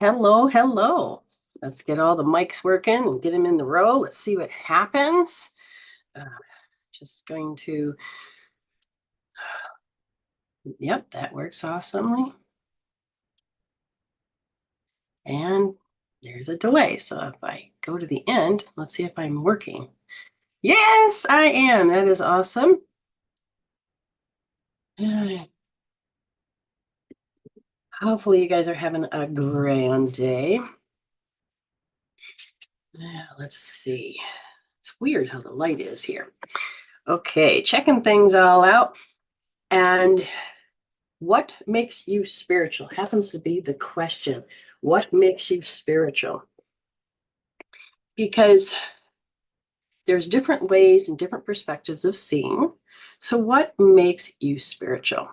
Hello, hello. Let's get all the mics working and get them in the row. Let's see what happens. Uh, just going to, yep, that works awesomely. And there's a delay. So if I go to the end, let's see if I'm working. Yes, I am. That is awesome. Hopefully you guys are having a grand day. Let's see. It's weird how the light is here. Okay, checking things all out. And what makes you spiritual happens to be the question. What makes you spiritual? Because there's different ways and different perspectives of seeing. So, what makes you spiritual?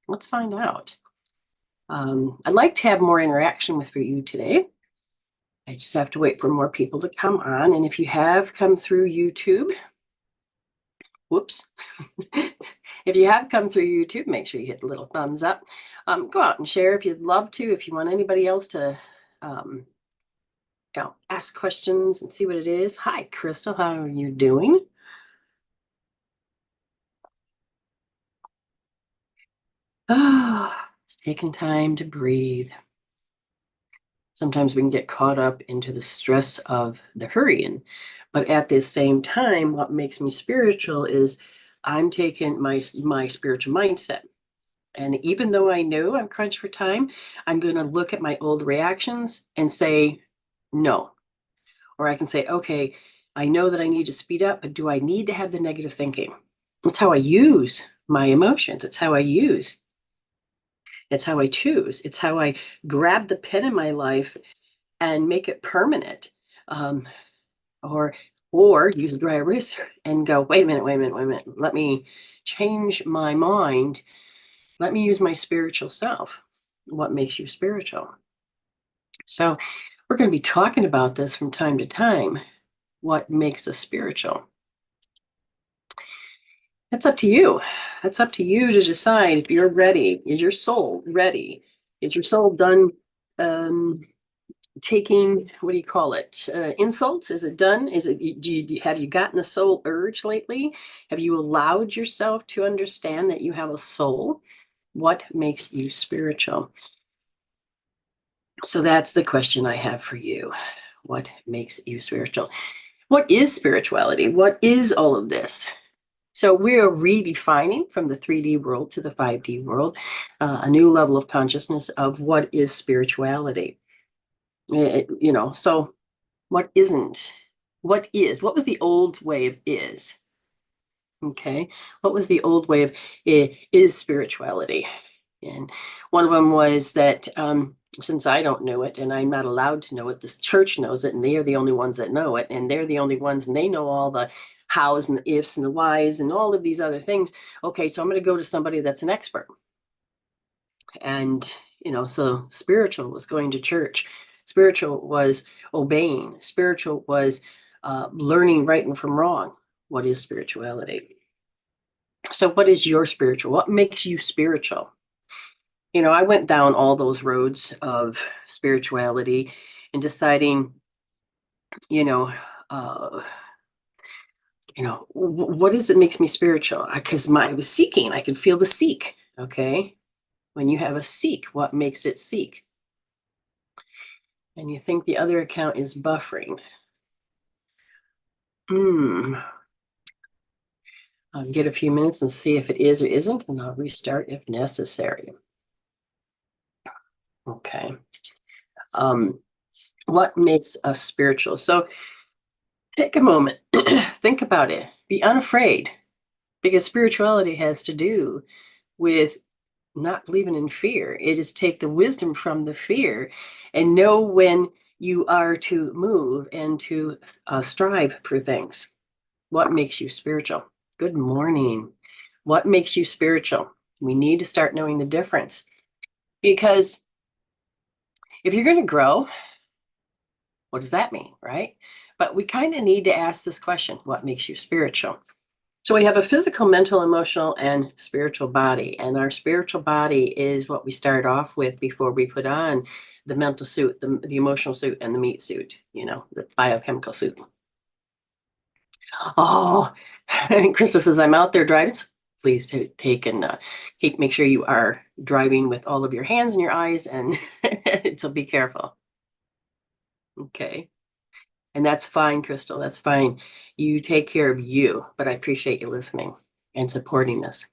Let's find out. I'd like to have more interaction with you today. I just have to wait for more people to come on. And if you have come through YouTube, whoops. If you have come through YouTube, make sure you hit the little thumbs up. Go out and share if you'd love to. If you want anybody else to ask questions and see what it is. Hi, Crystal. How are you doing? It's taking time to breathe. Sometimes we can get caught up into the stress of the hurrying. But at the same time, what makes me spiritual is I'm taking my spiritual mindset. And even though I know I'm crunched for time, I'm going to look at my old reactions and say, no. Or I can say, okay, I know that I need to speed up, but do I need to have the negative thinking? It's how I use my emotions. It's how I choose. It's how I grab the pen in my life and make it permanent. Um, or use a dry eraser and go, wait a minute, wait a minute, wait a minute. Let me change my mind. Let me use my spiritual self. What makes you spiritual? So we're going to be talking about this from time to time. What makes us spiritual? That's up to you. That's up to you to decide if you're ready. Is your soul ready? Is your soul done taking, what do you call it? Insults? Is it done? Have you gotten a soul urge lately? Have you allowed yourself to understand that you have a soul? What makes you spiritual? So that's the question I have for you. What makes you spiritual? What is spirituality? What is all of this? So we're redefining from the 3D world to the 5D world, a new level of consciousness of what is spirituality. So what isn't? What is? What was the old way of is? Okay. What was the old way of is spirituality? And one of them was that since I don't know it and I'm not allowed to know it, this church knows it and they are the only ones that know it. And they're the only ones and they know all the hows and the ifs and the whys and all of these other things. Okay, so I'm going to go to somebody that's an expert. And, so spiritual was going to church. Spiritual was obeying. Spiritual was learning right and from wrong. What is spirituality? So, what is your spiritual? What makes you spiritual? I went down all those roads of spirituality and deciding, you know, uh, what is it makes me spiritual? Because I was seeking, I could feel the seek. Okay. When you have a seek, what makes it seek? And you think the other account is buffering. I'll get a few minutes and see if it is or isn't, and I'll restart if necessary. Okay. What makes us spiritual? So take a moment, think about it, be unafraid, because spirituality has to do with not believing in fear. It is take the wisdom from the fear and know when you are to move and to strive for things. What makes you spiritual? Good morning. What makes you spiritual? We need to start knowing the difference, because if you're going to grow, what does that mean, right? But we kind of need to ask this question: what makes you spiritual? So we have a physical, mental, emotional, and spiritual body. And our spiritual body is what we start off with before we put on the mental suit, the emotional suit, and the meat suit, you know, the biochemical suit. Oh, and Krista says, I'm out there driving. So please take and make sure you are driving with all of your hands and your eyes, and so be careful. Okay. And that's fine, Crystal. That's fine. You take care of you, but I appreciate you listening and supporting this.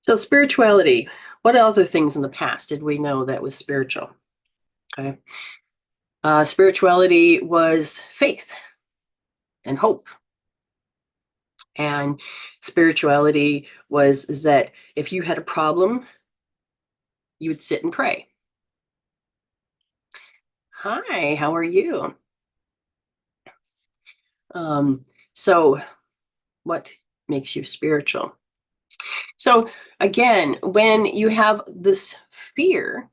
So, spirituality. What other things in the past did we know that was spiritual? Okay. Spirituality was faith and hope. And spirituality is that if you had a problem, you would sit and pray. Hi, how are you? So what makes you spiritual? So again, when you have this fear,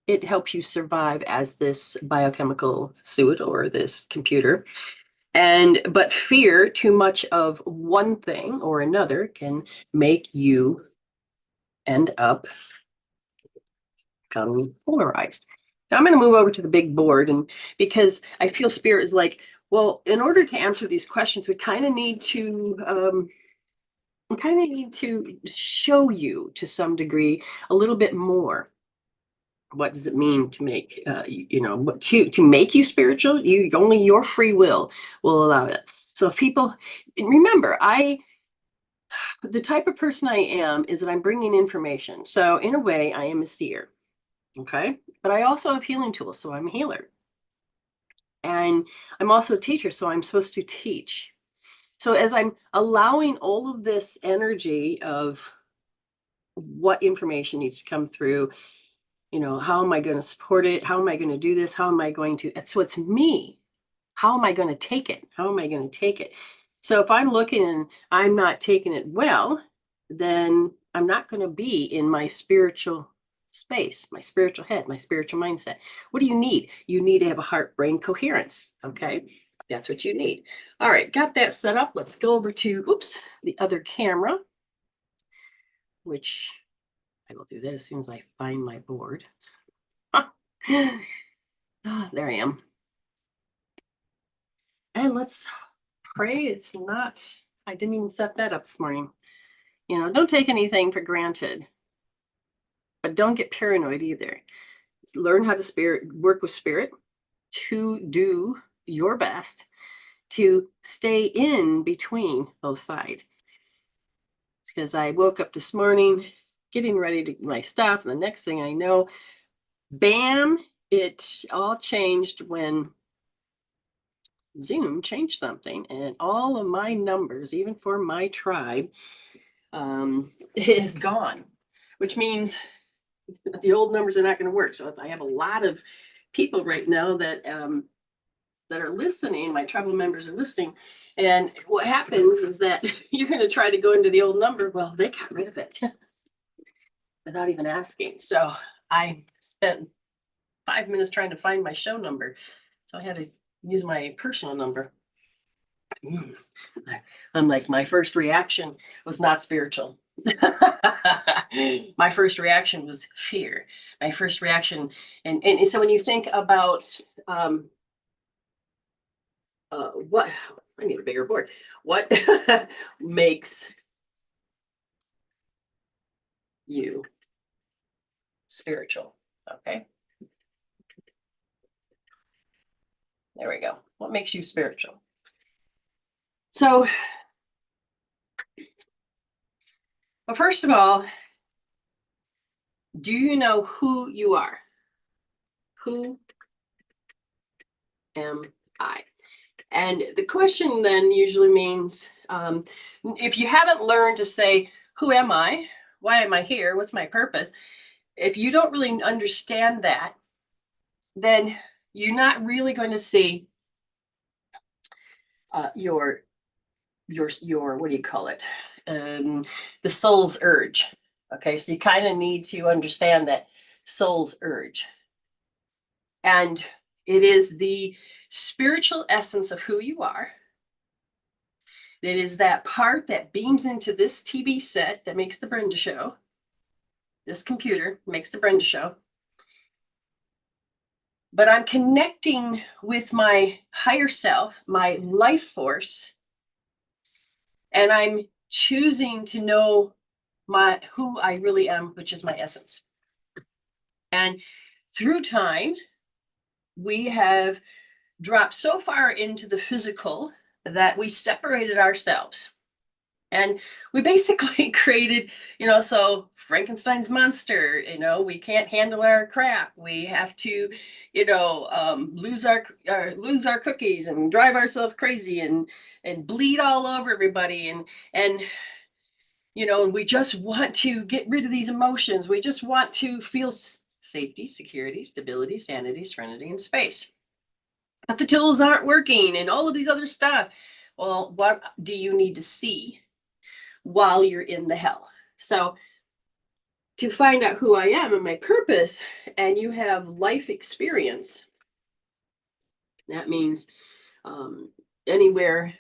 it helps you survive as this biochemical suit or this computer. But fear, too much of one thing or another, can make you end up becoming polarized. Now I'm going to move over to the big board, and because I feel spirit is like, well, in order to answer these questions, we kind of need to show you to some degree a little bit more. What does it mean to make what to make you spiritual? You only your free will allow it. So if people remember, the type of person I am is that I'm bringing information. So in a way, I am a seer. Okay, but I also have healing tools, so I'm a healer, and I'm also a teacher, so I'm supposed to teach. So as I'm allowing all of this energy of what information needs to come through, how am I going to support it? How am I going to do this? How am I going to? So it's me. How am I going to take it? How am I going to take it? So if I'm looking and I'm not taking it well, then I'm not going to be in my spiritual space, my spiritual head, my spiritual mindset. What do you need? You need to have a heart-brain coherence. Okay. That's what you need. All right. Got that set up. Let's go over to, the other camera, which I will do that as soon as I find my board. There I am. And let's pray. I didn't even set that up this morning. Don't take anything for granted, but don't get paranoid either. Learn how to work with spirit to do your best to stay in between both sides. Because I woke up this morning getting ready to my stuff, and the next thing I know, bam, it all changed when Zoom changed something, and all of my numbers, even for my tribe, is gone, which means the old numbers are not going to work. So I have a lot of people right now that are listening. My tribal members are listening, and what happens is that you're going to try to go into the old number. Well, they got rid of it without even asking. So I spent 5 minutes trying to find my show number, so I had to use my personal number. I'm like, my first reaction was not spiritual. My first reaction was fear. My first reaction, and so when you think about what, I need a bigger board. What makes you spiritual? Okay. There we go. What makes you spiritual? So, well, first of all, do you know who you are? Who am I? And the question then usually means, if you haven't learned to say, who am I? Why am I here? What's my purpose? If you don't really understand that, then you're not really going to see your what do you call it? The soul's urge. Okay, so you kind of need to understand that soul's urge. And it is the spiritual essence of who you are. It is that part that beams into this TV set that makes the Brenda Show. This computer makes the Brenda Show. but I'm connecting with my higher self, my life force, and I'm choosing to know my who I really am, which is my essence. And through time, we have dropped so far into the physical that we separated ourselves. And we basically created, so Frankenstein's monster, we can't handle our crap. We have to, lose our cookies and drive ourselves crazy and bleed all over everybody. And and we just want to get rid of these emotions. We just want to feel safety, security, stability, sanity, serenity, and space. But the tools aren't working and all of these other stuff. Well, what do you need to see while you're in the hell? So to find out who I am and my purpose, and you have life experience, that means anywhere.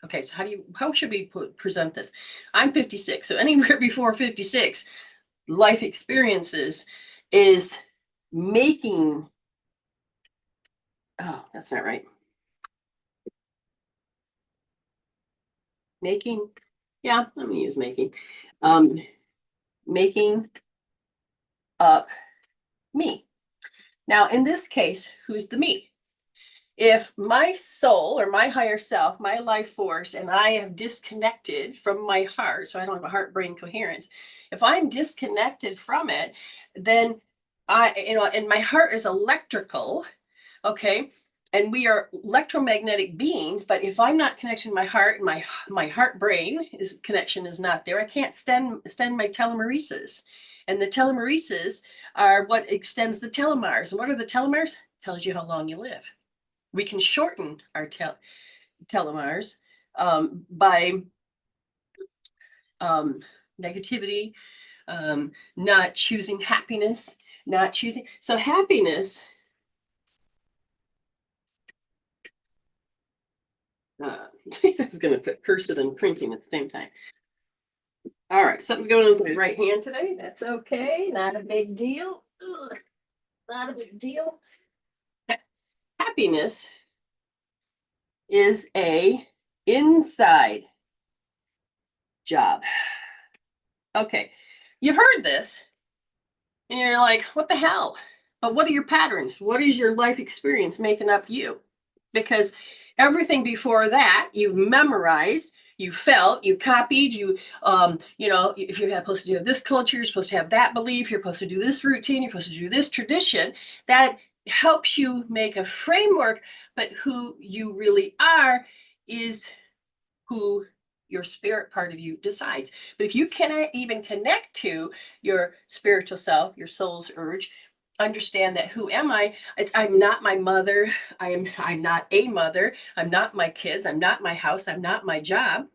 Okay, so how should we present this? I'm 56, so anywhere before 56, life experiences is making. Oh, that's not right. Making. Yeah, let me use making. Making up me. Now, in this case, who's the me? If my soul or my higher self, my life force, and I have disconnected from my heart, so I don't have a heart brain coherence, if I'm disconnected from it, then and my heart is electrical, okay? And we are electromagnetic beings, but if I'm not connected to my heart and my heart brain connection is not there, I can't extend my telomeresis. And the telomeresis are what extends the telomeres. And what are the telomeres? Tells you how long you live. We can shorten our telomeres by negativity, not choosing happiness, not choosing. So happiness. I was going to put cursive and printing at the same time. All right, something's going on with my right hand today. That's okay. Not a big deal. Ugh, not a big deal. Happiness is a inside job. Okay, you've heard this, and you're like, what the hell? But what are your patterns? What is your life experience making up you? Because everything before that you've memorized, you felt, you copied, if you're supposed to do this culture, you're supposed to have that belief, you're supposed to do this routine, you're supposed to do this tradition, that helps you make a framework. But who you really are is who your spirit part of you decides. But if you cannot even connect to your spiritual self, your soul's urge, understand that who am I? I'm not my mother. I'm not a mother. I'm not my kids. I'm not my house. I'm not my job.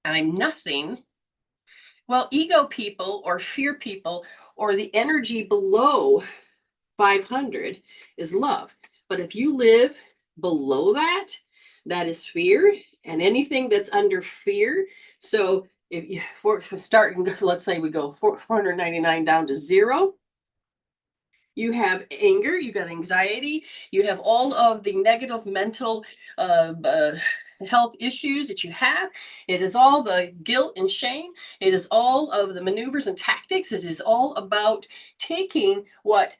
I'm nothing. Well, ego people or fear people or the energy below 500 is love. But if you live below that, that is fear, and anything that's under fear. So if you for starting, let's say we go 499 down to zero, you have anger, you got anxiety, you have all of the negative mental health issues that you have. It is all the guilt and shame. It is all of the maneuvers and tactics. It is all about taking what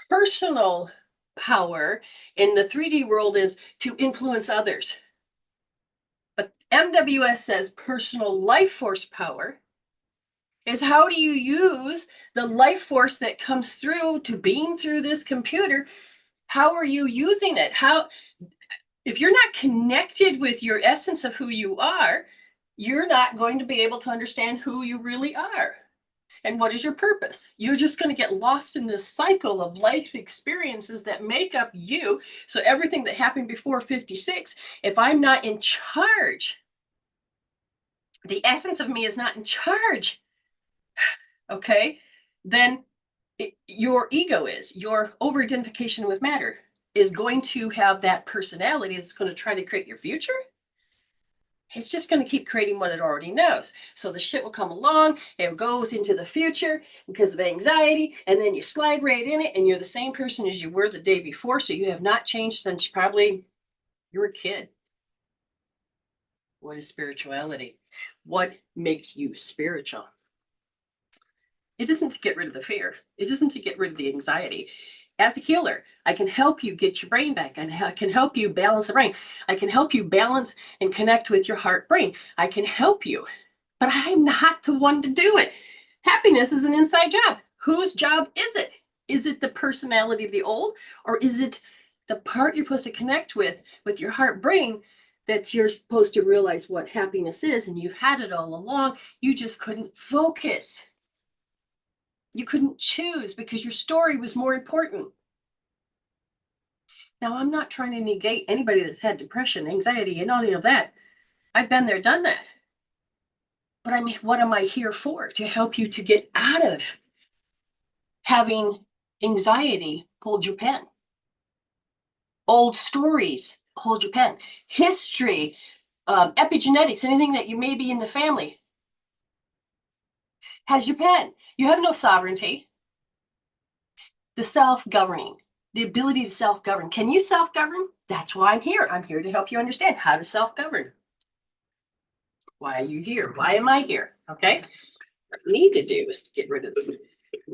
personal power in the 3D world is to influence others. But MWS says personal life force power is how do you use the life force that comes through to beam through this computer? How are you using it? If you're not connected with your essence of who you are, you're not going to be able to understand who you really are. And what is your purpose? You're just going to get lost in this cycle of life experiences that make up you. So everything that happened before 56, if I'm not in charge, the essence of me is not in charge, okay, then your ego is, your over-identification with matter is going to have that personality that's going to try to create your future. It's just going to keep creating what it already knows. So the shit will come along, it goes into the future because of anxiety, and then you slide right in it, and you're the same person as you were the day before. So you have not changed since probably you were a kid. What is spirituality? What makes you spiritual? It isn't to get rid of the fear. It isn't to get rid of the anxiety. As a healer, I can help you get your brain back. I can help you balance the brain. I can help you balance and connect with your heart brain. I can help you, but I'm not the one to do it. Happiness is an inside job. Whose job is it? Is it the personality of the old, or is it the part you're supposed to connect with your heart brain, that you're supposed to realize what happiness is, and you've had it all along. You just couldn't focus. You couldn't choose because your story was more important. Now, I'm not trying to negate anybody that's had depression, anxiety, and any of that. I've been there, done that. But I mean, what am I here for? To help you to get out of having anxiety. Hold your pen. Old stories, hold your pen. History, epigenetics, anything that you may be in the family, has your pen. You have no sovereignty. The self-governing, the ability to self-govern. Can you self-govern? That's why I'm here. I'm here to help you understand how to self-govern. Why are you here? Why am I here? Okay. What I need to do is to get rid of this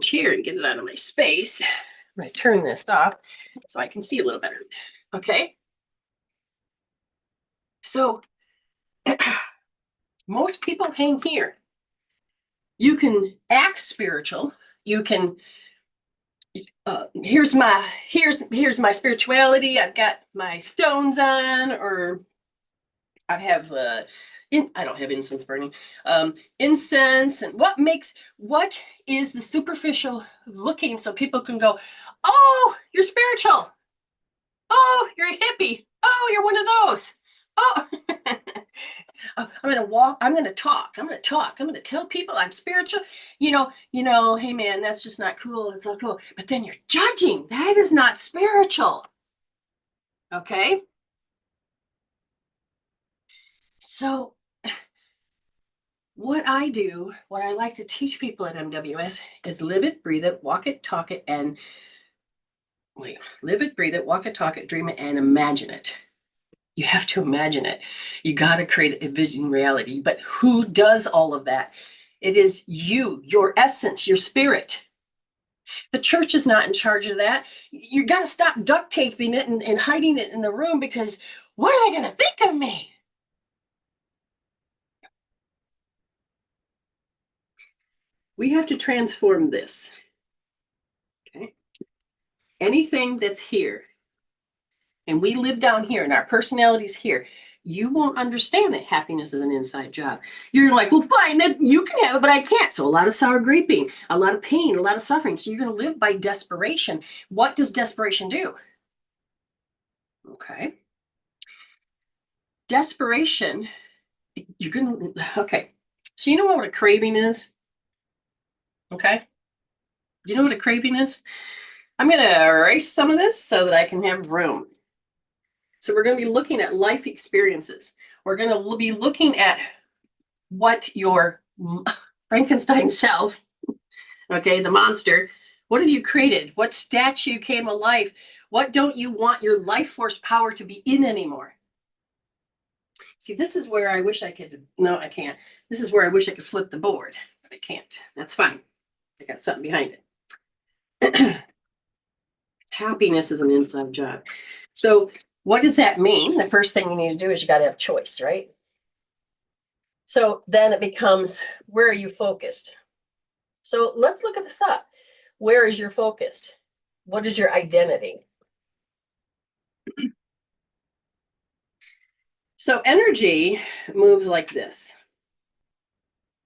chair and get it out of my space. I'm going to turn this off so I can see a little better. Okay. So most people came here. You can act spiritual. You can here's my spirituality. I've got my stones on, or I have I don't have incense burning. Incense, and what is the superficial looking, so people can go, oh, you're spiritual. Oh, you're a hippie. Oh, you're one of those. Oh, I'm gonna walk. I'm gonna talk. I'm gonna tell people I'm spiritual. Hey man, that's just not cool. It's not cool. But then you're judging. That is not spiritual. Okay. So what I like to teach people at MWS is live it, breathe it, walk it, talk it, and wait, live it, breathe it, walk it, talk it, dream it, and imagine it. You have to imagine it. You got to create a vision reality. But who does all of that? It is you, your essence, your spirit. The church is not in charge of that. You got to stop duct taping it and hiding it in the room, because what are they going to think of me? We have to transform this. Okay. Anything that's here, and we live down here, and our personalities here, you won't understand that happiness is an inside job. You're like, well, fine, you can have it, but I can't. So a lot of sour graping, a lot of pain, a lot of suffering. So you're going to live by desperation. What does desperation do? Okay. Desperation, you're going to, okay. So you know what a craving is? Okay. You know what a craving is? I'm going to erase some of this so that I can have room. So we're going to be looking at life experiences. We're going to be looking at what your Frankenstein self, okay, the monster, what have you created? What statue came alive? What don't you want your life force power to be in anymore? See, this is where I wish I could, no, I can't. This is where I wish I could flip the board, but I can't. That's fine. I got something behind it. Happiness is an inside job. So what does that mean? The first thing you need to do is you got to have choice, right? So then it becomes, where are you focused? So let's look at this up. Where is your focused? What is your identity? So energy moves like this.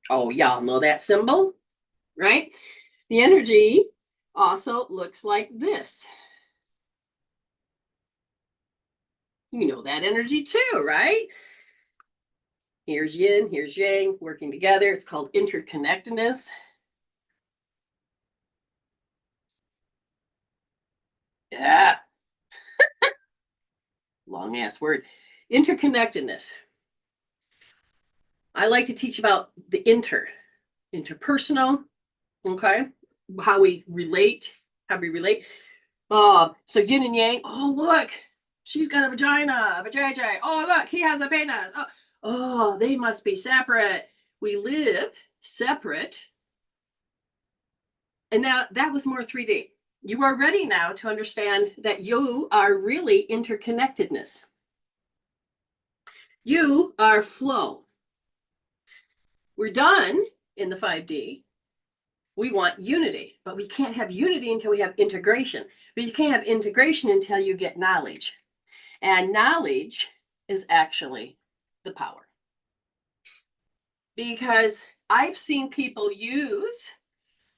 Oh, y'all know that symbol, right? The energy also looks like this. You know that energy too, right? Here's yin, here's yang, working together. It's called interconnectedness. Yeah. Long ass word. Interconnectedness. I like to teach about the interpersonal, okay? How we relate, so yin and yang. Oh, look, she's got a vagina, a vajayjay. Oh, look, he has a penis. Oh, they must be separate. We live separate. And now that was more 3D. You are ready now to understand that you are really interconnectedness. You are flow. We're done in the 5D. We want unity, but we can't have unity until we have integration. But you can't have integration until you get knowledge. And knowledge is actually the power. Because I've seen people use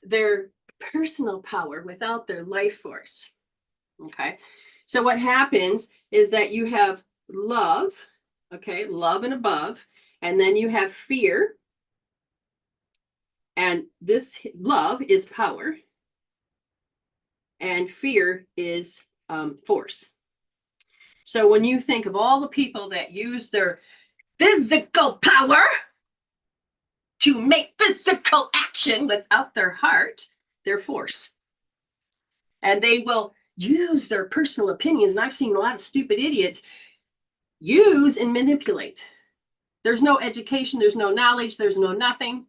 their personal power without their life force. Okay. So what happens is that you have love, okay, love and above, and then you have fear. And this love is power, and fear is force. So when you think of all the people that use their physical power to make physical action without their heart, their force. And they will use their personal opinions. And I've seen a lot of stupid idiots use and manipulate. There's no education, there's no knowledge, there's no nothing.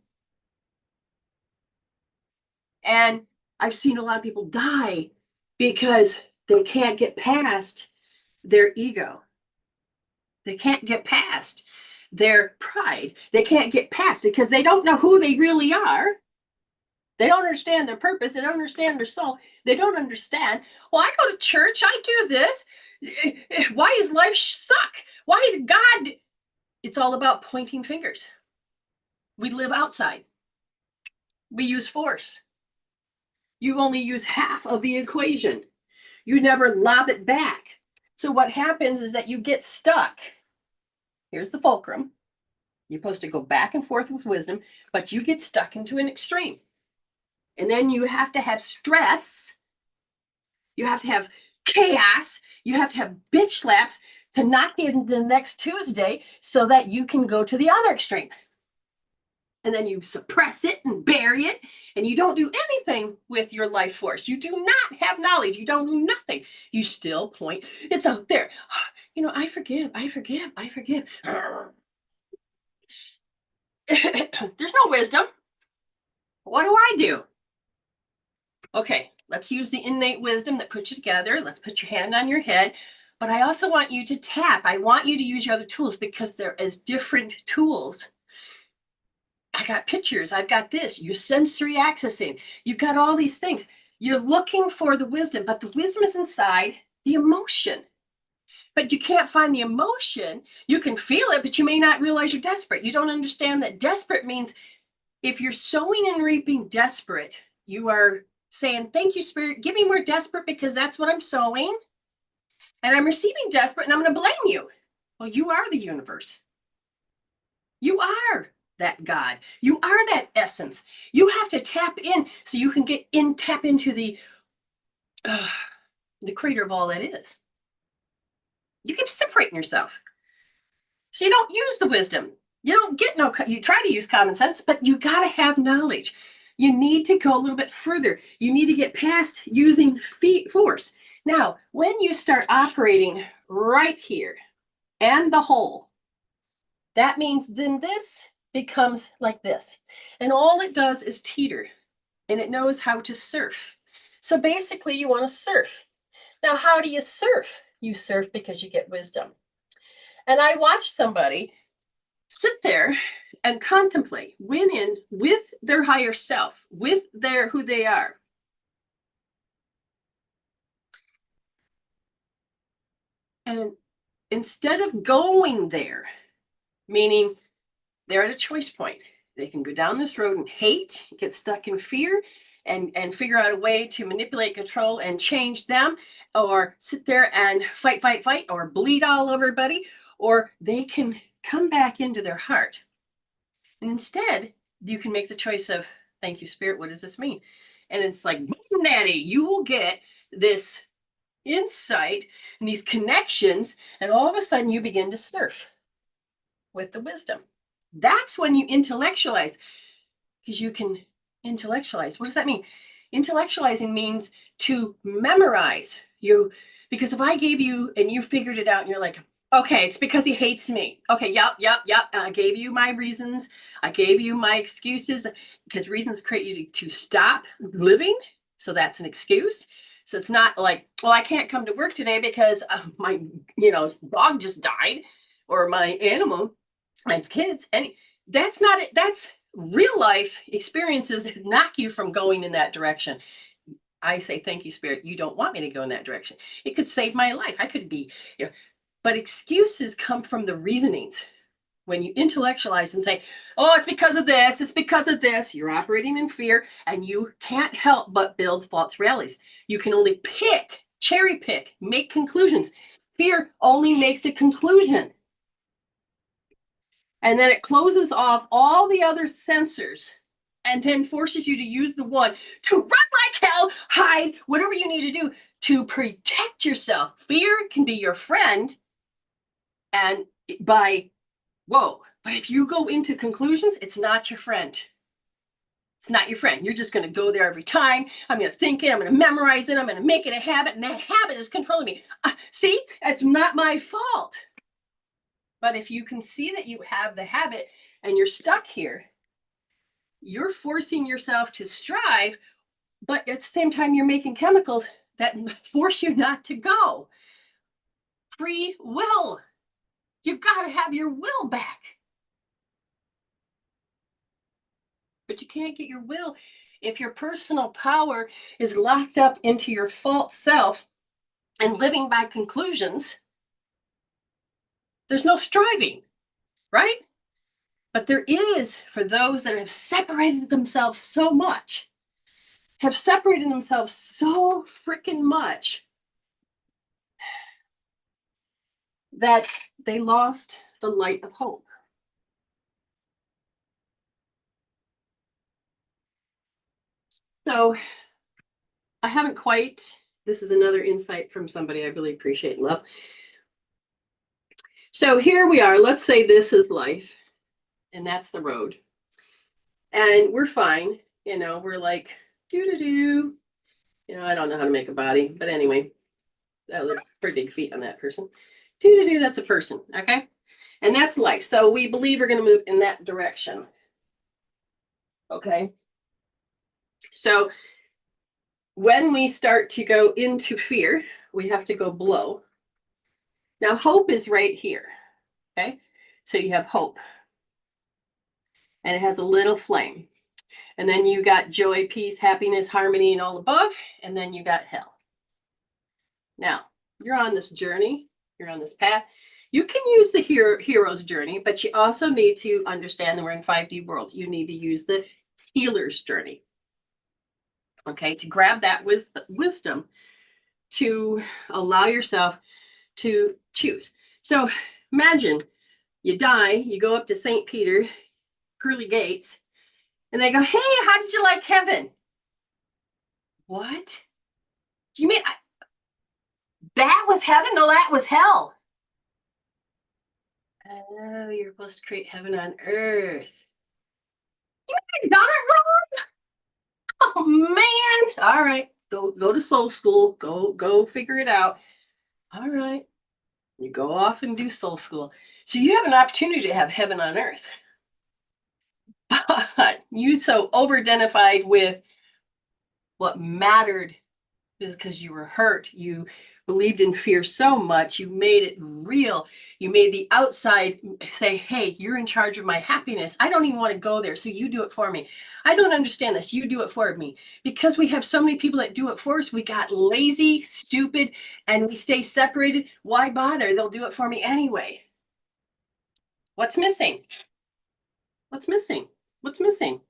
And I've seen a lot of people die because they can't get past their ego. They can't get past their pride. They can't get past it because they don't know who they really are. They don't understand their purpose. They don't understand their soul. They don't understand, well, I go to church. I do this. Why does life suck? Why did God? It's all about pointing fingers. We live outside. We use force. You only use half of the equation. You never lob it back. So what happens is that you get stuck. Here's the fulcrum. You're supposed to go back and forth with wisdom, but you get stuck into an extreme. And then you have to have stress. You have to have chaos. You have to have bitch slaps to knock in the next Tuesday so that you can go to the other extreme. And then you suppress it and bury it, and you don't do anything with your life force. You do not have knowledge. You don't do nothing. You still point. It's out there. You know, I forgive. There's no wisdom. What do I do? Okay, let's use the innate wisdom that puts you together. Let's put your hand on your head. But I also want you to tap. I want you to use your other tools because there is different tools. I got pictures. I've got this. You sensory accessing. You've got all these things. You're looking for the wisdom, but the wisdom is inside the emotion. But you can't find the emotion. You can feel it, but you may not realize you're desperate. You don't understand that desperate means if you're sowing and reaping desperate, you are saying, thank you, Spirit. Give me more desperate because that's what I'm sowing. And I'm receiving desperate and I'm going to blame you. Well, you are the universe. You are that God. You are that essence. You have to tap in so you can tap into the creator of all that is. You keep separating yourself. So you don't use the wisdom. You don't get you try to use common sense, but you got to have knowledge. You need to go a little bit further. You need to get past using force. Now, when you start operating right here and the whole, that means then this becomes like this. And all it does is teeter, and it knows how to surf. So basically, you want to surf. Now, how do you surf? You surf because you get wisdom. And I watched somebody sit there and contemplate, went in with their higher self, with their who they are. And instead of going there, meaning they're at a choice point, they can go down this road and hate, get stuck in fear, and figure out a way to manipulate, control, and change them, or sit there and fight, or bleed all over everybody, or they can come back into their heart. And instead, you can make the choice of, thank you, Spirit, what does this mean? And it's like, boom, daddy, you will get this insight and these connections, and all of a sudden you begin to surf with the wisdom. That's when you intellectualize, because you can intellectualize. What does that mean? Intellectualizing means to memorize you. Because if I gave you and you figured it out and you're like, okay, it's because he hates me. Okay, yep. I gave you my reasons. I gave you my excuses, because reasons create you to stop living. So that's an excuse. So it's not like, well, I can't come to work today because my, dog just died, or my animal, my kids. And that's not it. That's real life experiences that knock you from going in that direction. I say, thank you, Spirit. You don't want me to go in that direction. It could save my life. I could be, but excuses come from the reasonings. When you intellectualize and say, oh, it's because of this, it's because of this, you're operating in fear, and you can't help but build false realities. You can only pick, cherry pick, make conclusions. Fear only makes a conclusion. And then it closes off all the other sensors, and then forces you to use the one to run like hell, hide, whatever you need to do to protect yourself. Fear can be your friend, and whoa, but if you go into conclusions, it's not your friend. It's not your friend. You're just going to go there every time. I'm going to think it. I'm going to memorize it. I'm going to make it a habit. And that habit is controlling me. See, it's not my fault. But if you can see that you have the habit and you're stuck here, you're forcing yourself to strive, but at the same time, you're making chemicals that force you not to go. Free will. You've got to have your will back. But you can't get your will if your personal power is locked up into your false self and living by conclusions. There's no striving, right? But there is for those that have separated themselves so much, have separated themselves so freaking much that they lost the light of hope. So I haven't quite, this is another insight from somebody I really appreciate and love. So here we are. Let's say this is life, and that's the road. And we're fine. We're like, do. I don't know how to make a body, but anyway, that looked pretty big feet on that person. Do, that's a person. Okay. And that's life. So we believe we're going to move in that direction. Okay. So when we start to go into fear, we have to go below. Now, hope is right here. Okay. So you have hope, and it has a little flame. And then you got joy, peace, happiness, harmony, and all above. And then you got hell. Now, you're on this journey. You're on this path. You can use the hero's journey, but you also need to understand that we're in 5D world. You need to use the healer's journey. Okay, to grab that wisdom to allow yourself to choose. So imagine you die, you go up to St. Peter, pearly gates, and they go, hey, how did you like heaven? What? Do you mean that was heaven? No, that was hell. Oh, you're supposed to create heaven on earth. You done it wrong. Oh man. All right. Go to soul school. Go figure it out. All right. You go off and do soul school. So you have an opportunity to have heaven on earth. But you so over-identified with what mattered is because you were hurt. You believed in fear so much. You made it real. You made the outside say, hey, you're in charge of my happiness. I don't even want to go there. So you do it for me. I don't understand this. You do it for me. Because we have so many people that do it for us, we got lazy, stupid, and we stay separated. Why bother? They'll do it for me anyway. What's missing? What's missing? What's missing?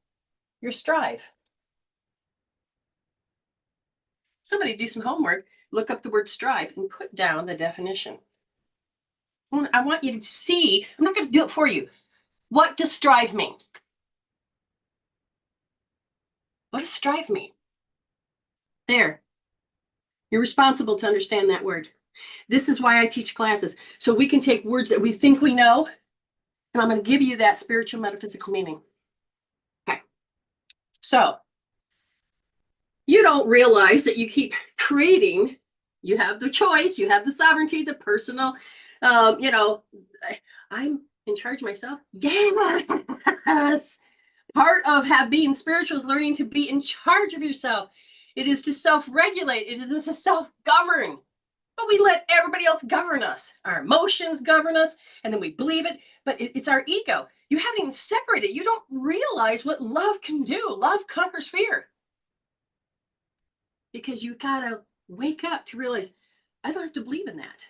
Your strive. Somebody do some homework, look up the word strive and put down the definition. I want you to see, I'm not going to do it for you. What does strive mean? What does strive mean? There. You're responsible to understand that word. This is why I teach classes. So we can take words that we think we know And I'm going to give you that spiritual metaphysical meaning. Okay. So you don't realize that you keep creating. You have the choice, you have the sovereignty, the personal, you know, I'm in charge of myself. Yes. Part of being spiritual is learning to be in charge of yourself. It is to self-regulate. It is to self-govern. But we let everybody else govern us. Our emotions govern us, and then we believe it. But it's our ego. You haven't even separated. You don't realize what love can do. Love conquers fear. Because you gotta wake up to realize, I don't have to believe in that.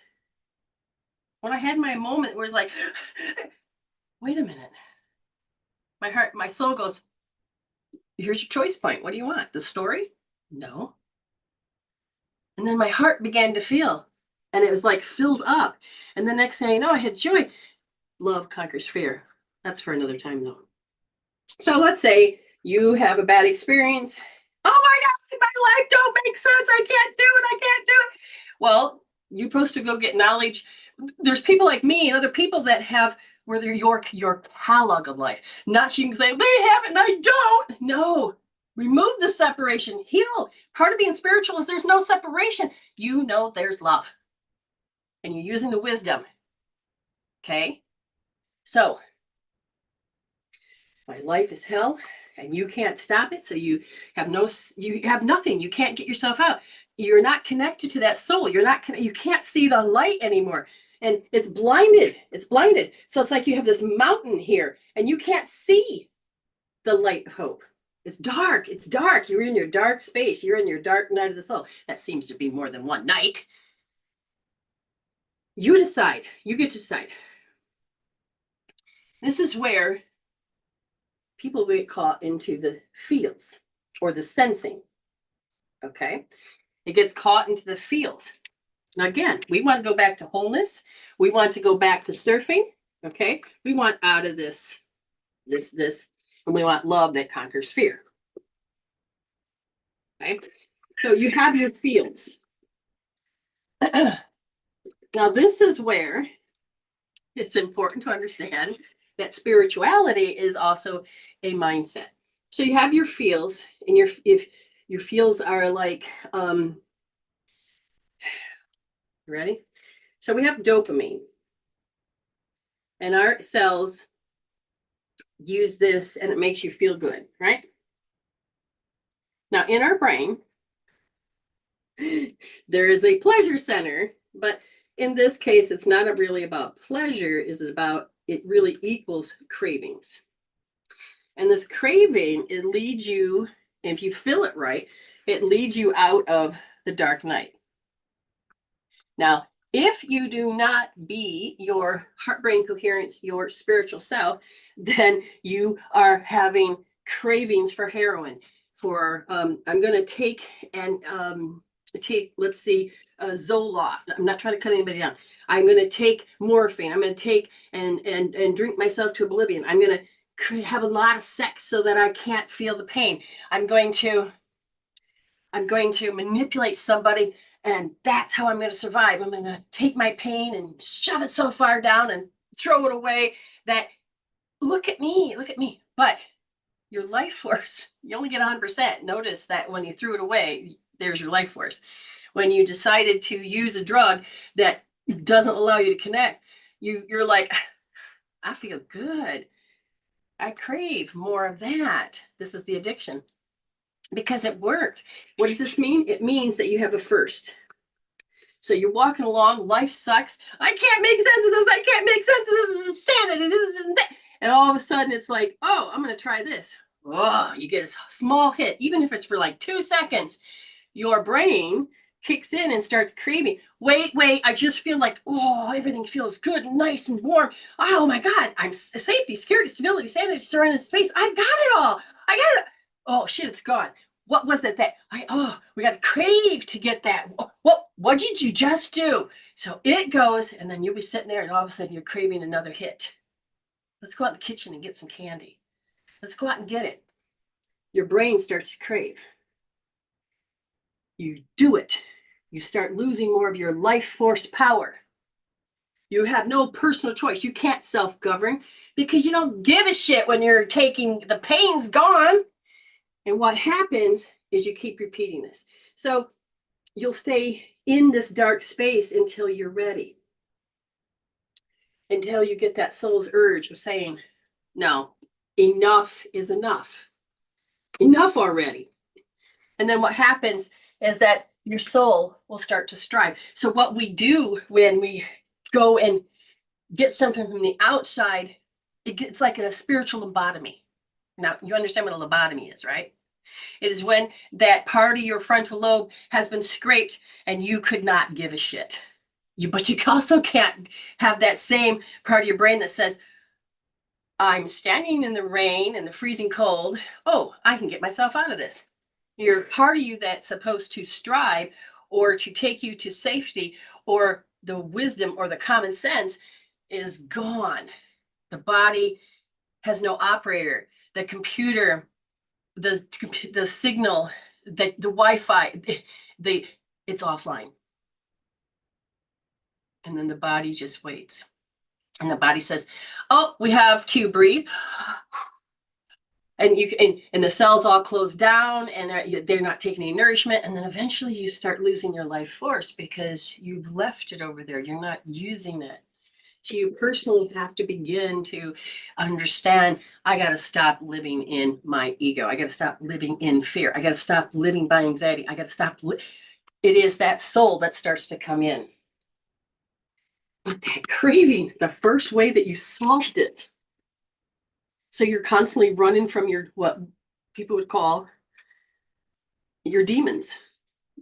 When I had my moment where it's like, wait a minute. My heart, my soul goes, here's your choice point. What do you want? The story? No. And then my heart began to feel, and it was like filled up. And the next thing I know, I had joy. Love conquers fear. That's for another time, though. So let's say you have a bad experience. Oh my God, my life don't make sense. I can't do it. I can't do it. Well, you're supposed to go get knowledge. There's people like me and other people that have where they're your catalog of life. Not so you can say, they have it and I don't. No. Remove the separation. Heal. Part of being spiritual is there's no separation. You know there's love. And you're using the wisdom. Okay? So, my life is hell and you can't stop it. So you have nothing. You can't get yourself out. You're not connected to that soul. You can't see the light anymore. And it's blinded. It's blinded. So it's like you have this mountain here and you can't see the light of hope. It's dark. It's dark. You're in your dark space. You're in your dark night of the soul. That seems to be more than one night. You decide. You get to decide. This is where people get caught into the fields or the sensing. Okay. It gets caught into the fields. Now, again, we want to go back to wholeness. We want to go back to surfing. Okay. We want out of this, and we want love that conquers fear. Okay. So you have your fields. Now, this is where it's important to understand that spirituality is also a mindset. So you have your fields, and if your fields are like, ready? So we have dopamine, and our cells use this, and it makes you feel good, right? Now, in our brain, there is a pleasure center, but in this case, it's not really about pleasure. It really equals cravings. And this craving, it leads you, if you feel it right, it leads you out of the dark night. Now, if you do not be your heart brain coherence, your spiritual self, then you are having cravings for heroin. I'm going to take let's see, Zoloft. I'm not trying to cut anybody down. I'm going to take morphine. I'm going to take and drink myself to oblivion. I'm going to have a lot of sex so that I can't feel the pain. I'm going to manipulate somebody, and that's how I'm going to survive. I'm going to take my pain and shove it so far down and throw it away that look at me. But your life force, you only get 100%. Notice that when you threw it away, there's your life force. When you decided to use a drug that doesn't allow you to connect, you're like, I feel good. I crave more of that. This is the addiction. Because it worked. What does this mean? It means that you have a first. So you're walking along, life sucks. I can't make sense of this. I can't make sense of this. This is insanity. This is that. And all of a sudden it's like, oh, I'm going to try this. Oh, you get a small hit, even if it's for like 2 seconds. Your brain kicks in and starts craving. Wait, I just feel like, oh, everything feels good, nice and warm. Oh my God, I'm safety, security, stability, sanity, serenity, space. I've got it all. I got it. Oh shit, it's gone. What was it that we got to crave to get that? What did you just do? So it goes, and then you'll be sitting there, and all of a sudden you're craving another hit. Let's go out in the kitchen and get some candy. Let's go out and get it. Your brain starts to crave. You do it. You start losing more of your life force power. You have no personal choice. You can't self-govern because you don't give a shit when you're taking the pain's gone. And what happens is you keep repeating this. So you'll stay in this dark space until you're ready. Until you get that soul's urge of saying, no, enough is enough. Enough already. And then what happens is that your soul will start to strive. So what we do when we go and get something from the outside, it's like a spiritual lobotomy. Now, you understand what a lobotomy is, right? It is when that part of your frontal lobe has been scraped and you could not give a shit. But you also can't have that same part of your brain that says, I'm standing in the rain and the freezing cold. Oh, I can get myself out of this. Your part of you that's supposed to strive or to take you to safety or the wisdom or the common sense is gone. The body has no operator. The computer, the signal, the Wi-Fi, it's offline. And then the body just waits. And the body says, oh, we have to breathe. And the cells all close down and they're not taking any nourishment. And then eventually you start losing your life force because you've left it over there. You're not using it. So you personally have to begin to understand, I got to stop living in my ego. I got to stop living in fear. I got to stop living by anxiety. I got to stop. It is that soul that starts to come in. But that craving, the first way that you solved it. So you're constantly running from what people would call your demons,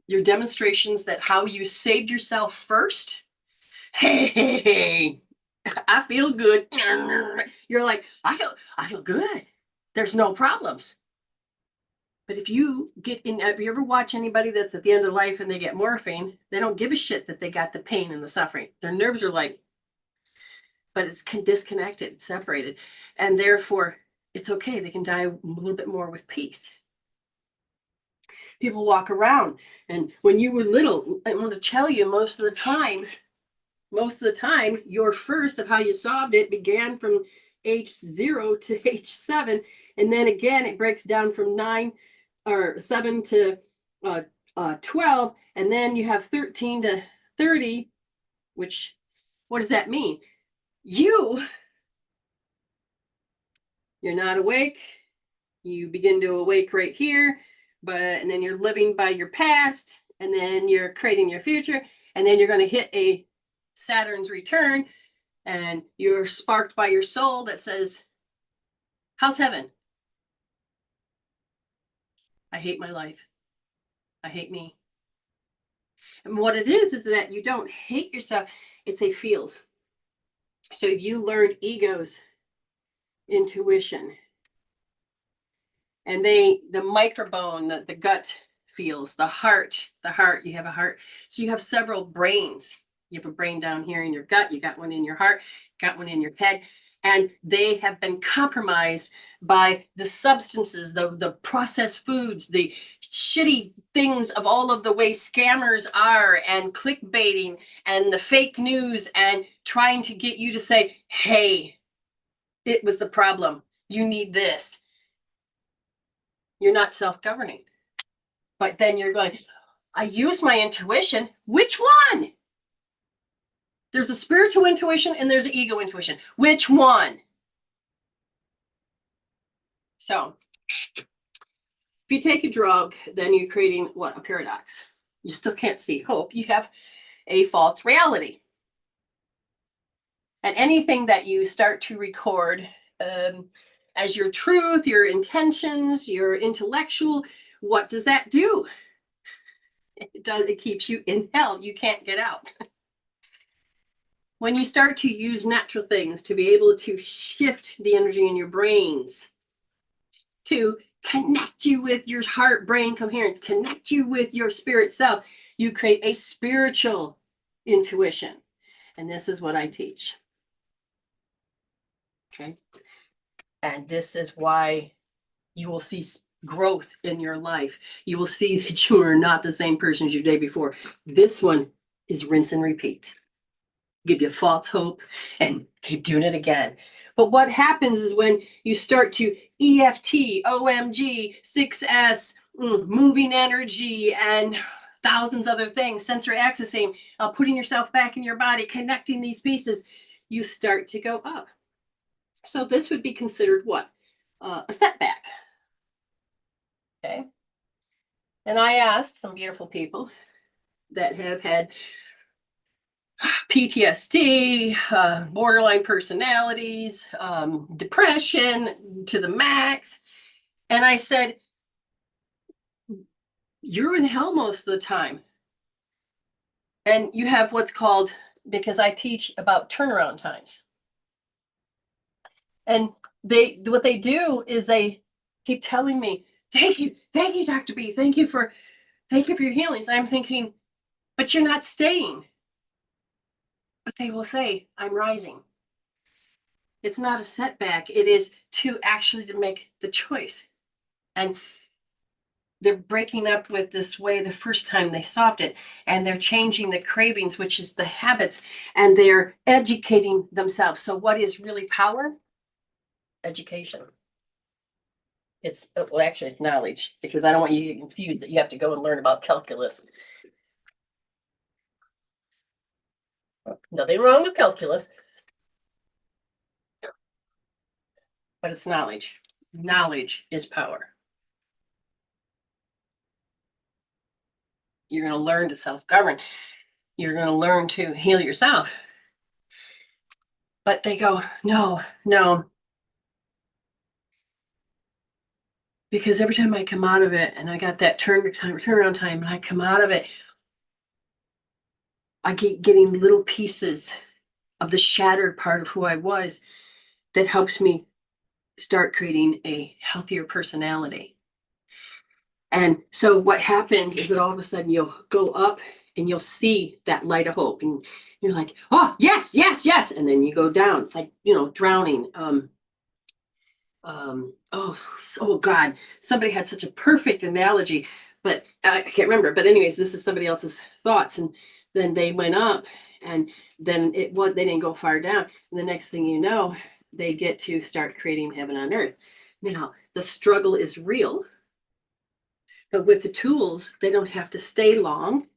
your demonstrations that how you saved yourself first. Hey, I feel good. You're like, I feel good. There's no problems. But if you get in, have you ever watched anybody that's at the end of life and they get morphine, they don't give a shit that they got the pain and the suffering. Their nerves are like, but it's disconnected, it's separated. And therefore, it's okay. They can die a little bit more with peace. People walk around. And when you were little, I want to tell you, most of the time, your first of how you solved it began from age 0 to age 7. And then again, it breaks down from 7 to 12. And then you have 13 to 30, which, what does that mean? You're not awake. You begin to awake right here, and then you're living by your past, and then you're creating your future, and then you're going to hit a Saturn's return, and you're sparked by your soul that says, how's heaven? I hate my life. I hate me. And what it is that you don't hate yourself. It's a feels. So you learned ego's intuition. And the microbiome, the gut feels, the heart, you have a heart. So you have several brains. You have a brain down here in your gut, you got one in your heart, got one in your head, and they have been compromised by the substances, the processed foods, the shitty things of all of the way scammers are, and clickbaiting, and the fake news, and trying to get you to say, hey, it was the problem. You need this. You're not self-governing. But then you're going, I use my intuition. Which one? There's a spiritual intuition and there's an ego intuition. Which one? So if you take a drug, then you're creating what? A paradox. You still can't see hope. You have a false reality. And anything that you start to record as your truth, your intentions, your intellectual, what does that do? It keeps you in hell. You can't get out. When you start to use natural things to be able to shift the energy in your brains, to connect you with your heart brain coherence, connect you with your spirit self, you create a spiritual intuition. And this is what I teach. Okay. And this is why you will see growth in your life. You will see that you are not the same person as your day before. This one is rinse and repeat. give you false hope, and keep doing it again. But what happens is when you start to EFT, OMG, 6S, moving energy, and thousands other things, sensory accessing, putting yourself back in your body, connecting these pieces, you start to go up. So this would be considered what? A setback. Okay. And I asked some beautiful people that have had PTSD, borderline personalities, depression to the max. And I said, you're in hell most of the time. And you have what's called, because I teach about turnaround times. And what they do is they keep telling me, thank you, Dr. B, thank you for your healings. I'm thinking, but you're not staying. But they will say, I'm rising. It's not a setback. It is to actually to make the choice. And they're breaking up with this way the first time they solved it. And they're changing the cravings, which is the habits, and they're educating themselves. So what is really power? Education. It's, well, actually it's knowledge, because I don't want you to get confused that you have to go and learn about calculus. Nothing wrong with calculus, but it's knowledge. Knowledge is power. You're going to learn to self-govern. You're going to learn to heal yourself. But they go, no, because every time I come out of it, and I got that turnaround time, and I come out of it, I keep getting little pieces of the shattered part of who I was that helps me start creating a healthier personality. And so what happens is that all of a sudden you'll go up and you'll see that light of hope, and you're like, oh, yes, and then you go down. It's like, drowning. Oh God, somebody had such a perfect analogy, but I can't remember. But anyways, this is somebody else's thoughts. And then they went up, and then they didn't go far down. And the next thing you know, they get to start creating heaven on earth. Now, the struggle is real, but with the tools, they don't have to stay long,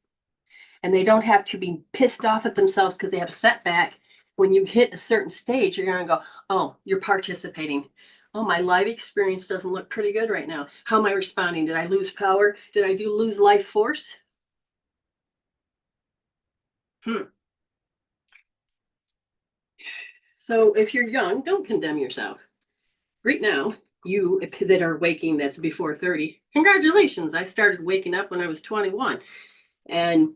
and they don't have to be pissed off at themselves because they have a setback. When you hit a certain stage, you're going to go, oh, you're participating. Oh, my life experience doesn't look pretty good right now. How am I responding? Did I lose power? Did I lose life force? So if you're young, don't condemn yourself. Right now, you that are waking, that's before 30, congratulations. I started waking up when I was 21. And,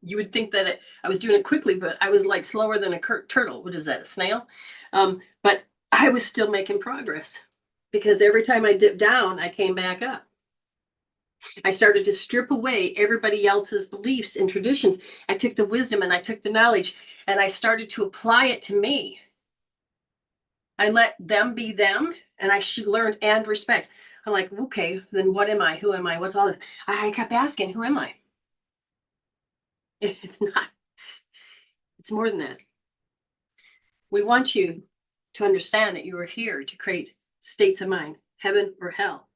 you would think that I was doing it quickly, but I was like slower than a turtle. What is that, a snail? But I was still making progress, because every time I dipped down, I came back up. I started to strip away everybody else's beliefs and traditions. I took the wisdom and I took the knowledge, and I started to apply it to me. I let them be them, and I learned and respect. I'm like, okay, then what am I? Who am I? What's all this? I kept asking, who am I? It's not, it's more than that. We want you to understand that you are here to create states of mind, heaven or hell.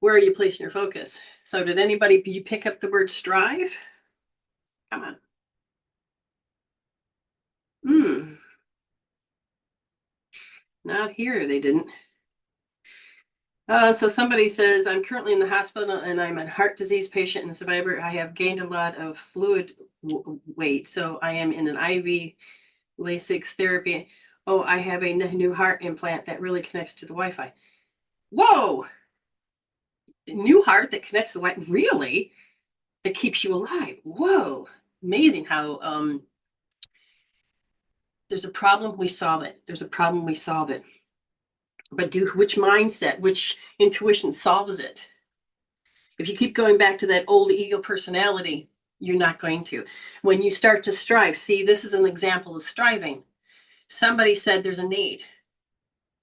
Where are you placing your focus? So did you pick up the word strive? Come on. Not here, they didn't. So somebody says, I'm currently in the hospital and I'm a heart disease patient and a survivor. I have gained a lot of fluid weight. So I am in an IV Lasix therapy. Oh, I have a new heart implant that really connects to the Wi-Fi. Whoa! New heart that connects to the Wi-Fi? Really? That keeps you alive. Whoa. Amazing how there's a problem, we solve it. There's a problem, we solve it. But which mindset, which intuition solves it? If you keep going back to that old ego personality, you're not going to. When you start to strive, see, this is an example of striving. Somebody said there's a need.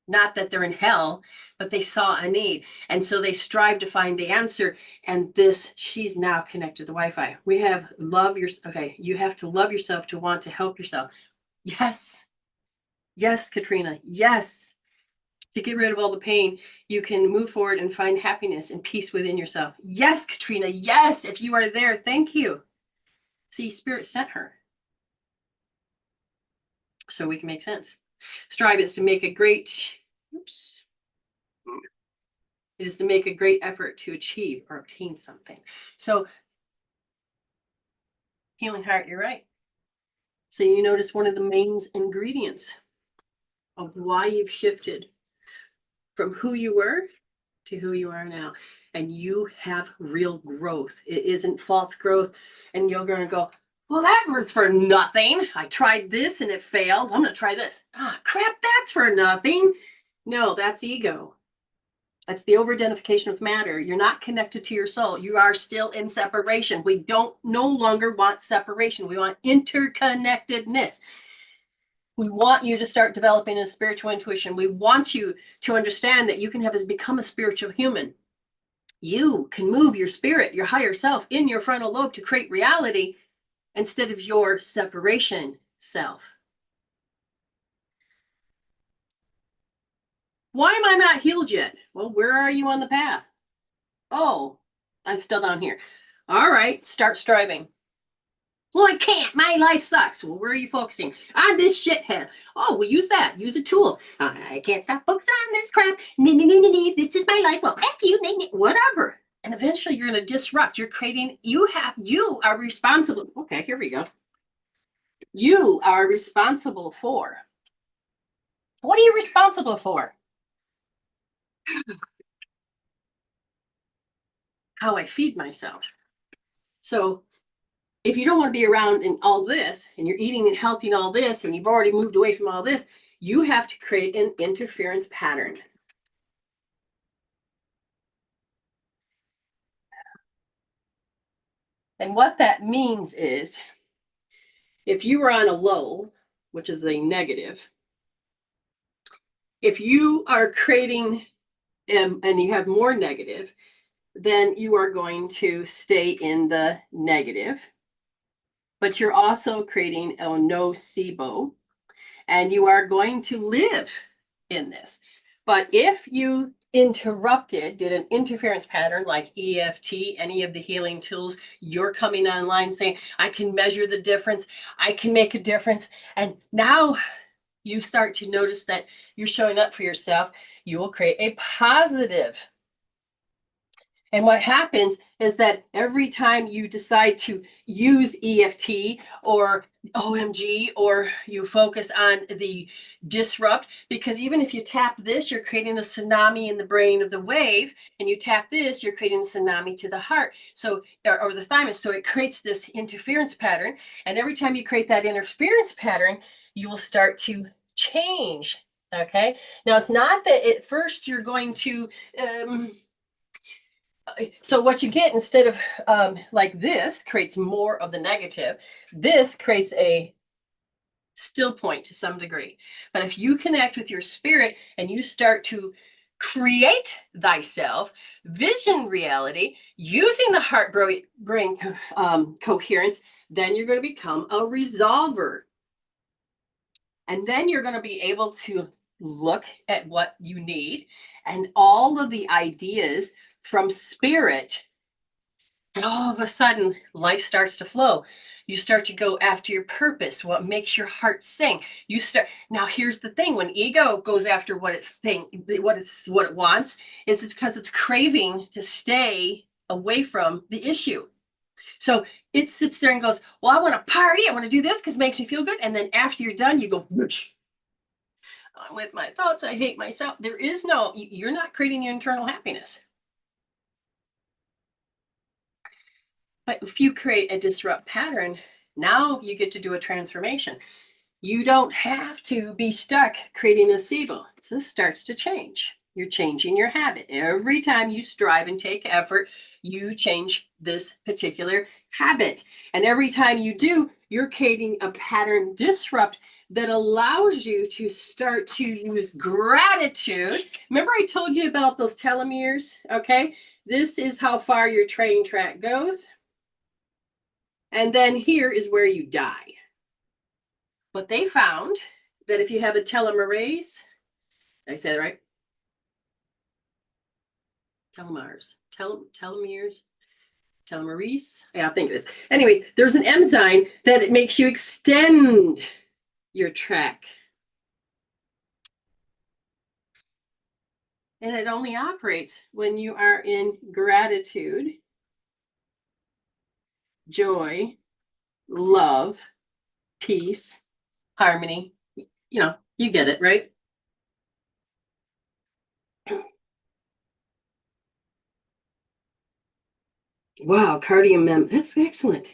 Not that they're in hell, but they saw a need. And so they strive to find the answer. And this, she's now connected to the Wi-Fi. We have love your, okay, you have to love yourself to want to help yourself. Yes. Yes, Katrina. Yes. To get rid of all the pain, you can move forward and find happiness and peace within yourself. Yes, Katrina. Yes. If you are there, thank you. See, Spirit sent her. So we can make sense. Strive is to make a great, oops. It is to make a great effort to achieve or obtain something. So, healing heart, you're right. So you notice one of the main ingredients of why you've shifted from who you were to who you are now. And you have real growth. It isn't false growth. And you're going to go, well, that was for nothing. I tried this and it failed. I'm going to try this. Ah, crap, that's for nothing. No, that's ego. That's the over-identification with matter. You're not connected to your soul. You are still in separation. We don't no longer want separation. We want interconnectedness. We want you to start developing a spiritual intuition. We want you to understand that you can become a spiritual human. You can move your spirit, your higher self, in your frontal lobe to create reality instead of your separation self. Why am I not healed yet? Well, where are you on the path? Oh, I'm still down here. All right, start striving. Well, I can't. My life sucks. Well, where are you focusing? On this shithead. Oh, well, use that. Use a tool. I can't stop focusing on this crap. This is my life. Well, F you, whatever. And eventually you're going to disrupt. You're creating, you are responsible. Okay, here we go. You are responsible for. What are you responsible for? How I feed myself. So if you don't want to be around in all this, and you're eating and healthy and all this, and you've already moved away from all this, you have to create an interference pattern. And what that means is, if you are on a low, which is a negative, if you are creating and you have more negative, then you are going to stay in the negative. But you're also creating a nocebo, and you are going to live in this. But if you did an interference pattern like EFT, any of the healing tools, you're coming online saying, I can measure the difference, I can make a difference. And now you start to notice that you're showing up for yourself, you will create a positive. And what happens is that every time you decide to use EFT or OMG, or you focus on the disrupt, because even if you tap this, you're creating a tsunami in the brain of the wave, and you tap this, you're creating a tsunami to the heart, so or the thymus. So it creates this interference pattern, and every time you create that interference pattern, you will start to change. Okay, now it's not that at first you're going to so what you get, instead of like this creates more of the negative, this creates a still point to some degree. But if you connect with your spirit and you start to create thyself, vision reality, using the heart brain coherence, then you're going to become a resolver. And then you're going to be able to look at what you need and all of the ideas from spirit, and all of a sudden life starts to flow. You start to go after your purpose, what makes your heart sing. You start. Now here's the thing: when ego goes after what it wants, is it's because it's craving to stay away from the issue. So it sits there and goes, well, I want to party, I want to do this because it makes me feel good. And then after you're done, you go, I'm with my thoughts, I hate myself. There is no, you're not creating your internal happiness. But if you create a disrupt pattern, now you get to do a transformation. You don't have to be stuck creating a nocebo. So this starts to change. You're changing your habit. Every time you strive and take effort, you change this particular habit. And every time you do, you're creating a pattern disrupt that allows you to start to use gratitude. Remember I told you about those telomeres? Okay. This is how far your train track goes. And then here is where you die. But they found that if you have a telomerase, I said it right? Telomeres. Telomerase. Yeah, I think it is. Anyways, there's an enzyme that it makes you extend your track. And it only operates when you are in gratitude, joy, love, peace, harmony. You know, you get it, right? Wow, cardium mem. That's excellent.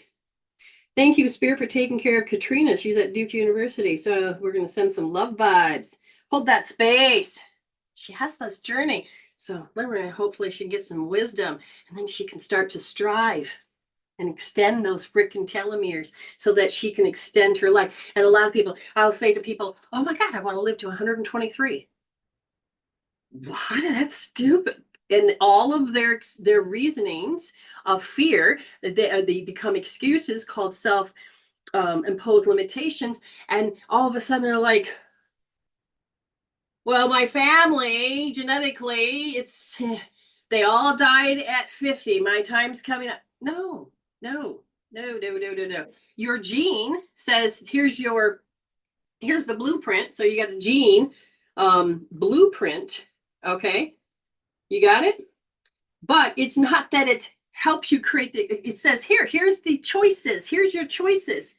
Thank you, Spirit, for taking care of Katrina. She's at Duke University. So we're going to send some love vibes. Hold that space. She has this journey. So hopefully she gets some wisdom and then she can start to strive and extend those freaking telomeres so that she can extend her life. And a lot of people, I'll say to people, oh my God, I want to live to 123. What? That's stupid. And all of their reasonings of fear, they become excuses called self imposed limitations. And all of a sudden they're like, well, my family genetically, they all died at 50. My time's coming up. No, no, no, no, no, no, no. Your gene says here's the blueprint. So you got a gene blueprint. Okay, you got it. But it's not that it helps you create it says here's the choices. Here's your choices.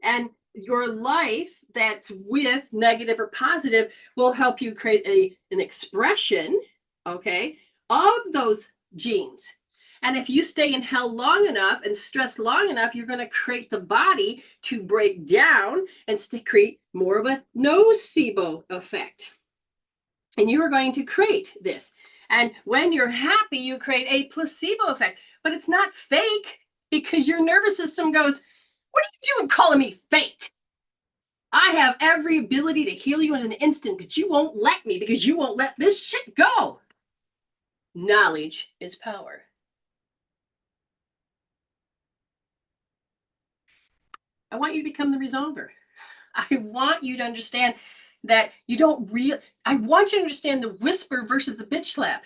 And your life that's with negative or positive will help you create an expression, okay, of those genes. And if you stay in hell long enough and stress long enough, you're going to create the body to break down and create more of a nocebo effect. And you are going to create this. And when you're happy, you create a placebo effect. But it's not fake because your nervous system goes, what are you doing calling me fake? I have every ability to heal you in an instant, but you won't let me because you won't let this shit go. Knowledge is power. I want you to become the resolver. I want you to understand that you don't I want you to understand the whisper versus the bitch slap.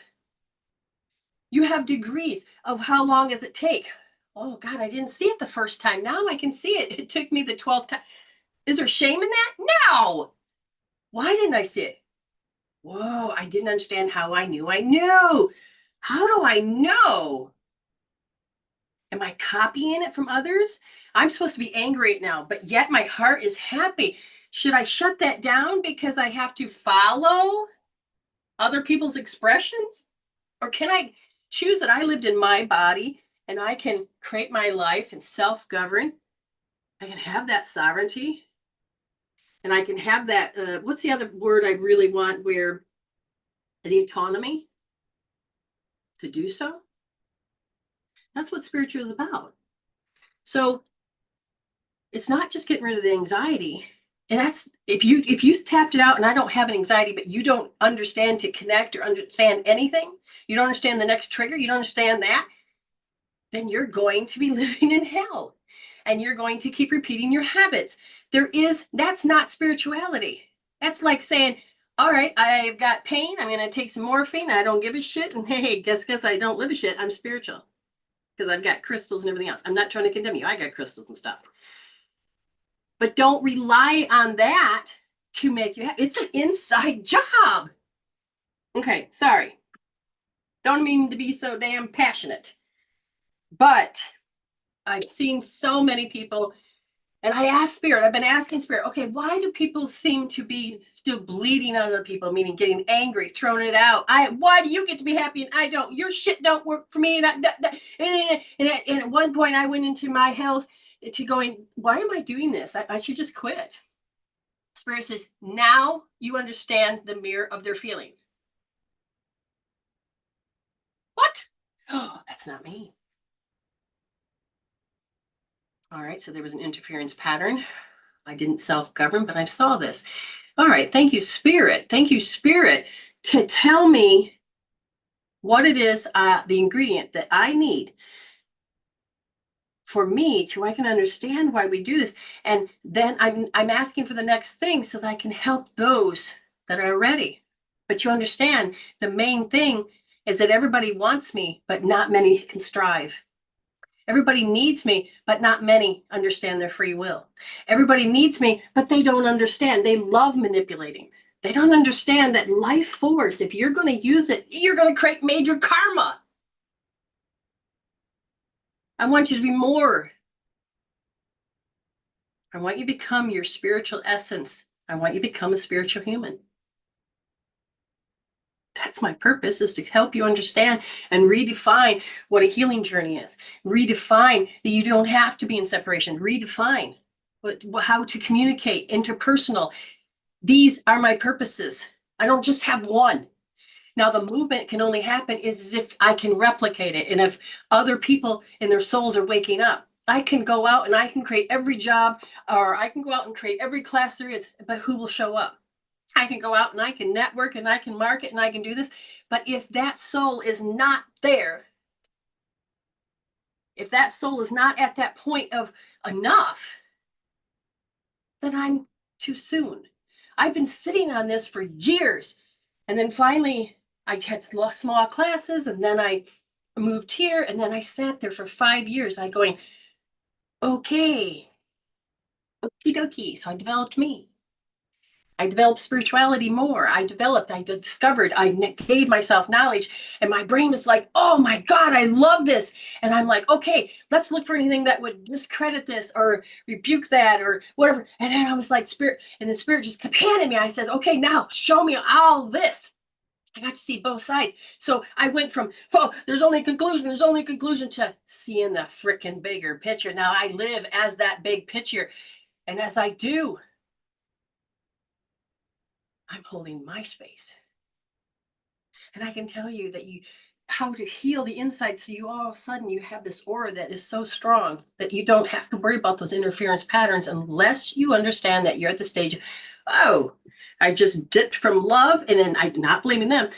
You have degrees of how long does it take? Oh God, I didn't see it the first time. Now I can see it. It took me the 12th time. Is there shame in that? No. Why didn't I see it? Whoa, I didn't understand how I knew I knew. How do I know? Am I copying it from others? I'm supposed to be angry right now, but yet my heart is happy. Should I shut that down because I have to follow other people's expressions? Or can I choose that I lived in my body and I can create my life and self-govern? I can have that sovereignty. And I can have that, what's the other word I really want, where the autonomy to do so? That's what spiritual is about. So it's not just getting rid of the anxiety. And that's if you tapped it out and I don't have an anxiety, but you don't understand to connect or understand anything, you don't understand the next trigger, you don't understand that, then you're going to be living in hell. And you're going to keep repeating your habits. That's not spirituality. That's like saying, all right, I've got pain. I'm going to take some morphine. I don't give a shit. And hey, guess I don't live a shit. I'm spiritual because I've got crystals and everything else. I'm not trying to condemn you. I got crystals and stuff. But don't rely on that to make you happy. It's an inside job. Okay, sorry. Don't mean to be so damn passionate. But I've seen so many people, and I asked Spirit, I've been asking Spirit, okay, why do people seem to be still bleeding on other people, meaning getting angry, throwing it out? Why do you get to be happy and I don't? Your shit don't work for me. And at one point, I went into my house to going, why am I doing this? I should just quit. Spirit says, now you understand the mirror of their feeling. What? Oh, that's not me. All right, so there was an interference pattern. I didn't self-govern, but I saw this. All right. Thank you, Spirit. Thank you, Spirit, to tell me what it is, the ingredient that I need for me to I can understand why we do this. And then I'm asking for the next thing so that I can help those that are ready. But you understand the main thing is that everybody wants me, but not many can strive. Everybody needs me, but not many understand their free will. Everybody needs me, but they don't understand. They love manipulating. They don't understand that life force, if you're going to use it, you're going to create major karma. I want you to be more. I want you to become your spiritual essence. I want you to become a spiritual human. That's my purpose, is to help you understand and redefine what a healing journey is. Redefine that you don't have to be in separation. Redefine how to communicate, interpersonal. These are my purposes. I don't just have one. Now, the movement can only happen is if I can replicate it. And if other people in their souls are waking up, I can go out and I can create every job, or I can go out and create every class there is, but who will show up? I can go out and I can network and I can market and I can do this. But if that soul is not there, if that soul is not at that point of enough, then I'm too soon. I've been sitting on this for years. And then finally, I had small classes, and then I moved here, and then I sat there for 5 years. I going, okay, okie dokie. So I developed me. I developed spirituality more. I discovered, I gave myself knowledge, and my brain was like, oh my God, I love this. And I'm like, okay, let's look for anything that would discredit this or rebuke that or whatever. And then I was like, Spirit, and the Spirit just kept handing me. I said, okay, now show me all this. I got to see both sides. So I went from, oh, there's only a conclusion to seeing the freaking bigger picture. Now I live as that big picture. And as I do, I'm holding my space. And I can tell you that how to heal the inside, so you all of a sudden you have this aura that is so strong that you don't have to worry about those interference patterns unless you understand that you're at the stage, oh, I just dipped from love, and then I'm not blaming them.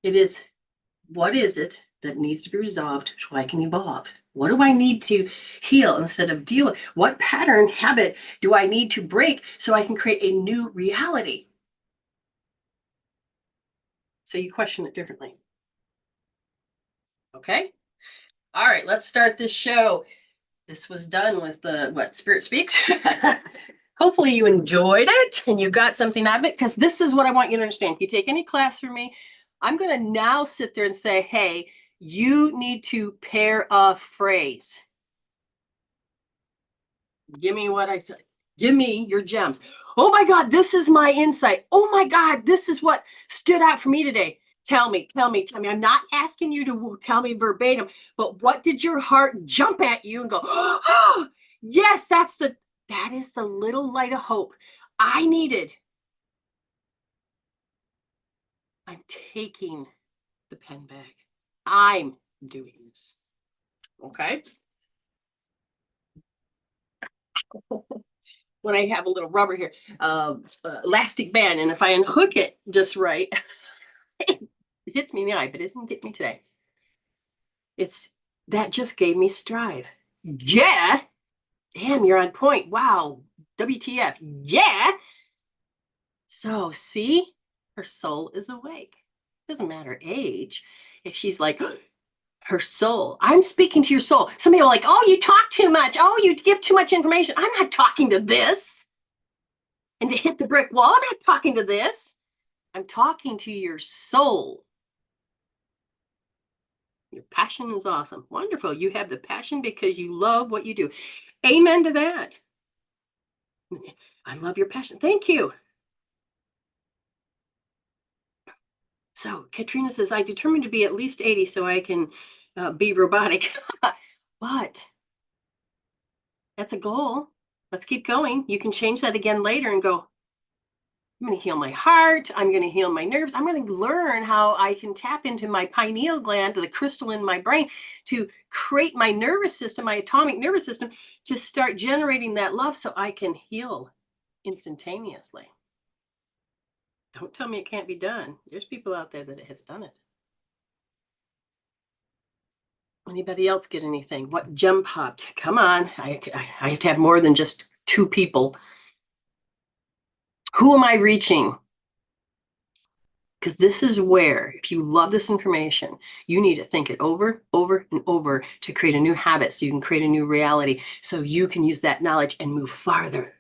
It is, what is it that needs to be resolved so I can evolve? What do I need to heal instead of deal with? What pattern, habit do I need to break so I can create a new reality? So you question it differently. Okay. All right, let's start this show. This was done with the what Spirit Speaks. Hopefully you enjoyed it and you got something out of it, because this is what I want you to understand. If you take any class from me, I'm going to now sit there and say, hey, you need to pair a phrase. Give me what I said. Give me your gems. Oh my God, this is my insight. Oh my God, this is what stood out for me today. Tell me. I'm not asking you to tell me verbatim, but what did your heart jump at you and go, oh, yes, that is the little light of hope I needed. I'm taking the pen back. I'm doing this. Okay. When I have a little rubber here, elastic band, and if I unhook it just right, it hits me in the eye, but it didn't get me today. It's that just gave me strive. Yeah. Damn, you're on point. Wow. WTF. Yeah. So see, her soul is awake. Doesn't matter age. If she's like, her soul. I'm speaking to your soul. Some people are like, oh, you talk too much. Oh, you give too much information. I'm not talking to this. And to hit the brick wall, I'm not talking to this. I'm talking to your soul. Your passion is awesome. Wonderful. You have the passion because you love what you do. Amen to that. I love your passion. Thank you. So Katrina says, I determined to be at least 80 so I can be robotic. But that's a goal. Let's keep going. You can change that again later and go, I'm going to heal my heart. I'm going to heal my nerves. I'm going to learn how I can tap into my pineal gland, the crystal in my brain, to create my nervous system, my atomic nervous system, to start generating that love so I can heal instantaneously. Don't tell me it can't be done. There's people out there that has done it. Anybody else get anything? What gem popped? Come on. I have to have more than just two people. Who am I reaching? Because this is where, if you love this information, you need to think it over, over, and over to create a new habit so you can create a new reality so you can use that knowledge and move farther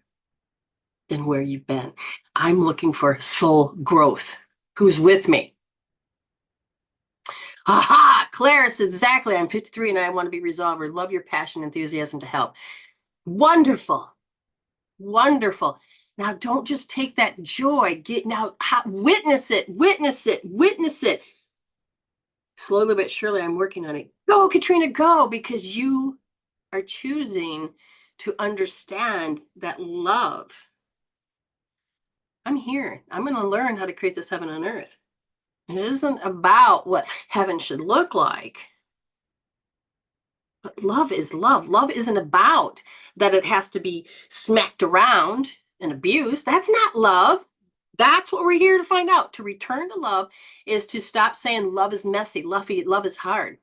than where you've been. I'm looking for soul growth. Who's with me? Aha! Claire says, exactly. I'm 53 and I want to be resolver. Love your passion, enthusiasm to help. Wonderful. Wonderful. Now, don't just take that joy. Witness it, witness it, witness it. Slowly but surely, I'm working on it. Go, Katrina, go, because you are choosing to understand that love. I'm here. I'm going to learn how to create this heaven on earth. It isn't about what heaven should look like. But love is love. Love isn't about that it has to be smacked around and abused. That's not love. That's what we're here to find out. To return to love is to stop saying love is messy, love is hard.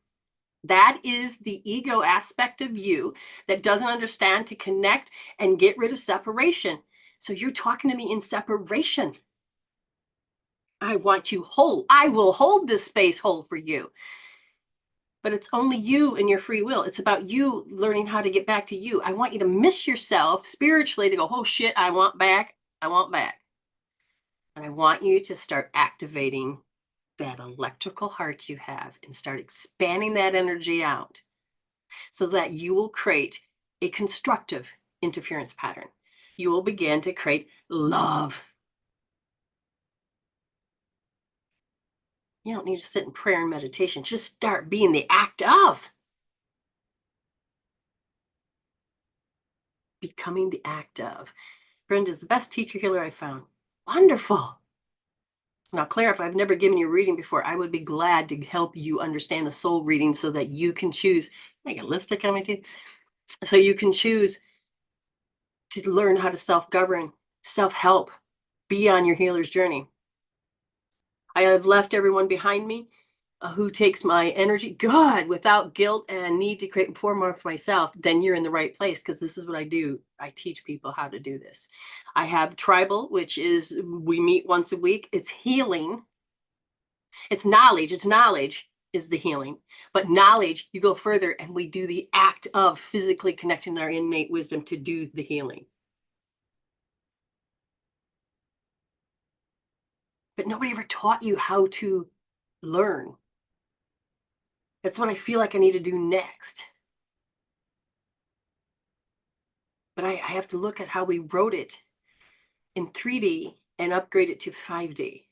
That is the ego aspect of you that doesn't understand to connect and get rid of separation. So you're talking to me in separation. I want you whole. I will hold this space whole for you. But it's only you and your free will. It's about you learning how to get back to you. I want you to miss yourself spiritually to go, oh shit, I want back. I want back. And I want you to start activating that electrical heart you have and start expanding that energy out so that you will create a constructive interference pattern. You will begin to create love. You don't need to sit in prayer and meditation. Just start being the act of. Becoming the act of. Brenda's the best teacher healer I found. Wonderful. Now, Claire, if I've never given you a reading before, I would be glad to help you understand the soul reading so that you can choose. I got lipstick on my teeth. So you can choose to learn how to self-govern, self-help, be on your healer's journey. I have left everyone behind me who takes my energy, good, without guilt and need to create more for myself. Then you're in the right place, because this is what I do. I teach people how to do this. I have tribal, which is we meet once a week. It's healing. It's knowledge. It's knowledge is the healing. But knowledge, you go further and we do the act of physically connecting our innate wisdom to do the healing. But nobody ever taught you how to learn. That's what I feel like I need to do next. But I have to look at how we wrote it in 3D and upgrade it to 5D.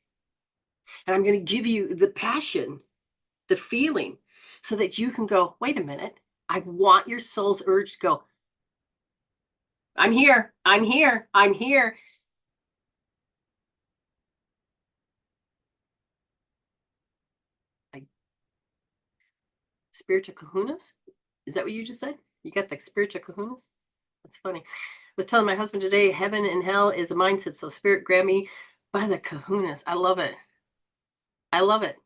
And I'm going to give you the passion, the feeling, so that you can go, wait a minute, I want your soul's urge to go, I'm here, I'm here, I'm here. Spiritual kahunas? Is that what you just said? You got the spiritual kahunas? That's funny. I was telling my husband today, heaven and hell is a mindset. So spirit grabbed me by the kahunas. I love it. I love it.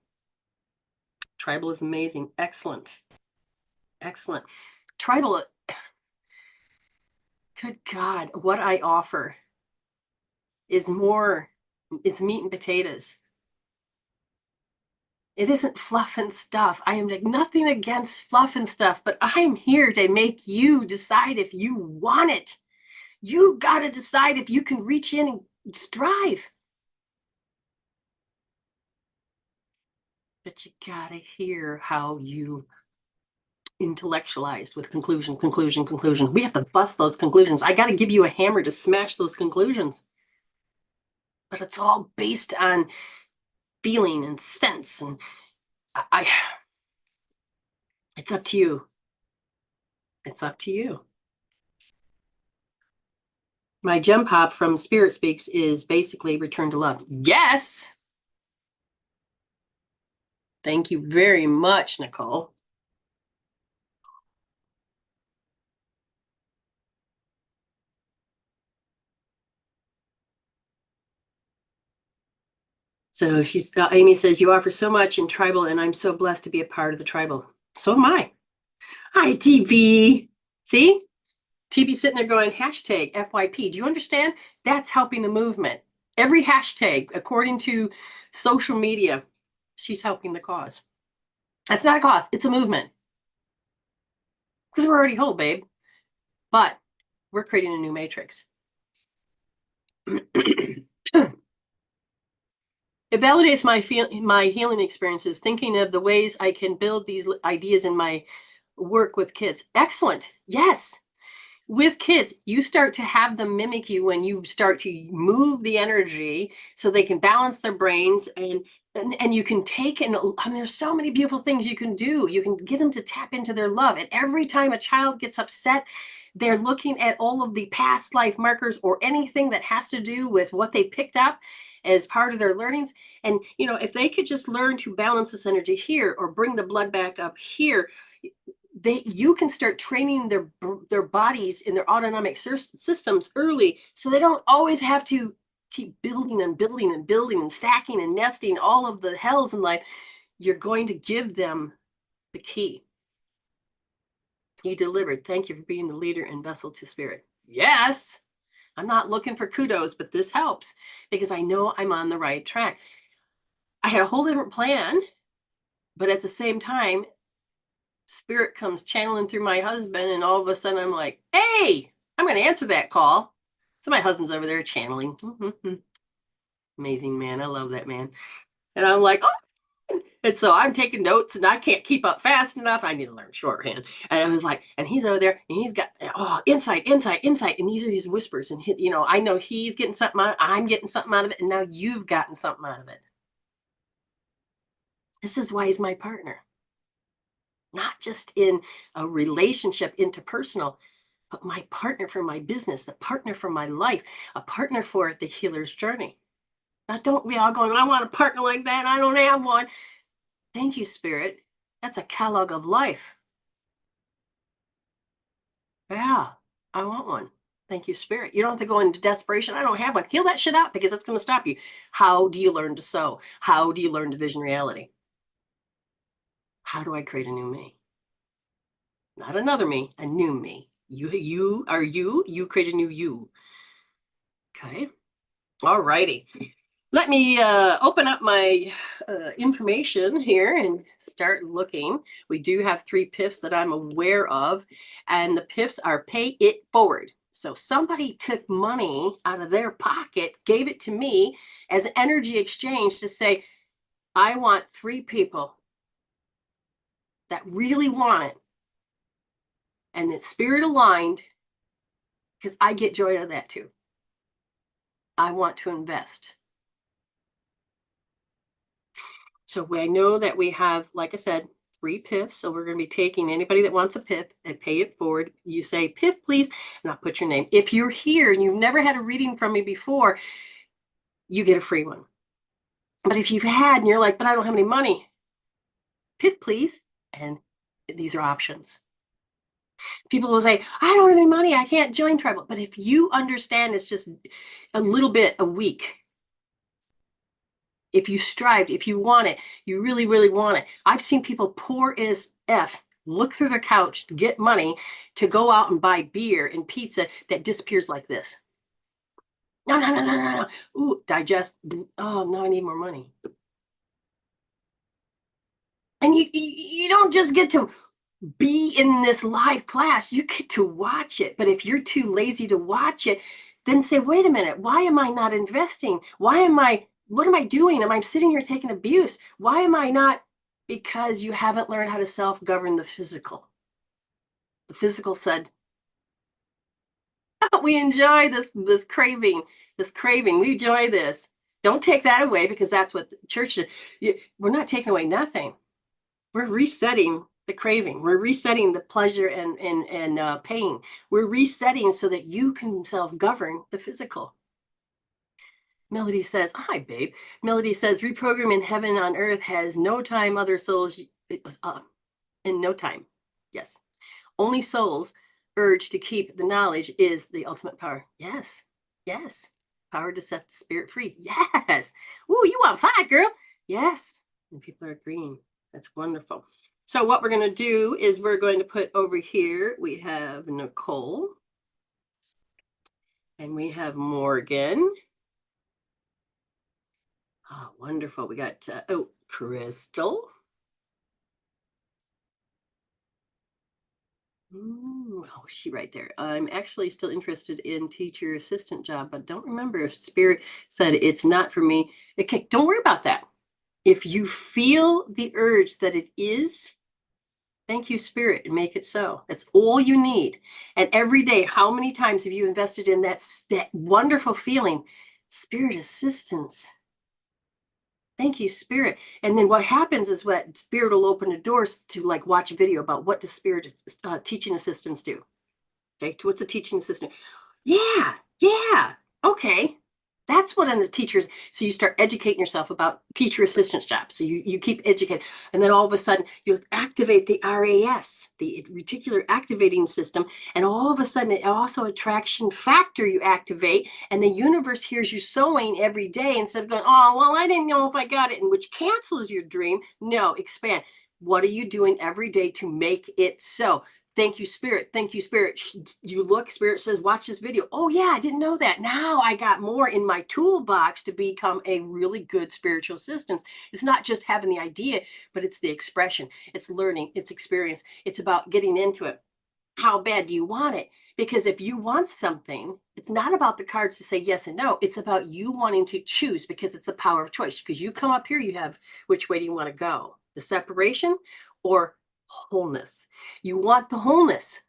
Tribal is amazing. Excellent. Excellent. Tribal, good God, what I offer is it's meat and potatoes. It isn't fluff and stuff. I am like nothing against fluff and stuff, but I'm here to make you decide if you want it. You got to decide if you can reach in and strive. But you got to hear how you intellectualized with conclusion, conclusion, conclusion. We have to bust those conclusions. I got to give you a hammer to smash those conclusions. But it's all based on feeling and sense. And it's up to you. It's up to you. My gem pop from Spirit Speaks is basically return to love. Yes. Thank you very much, Nicole. So Ayme says, you offer so much in tribal, and I'm so blessed to be a part of the tribal. So am I. Hi, TB. See? TB sitting there going, hashtag FYP. Do you understand? That's helping the movement. Every hashtag, according to social media, she's helping the cause. That's not a cause, it's a movement. Because we're already whole, babe. But we're creating a new matrix. It validates my healing experiences, thinking of the ways I can build these ideas in my work with kids. Excellent. Yes. With kids, you start to have them mimic you when you start to move the energy so they can balance their brains, and you can take and there's so many beautiful things you can do. You can get them to tap into their love. And every time a child gets upset, they're looking at all of the past life markers or anything that has to do with what they picked up as part of their learnings. And if they could just learn to balance this energy here or bring the blood back up here, you can start training their bodies in their autonomic systems early, so they don't always have to keep building and building and building and stacking and nesting all of the hells in life. You're going to give them the key. You delivered. Thank you for being the leader and vessel to spirit. Yes. I'm not looking for kudos, but this helps because I know I'm on the right track. I had a whole different plan, but at the same time, spirit comes channeling through my husband, and all of a sudden I'm like, hey, I'm going to answer that call. So my husband's over there channeling. Amazing man. I love that man. And I'm like, oh. And so I'm taking notes, and I can't keep up fast enough. I need to learn shorthand. And I was like, and he's over there, and he's got insight. And these are these whispers. And I know he's getting something out. I'm getting something out of it. And now you've gotten something out of it. This is why he's my partner. Not just in a relationship interpersonal, but my partner for my business, the partner for my life, a partner for the healer's journey. Now, don't we all going, I want a partner like that. I don't have one. Thank you, Spirit. That's a catalog of life. Yeah, I want one. Thank you, Spirit. You don't have to go into desperation. I don't have one. Heal that shit out, because that's going to stop you. How do you learn to sow? How do you learn to vision reality? How do I create a new me? Not another me, a new me. You create a new you. Okay. All righty. Let me open up my information here and start looking. We do have 3 PIFs that I'm aware of, and the PIFs are pay it forward. So somebody took money out of their pocket, gave it to me as an energy exchange to say, I want 3 people that really want it, and that spirit aligned, because I get joy out of that too. I want to invest. So I know that we have, like I said, 3 PIFs. So we're going to be taking anybody that wants a PIF and pay it forward. You say, PIF, please, and I'll put your name. If you're here and you've never had a reading from me before, you get a free one. But if you've had and you're like, but I don't have any money, PIF, please. And these are options. People will say, I don't have any money. I can't join tribal. But if you understand it's just a little bit a week, if you strived, if you want it, you really, really want it. I've seen people poor as F look through their couch to get money to go out and buy beer and pizza that disappears like this. No. Ooh, digest. Oh, now I need more money. And you don't just get to be in this live class, you get to watch it. But if you're too lazy to watch it, then say, wait a minute, why am I not investing? What am I doing? Am I sitting here taking abuse? Why am I not? Because you haven't learned how to self-govern the physical. The physical said, oh, we enjoy this craving. We enjoy this. Don't take that away, because that's what the church did. We're not taking away nothing. We're resetting the craving. We're resetting the pleasure and pain. We're resetting so that you can self-govern the physical. Melody says, hi, babe. Melody says, reprogramming heaven on earth has no time, other souls, in no time. Yes. Only souls urge to keep the knowledge is the ultimate power. Yes. Yes. Power to set the spirit free. Yes. Ooh, you on fire, girl. Yes. And people are agreeing. That's wonderful. So what we're going to do is we're going to put over here, we have Nicole. And we have Morgan. Oh, wonderful. We got, Crystal. Oh, she right there. I'm actually still interested in teacher assistant job, but don't remember if Spirit said it's not for me. Okay, don't worry about that. If you feel the urge that it is, thank you, Spirit, and make it so. That's all you need. And every day, how many times have you invested in that wonderful feeling? Spirit assistance. Thank you, Spirit. And then what happens is what Spirit will open the doors to, like, watch a video about what does Spirit teaching assistants do. Okay, what's a teaching assistant? Yeah, yeah. Okay. That's what a teacher's. So you start educating yourself about teacher assistance jobs. So you keep educating. And then all of a sudden you activate the RAS, the reticular activating system. And all of a sudden it also attraction factor you activate. And the universe hears you sowing every day instead of going, oh, well, I didn't know if I got it, and which cancels your dream. No, expand. What are you doing every day to make it so? Thank you, Spirit. Thank you, Spirit. You look, Spirit says, watch this video. Oh, yeah, I didn't know that. Now I got more in my toolbox to become a really good spiritual assistant. It's not just having the idea, but it's the expression. It's learning. It's experience. It's about getting into it. How bad do you want it? Because if you want something, it's not about the cards to say yes and no. It's about you wanting to choose, because it's the power of choice. Because you come up here, you have which way do you want to go? The separation or wholeness? You want the wholeness.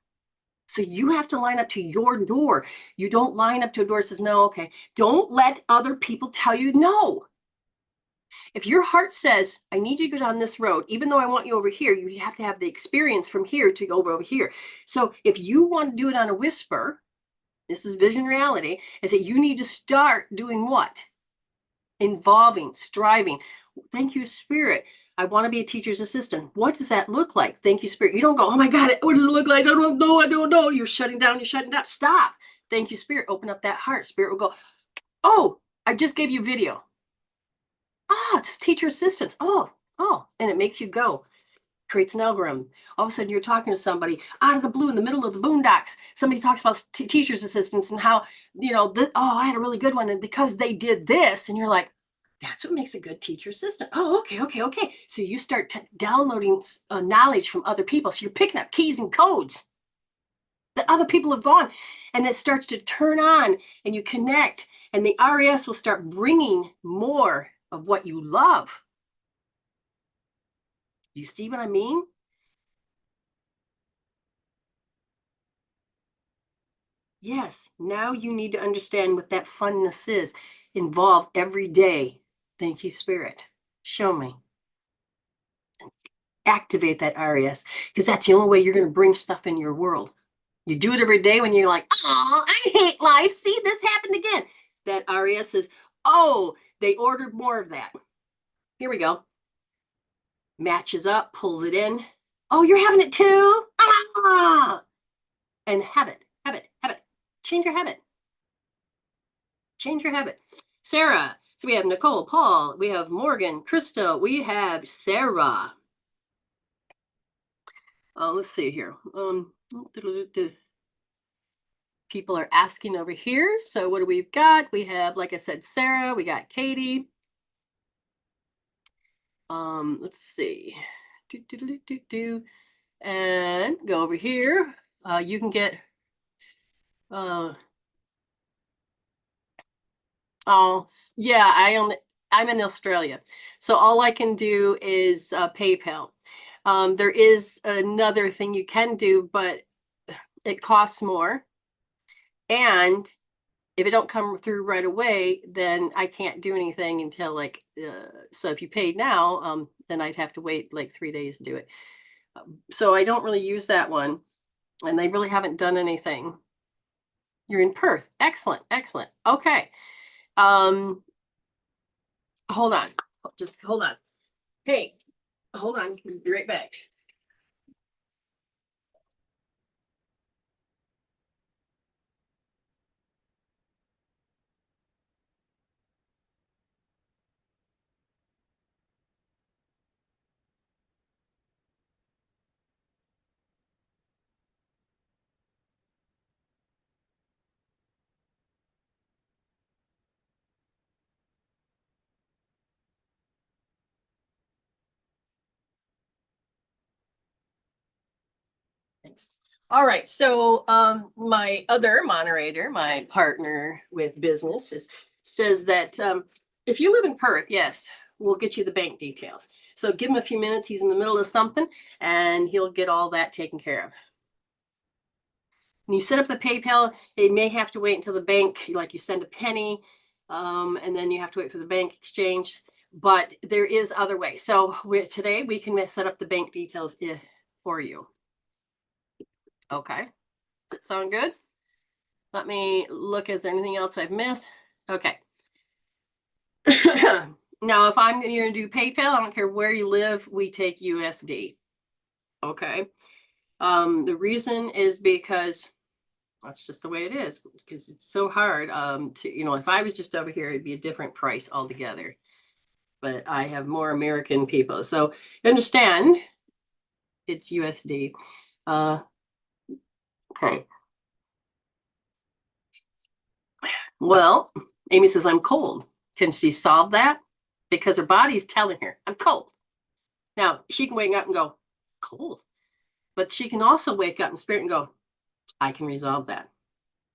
So you have to line up to your door. You don't line up to a door that says no. Okay. Don't let other people tell you no. If your heart says, I need you to go down this road, even though I want you over here, you have to have the experience from here to go over here. So if you want to do it on a whisper, this is vision reality, is that you need to start doing what? Involving, striving. Thank you, Spirit. I want to be a teacher's assistant. What does that look like? Thank you, Spirit. You don't go, oh my God, what does it look like? I don't know. I don't know. You're shutting down. You're shutting down. Stop. Thank you, Spirit. Open up that heart. Spirit will go, oh, I just gave you video. Oh, it's teacher assistants. Oh, and it makes you go. Creates an algorithm. All of a sudden, you're talking to somebody out of the blue in the middle of the boondocks. Somebody talks about teacher's assistants and how, I had a really good one. And because they did this, and you're like, that's what makes a good teacher assistant. Oh, okay. So you start downloading knowledge from other people. So you're picking up keys and codes that other people have gone, and it starts to turn on, and you connect, and the RAS will start bringing more of what you love. You see what I mean? Yes. Now you need to understand what that funness is. Involve every day. Thank you, Spirit. Show me. Activate that RAS, because that's the only way you're going to bring stuff in your world. You do it every day when you're like, oh, I hate life. See, this happened again. That RAS says, oh, they ordered more of that. Here we go. Matches up, pulls it in. Oh, you're having it too? Ah! And habit. Change your habit. Change your habit. Sarah. So we have Nicole, Paul, we have Morgan, Krista, we have Sarah. Let's see here. People are asking over here. So what do we got? We have, like I said, Sarah, we got Katie. Let's see. And go over here. You can get oh yeah, I'm in Australia, so all I can do is PayPal. There is another thing you can do, but it costs more, and if it don't come through right away, then I can't do anything until so if you paid now, then I'd have to wait like 3 days to do it. So I don't really use that one, and they really haven't done anything. You're in Perth. Excellent, excellent. Okay. Um, hold on. Just hold on. Hey, hold on. Be right back. Thanks. All right. So my other moderator, my partner with business, says that if you live in Perth, yes, we'll get you the bank details. So give him a few minutes. He's in the middle of something, and he'll get all that taken care of. When you set up the PayPal, it may have to wait until the bank, like you send a penny, and then you have to wait for the bank exchange. But there is other ways. So today we can set up the bank details for you. Okay. Does that sound good? Let me look. Is there anything else I've missed? Okay. Now, if I'm going to do PayPal, I don't care where you live, we take USD. Okay. The reason is because that's just the way it is, because it's so hard to, if I was just over here, it'd be a different price altogether. But I have more American people. So understand it's USD. Okay. Well, Ayme says, I'm cold. Can she solve that? Because her body's telling her, I'm cold. Now, she can wake up and go, cold. But she can also wake up in spirit and go, I can resolve that.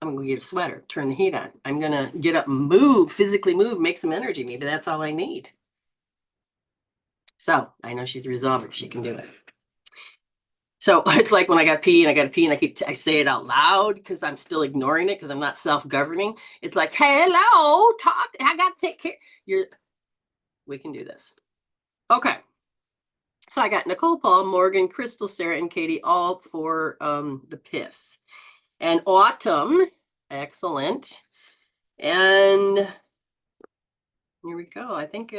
I'm going to get a sweater, turn the heat on. I'm going to get up and move, physically move, make some energy. Maybe that's all I need. So I know she's a resolver. She can do it. So it's like when I got to pee and I say it out loud because I'm still ignoring it because I'm not self-governing. It's like, hello, talk. I got to take care. We can do this. Okay. So I got Nicole, Paul, Morgan, Crystal, Sarah, and Katie, all for the PIFs. And Autumn, excellent. And here we go. I think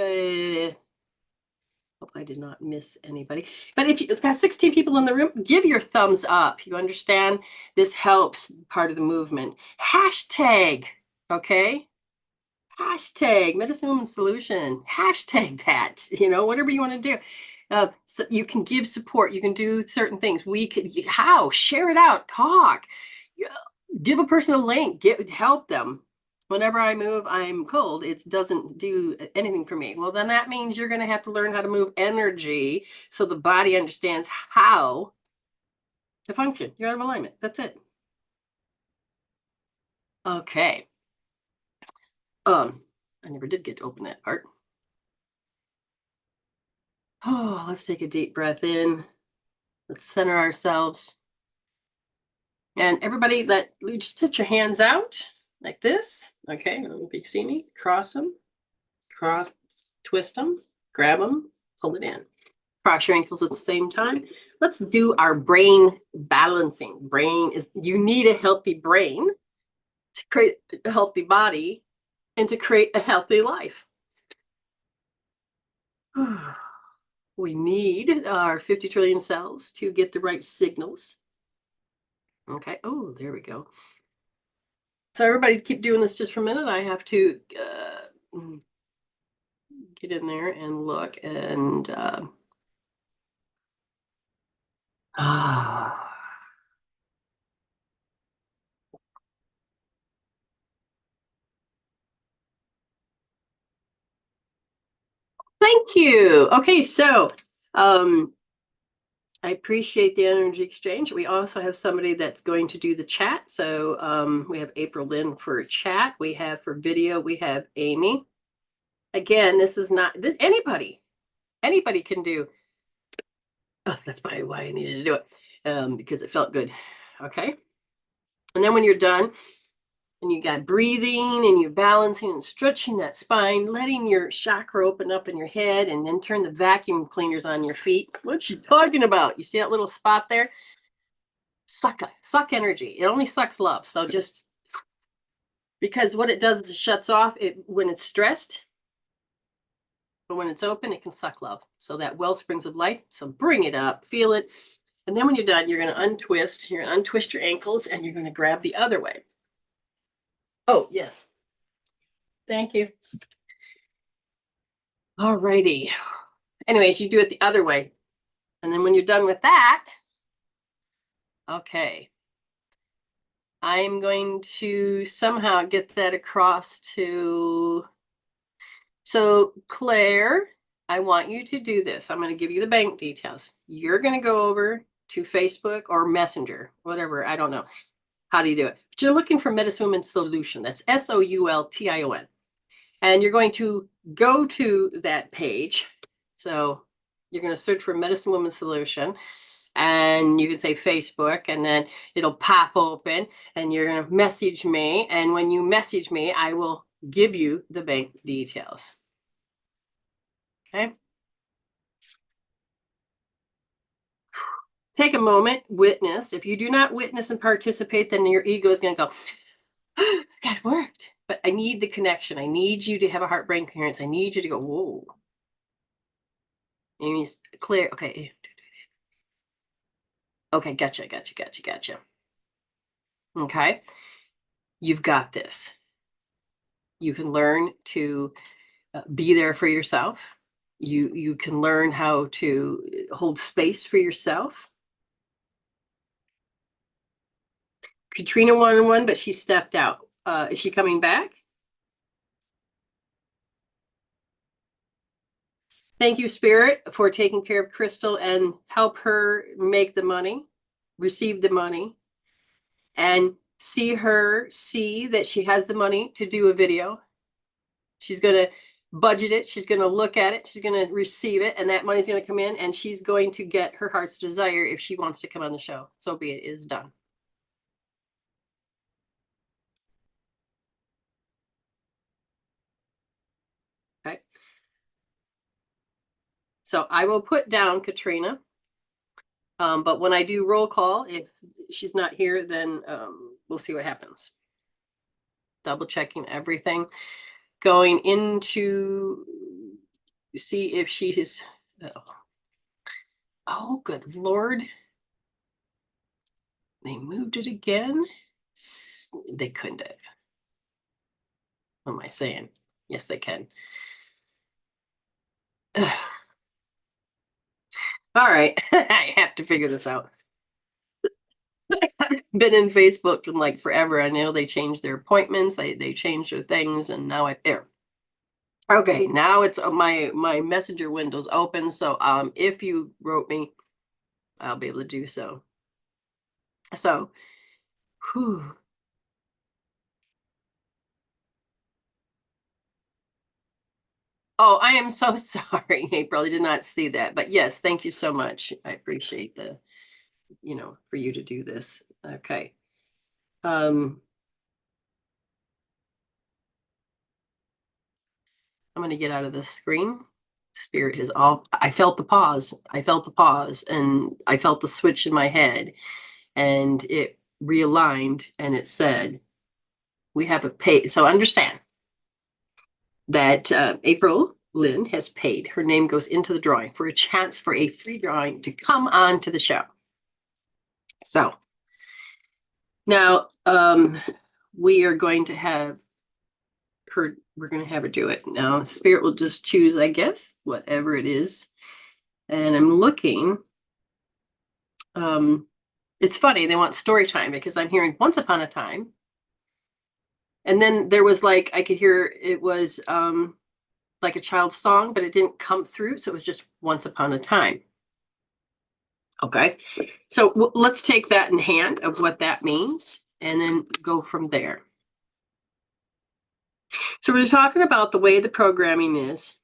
hope I did not miss anybody. But if it's got 16 people in the room, give your thumbs up. You understand? This helps part of the movement. Hashtag, okay? Hashtag Medicine Woman Solution. Hashtag that, whatever you want to do. So you can give support. You can do certain things. Share it out, talk, give a person a link, help them. Whenever I move, I'm cold. It doesn't do anything for me. Well, then that means you're going to have to learn how to move energy so the body understands how to function. You're out of alignment. That's it. Okay. I never did get to open that part. Oh, let's take a deep breath in. Let's center ourselves. And everybody, just touch your hands out like this. Okay, I don't know if you see me. Cross them, twist them, grab them, pull it in. Cross your ankles at the same time. Let's do our brain balancing. You need a healthy brain to create a healthy body and to create a healthy life. We need our 50 trillion cells to get the right signals. Okay. Oh, there we go. So everybody keep doing this just for a minute. I have to get in there and look and thank you. Okay, so I appreciate the energy exchange. We also have somebody that's going to do the chat. So we have Lynn for chat. We have for video, we have Ayme. Again, this is not anybody can do. Oh, that's probably why I needed to do it, because it felt good. Okay. And then when you're done, And you got breathing and you're balancing and stretching that spine, letting your chakra open up in your head, and then turn the vacuum cleaners on your feet. What you talking about? You see that little spot there? Suck energy. It only sucks love. So just because what it does is it shuts off it when it's stressed, but when it's open, it can suck love. So that well springs of life. So bring it up, feel it. And then when you're done, you're going to untwist. You're going to untwist your ankles and you're going to grab the other way. Oh, yes. Thank you. All righty. Anyways, you do it the other way. And then when you're done with that, okay, I'm going to somehow get that across to, so Claire, I want you to do this. I'm going to give you the bank details. You're going to go over to Facebook or Messenger, whatever, I don't know. How do you do it? But you're looking for Medicine Woman Soultion. That's Soultion. And you're going to go to that page. So you're going to search for Medicine Woman Soultion. And you can say Facebook, and then it'll pop open, and you're going to message me. And when you message me, I will give you the bank details. Okay. Take a moment, witness. If you do not witness and participate, then your ego is going to go, oh, that worked. But I need the connection. I need you to have a heart-brain coherence. I need you to go, whoa. And it's clear. Okay. Okay, gotcha. Okay. You've got this. You can learn to be there for yourself. You can learn how to hold space for yourself. Katrina wanted one, but she stepped out. Is she coming back? Thank you, Spirit, for taking care of Crystal and help her make the money, receive the money, and see her see that she has the money to do a video. She's going to budget it. She's going to look at it. She's going to receive it. And that money's going to come in, and she's going to get her heart's desire if she wants to come on the show. So be it, is done. Okay. So I will put down Katrina. But when I do roll call, if she's not here, then we'll see what happens. Double checking everything. Going into see if she is. Oh, good Lord. They moved it again. They couldn't have. What am I saying? Yes, they can. All right. I have to figure this out. Been in Facebook in like forever. I know they changed their appointments. They changed their things, and now I'm there. Okay, now it's my messenger window's open. So if you wrote me, I'll be able to do so. So, whew. Oh, I am so sorry, April. I did not see that. But yes, thank you so much. I appreciate the, for you to do this. Okay. I'm going to get out of this screen. Spirit has all, I felt the pause. I felt the pause, and I felt the switch in my head, and it realigned, and it said, we have a pay. So understand that April Lynn has paid. Her name goes into the drawing for a chance for a free drawing to come on to the show. So now we are going to have her, we're going to have her do it. Now Spirit will just choose, I guess, whatever it is. And I'm looking. It's funny, they want story time because I'm hearing once upon a time. And then there was like, I could hear it was like a child's song, but it didn't come through. So it was just once upon a time. Okay. So let's take that in hand of what that means and then go from there. So we're talking about the way the programming is.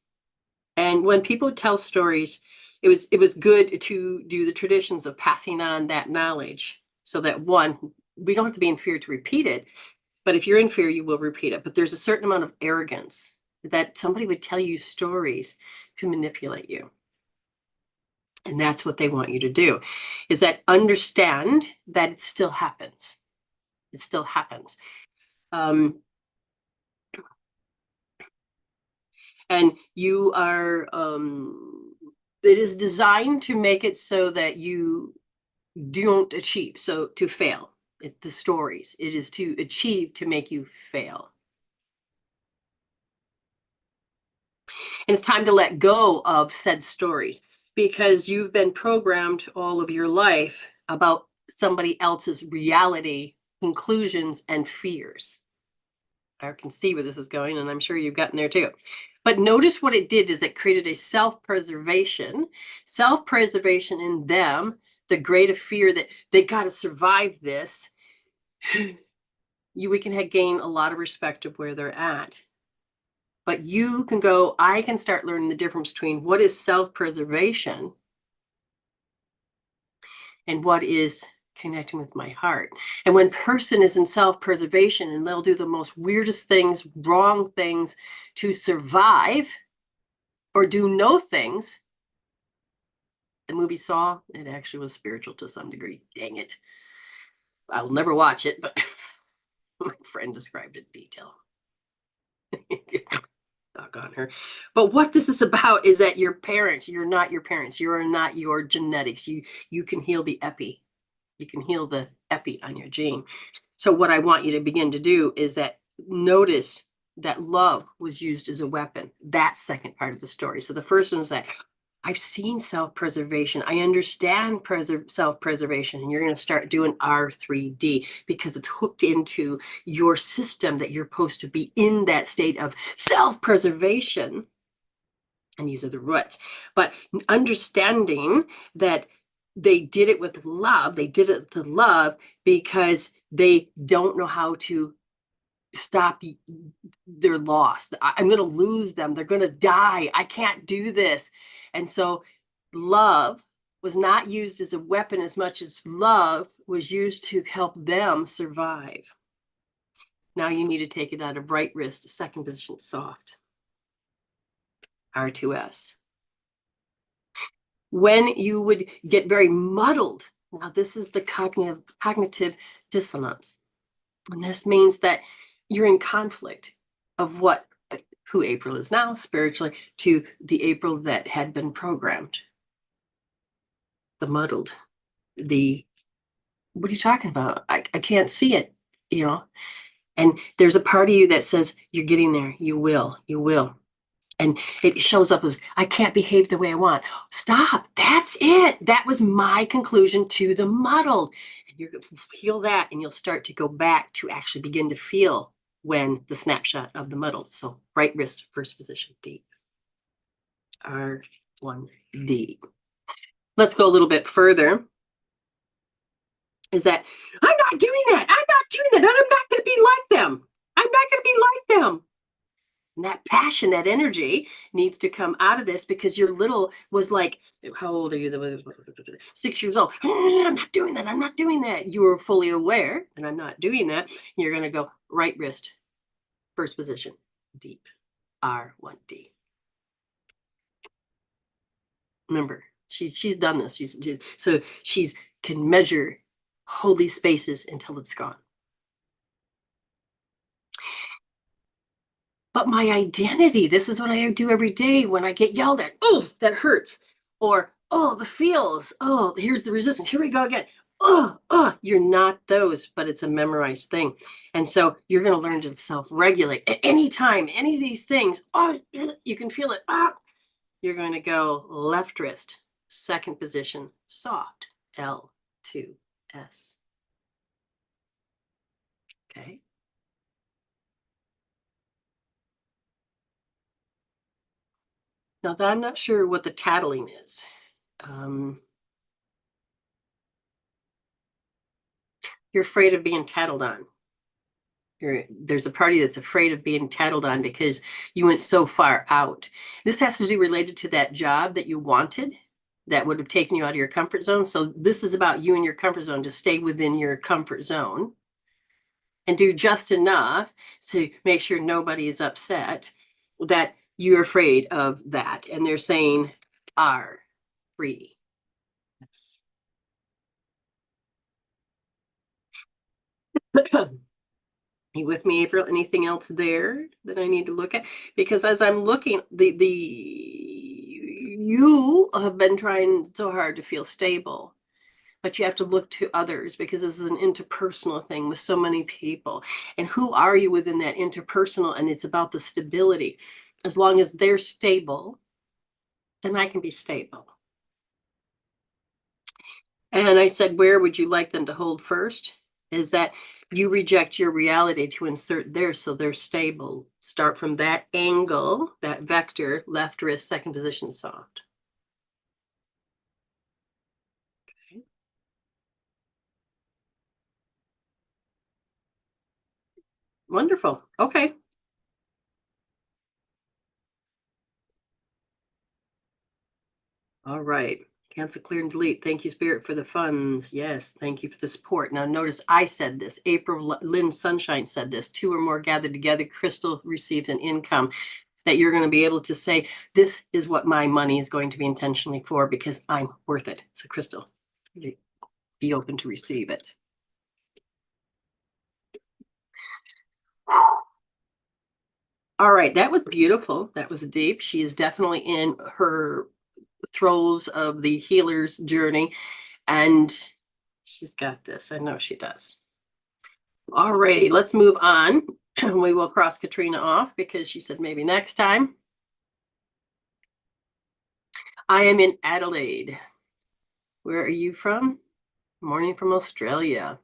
And when people tell stories, it was good to do the traditions of passing on that knowledge so that one, we don't have to be in fear to repeat it. But if you're in fear, you will repeat it. But there's a certain amount of arrogance that somebody would tell you stories to manipulate you. And that's what they want you to do, is that understand that it still happens. It still happens. And you are, it is designed to make it so that you don't achieve, so to fail. The stories, it is to achieve to make you fail. And it's time to let go of said stories, because you've been programmed all of your life about somebody else's reality, conclusions, and fears. I can see where this is going, and I'm sure you've gotten there too. But notice what it did is it created a self-preservation in them, the greater fear that they got to survive this. We can gain a lot of respect of where they're at. But you can go, I can start learning the difference between what is self-preservation and what is connecting with my heart. And when person is in self-preservation and they'll do the most weirdest things, wrong things to survive or do no things. The movie Saw, it actually was spiritual to some degree. Dang it. I'll never watch it, but my friend described it in detail. Doggone her. But what this is about is that your parents, you're not your parents. You are not your genetics. You can heal the epi. You can heal the epi on your gene. So what I want you to begin to do is that notice that love was used as a weapon. That second part of the story. So the first one is that I've seen self-preservation. I understand self-preservation, and you're going to start doing R3D because it's hooked into your system that you're supposed to be in that state of self-preservation. And these are the roots. But understanding that they did it with love. They did it with love because they don't know how to stop. They're lost. I'm going to lose them. They're going to die. I can't do this. And so love was not used as a weapon as much as love was used to help them survive. Now you need to take it out of right wrist, second position, soft. R2S. When you would get very muddled, now this is the cognitive dissonance. And this means that you're in conflict of who April is now spiritually to the April that had been programmed. The muddled, what are you talking about? I can't see it, and there's a part of you that says, you're getting there. You will. And it shows up as, I can't behave the way I want. Stop. That's it. That was my conclusion to the muddled. And you're going to feel that, and you'll start to go back to actually begin to feel when the snapshot of the muddled. So right wrist, first position, deep. R1D. Let's go a little bit further. Is that, I'm not doing that. I'm not doing that. And I'm not going to be like them. I'm not going to be like them. And that passion, that energy needs to come out of this, because your little was like, how old are you? 6 years old. I'm not doing that. I'm not doing that. You were fully aware, and I'm not doing that. You're going to go right wrist, first position, deep, R1D. Remember, she's done this. So she's can measure holy spaces until it's gone. But my identity, this is what I do every day when I get yelled at. Oh, that hurts. Or, oh, the feels. Oh, here's the resistance. Here we go again. Oh, you're not those, but it's a memorized thing. And so you're going to learn to self-regulate at any time, any of these things. Oh, you can feel it. You're going to go left wrist, second position, soft, L2S. Okay. Now that I'm not sure what the tattling is. You're afraid of being tattled on. There's a party that's afraid of being tattled on because you went so far out. This has to do related to that job that you wanted that would have taken you out of your comfort zone. So this is about you and your comfort zone, to stay within your comfort zone. and do just enough to make sure nobody is upset, that you're afraid of that. And they're saying, are free. Yes. You with me, April? Anything else there that I need to look at? Because as I'm looking, you have been trying so hard to feel stable, but you have to look to others because this is an interpersonal thing with so many people. And who are you within that interpersonal? And it's about the stability. As long as they're stable, then I can be stable. And I said, where would you like them to hold first? Is that you reject your reality to insert theirs so they're stable. Start from that angle, that vector, left wrist, second position, soft. Okay. Wonderful. Okay. All right. Cancel, clear, and delete. Thank you, Spirit, for the funds. Yes. Thank you for the support. Now, notice I said this. April, Lynn Sunshine said this. Two or more gathered together. Crystal received an income. That you're going to be able to say, this is what my money is going to be intentionally for because I'm worth it. So, Crystal, be open to receive it. All right. That was beautiful. That was deep. She is definitely in her throes of the healer's journey. And she's got this. I know she does. All righty, let's move on. We will cross Katrina off because she said maybe next time. I am in Adelaide. Where are you from? Morning from Australia.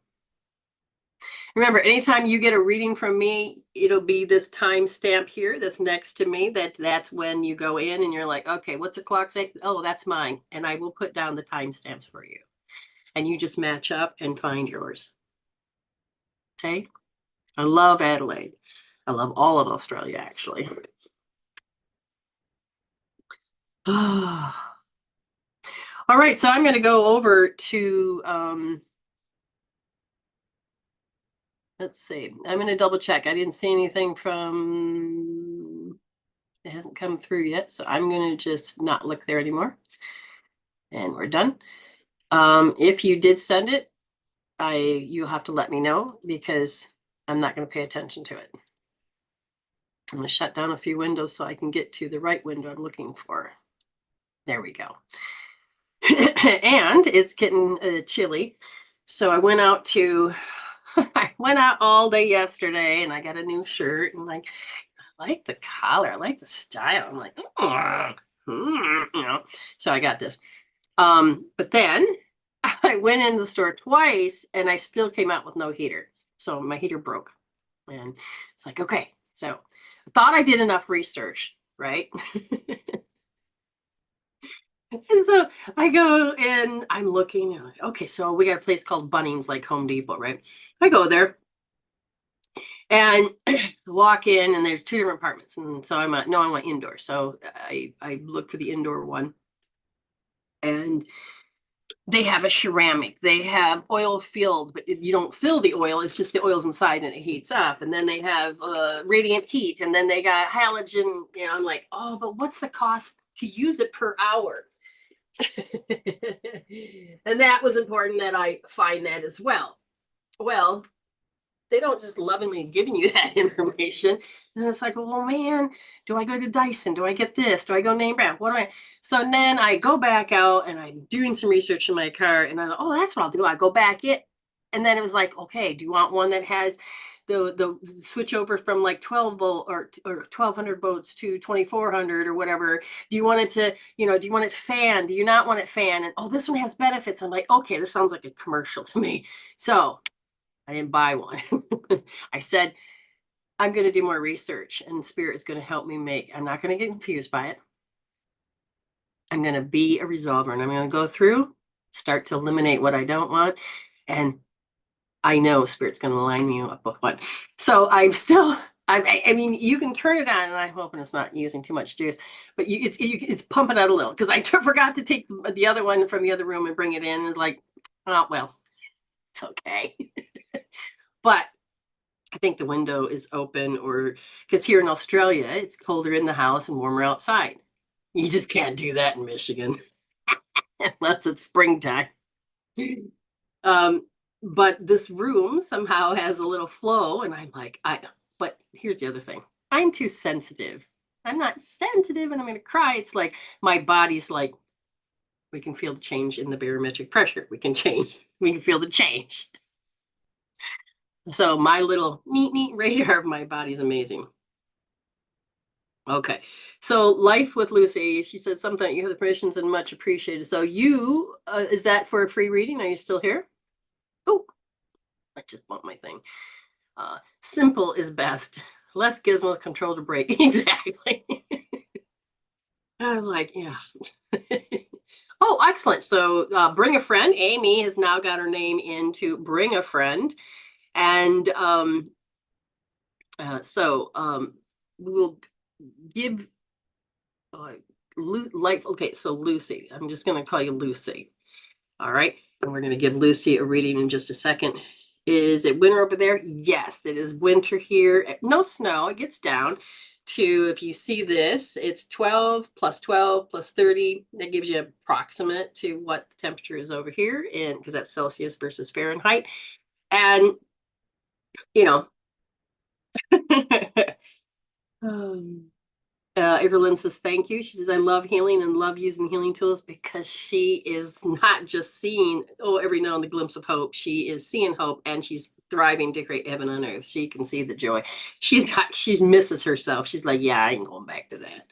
Remember, anytime you get a reading from me, it'll be this timestamp here that's next to me. That's when you go in and you're like, okay, what's the clock say? Oh, that's mine. And I will put down the timestamps for you. And you just match up and find yours. Okay? I love Adelaide. I love all of Australia, actually. All right, so I'm going to go over to, let's see. I'm going to double check. I didn't see anything from, it hasn't come through yet, so I'm going to just not look there anymore. And we're done. If you did send it, you'll have to let me know because I'm not going to pay attention to it. I'm going to shut down a few windows so I can get to the right window I'm looking for. There we go. And it's getting chilly. So I went out all day yesterday and I got a new shirt and I like the collar. I like the style. I'm like, so I got this. But then I went in the store twice and I still came out with no heater. So my heater broke and it's like, okay, so I thought I did enough research, right? And so I go and I'm looking, and like, okay, so we got a place called Bunnings, like Home Depot, right? I go there and walk in, and there's two different apartments. And so I want indoor. So I look for the indoor one. And they have a ceramic. They have oil filled, but you don't fill the oil. It's just the oil's inside and it heats up. And then they have radiant heat. And then they got halogen. I'm like, oh, but what's the cost to use it per hour? And that was important that I find that as well. Well, they don't just lovingly giving you that information. And it's like, well, man, do I go to Dyson? Do I get this? Do I go name brand? What do I? So then I go back out and I'm doing some research in my car and I'm, oh, that's what I'll do. I go back it. And then it was like, okay, do you want one that has the switch over from like 12 volt or 1200 volts to 2400 or whatever? Do you want it to, do you want it fan? Do you not want it fan? And oh, this one has benefits. I'm like, okay, this sounds like a commercial to me. So I didn't buy one. I said, I'm going to do more research and Spirit is going to help me I'm not going to get confused by it. I'm going to be a resolver and I'm going to go through, start to eliminate what I don't want. And I know Spirit's going to line me up with one. So I mean, you can turn it on and I'm hoping it's not using too much juice, but it's pumping out a little because I forgot to take the other one from the other room and bring it in. It's like, oh, well, it's okay. But I think the window is open, or because here in Australia, it's colder in the house and warmer outside. You just can't do that in Michigan unless it's springtime. Um, but this room somehow has a little flow, and I'm like, but here's the other thing. I'm too sensitive. I'm not sensitive and I'm gonna cry. It's like my body's like, we can feel the change in the barometric pressure. We can change, we can feel the change. So my little neat radar of my body is amazing. Okay. So life with Lucy, she said something, you have the permissions and much appreciated. So you, is that for a free reading? Are you still here? Oh, I just bumped my thing. Simple is best. Less gizmos, control to break. Exactly. I'm like, yeah. Oh, excellent. So bring a friend. Ayme has now got her name into bring a friend. And we'll give okay, so Lucy, I'm just going to call you Lucy. All right. And we're going to give Lucy a reading in just a second. Is it winter over there? Yes, it is winter here. No snow. It gets down to, if you see this, it's 12 plus 30. That gives you approximate to what the temperature is over here, and because that's Celsius versus Fahrenheit. And, you know, Evelyn says, thank you. She says, I love healing and love using healing tools because she is not just seeing, every now and then glimpse of hope. She is seeing hope and she's thriving to create heaven on earth. She can see the joy. She misses herself. She's like, yeah, I ain't going back to that.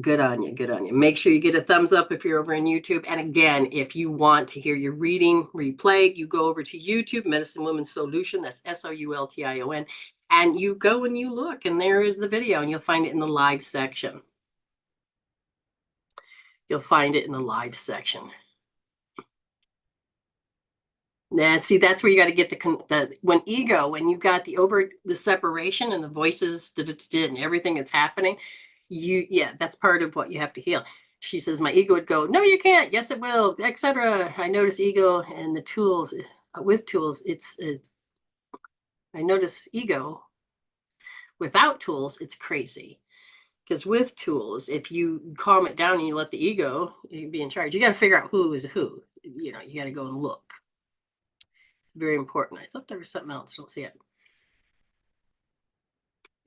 Good on you. Good on you. Make sure you get a thumbs up if you're over on YouTube. And again, if you want to hear your reading replayed, you go over to YouTube, Medicine Woman Soultion. That's Soultion. And you go and you look, and there is the video, and you'll find it in the live section. You'll find it in the live section. Now, see, that's where you got to get when you got the separation and the voices and everything that's happening, that's part of what you have to heal. She says, my ego would go, no, you can't. Yes, it will, etc. I notice ego and the tools with tools. I notice ego without tools. It's crazy. Because with tools, if you calm it down and you let the ego be in charge, you got to figure out who is who. You got to go and look. It's very important. I thought there was something else. Don't see it.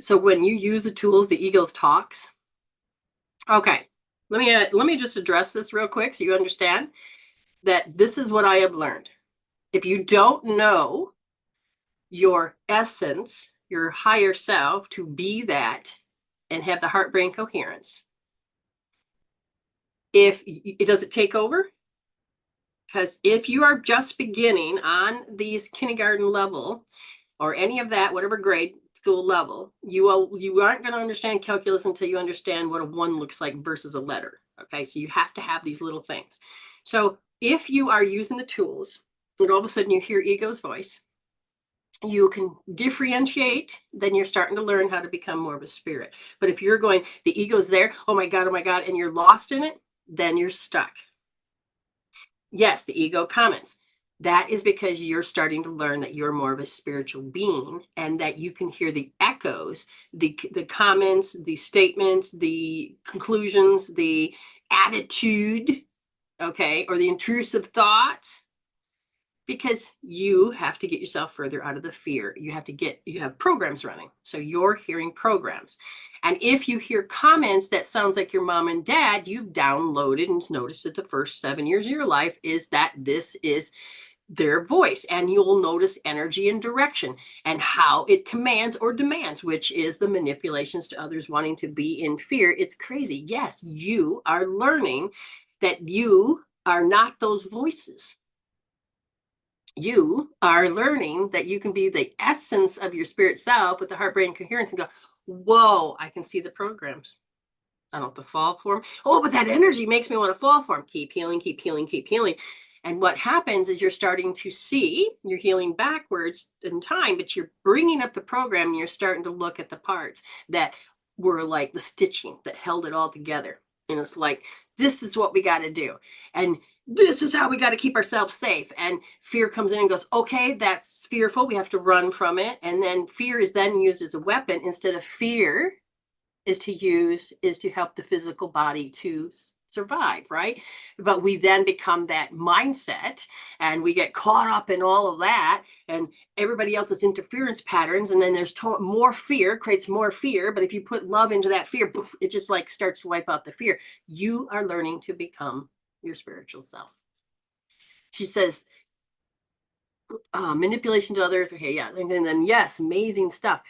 So when you use the tools, the ego talks. Okay, let me just address this real quick so you understand that this is what I have learned. If you don't know your essence, your higher self, to be that and have the heart brain coherence, does it take over? Because if you are just beginning on these kindergarten level or any of that, whatever grade school level, you aren't going to understand calculus until you understand what a 1 looks like versus a letter. Okay, so you have to have these little things. So if you are using the tools and all of a sudden you hear ego's voice, you can differentiate, then you're starting to learn how to become more of a spirit. But if you're going, the ego's there, oh my God, and you're lost in it, then you're stuck. Yes, the ego comments. That is because you're starting to learn that you're more of a spiritual being and that you can hear the echoes, the comments, the statements, the conclusions, the attitude, okay, or the intrusive thoughts, because you have to get yourself further out of the fear. You have programs running. So you're hearing programs. And if you hear comments that sounds like your mom and dad, you've downloaded and noticed that the first 7 years of your life is that this is their voice. And you'll notice energy and direction and how it commands or demands, which is the manipulations to others wanting to be in fear. It's crazy. Yes, you are learning that you are not those voices. You are learning that you can be the essence of your spirit self with the heart brain coherence and go, whoa, I can see the programs. I don't have to fall for them. Oh, but that energy makes me want to fall for them. Keep healing, keep healing, keep healing. And what happens is you're starting to see, you're healing backwards in time, but you're bringing up the program and you're starting to look at the parts that were like the stitching that held it all together. And it's like, this is what we got to do. And this is how we got to keep ourselves safe. And fear comes in and goes, okay, that's fearful. We have to run from it. And then fear is then used as a weapon instead of fear is to help the physical body to survive, right? But we then become that mindset and we get caught up in all of that and everybody else's interference patterns. And then there's more fear, creates more fear. But if you put love into that fear, poof, it just like starts to wipe out the fear. You are learning to become your spiritual self. She says, manipulation to others. Okay, yeah. And then yes, amazing stuff.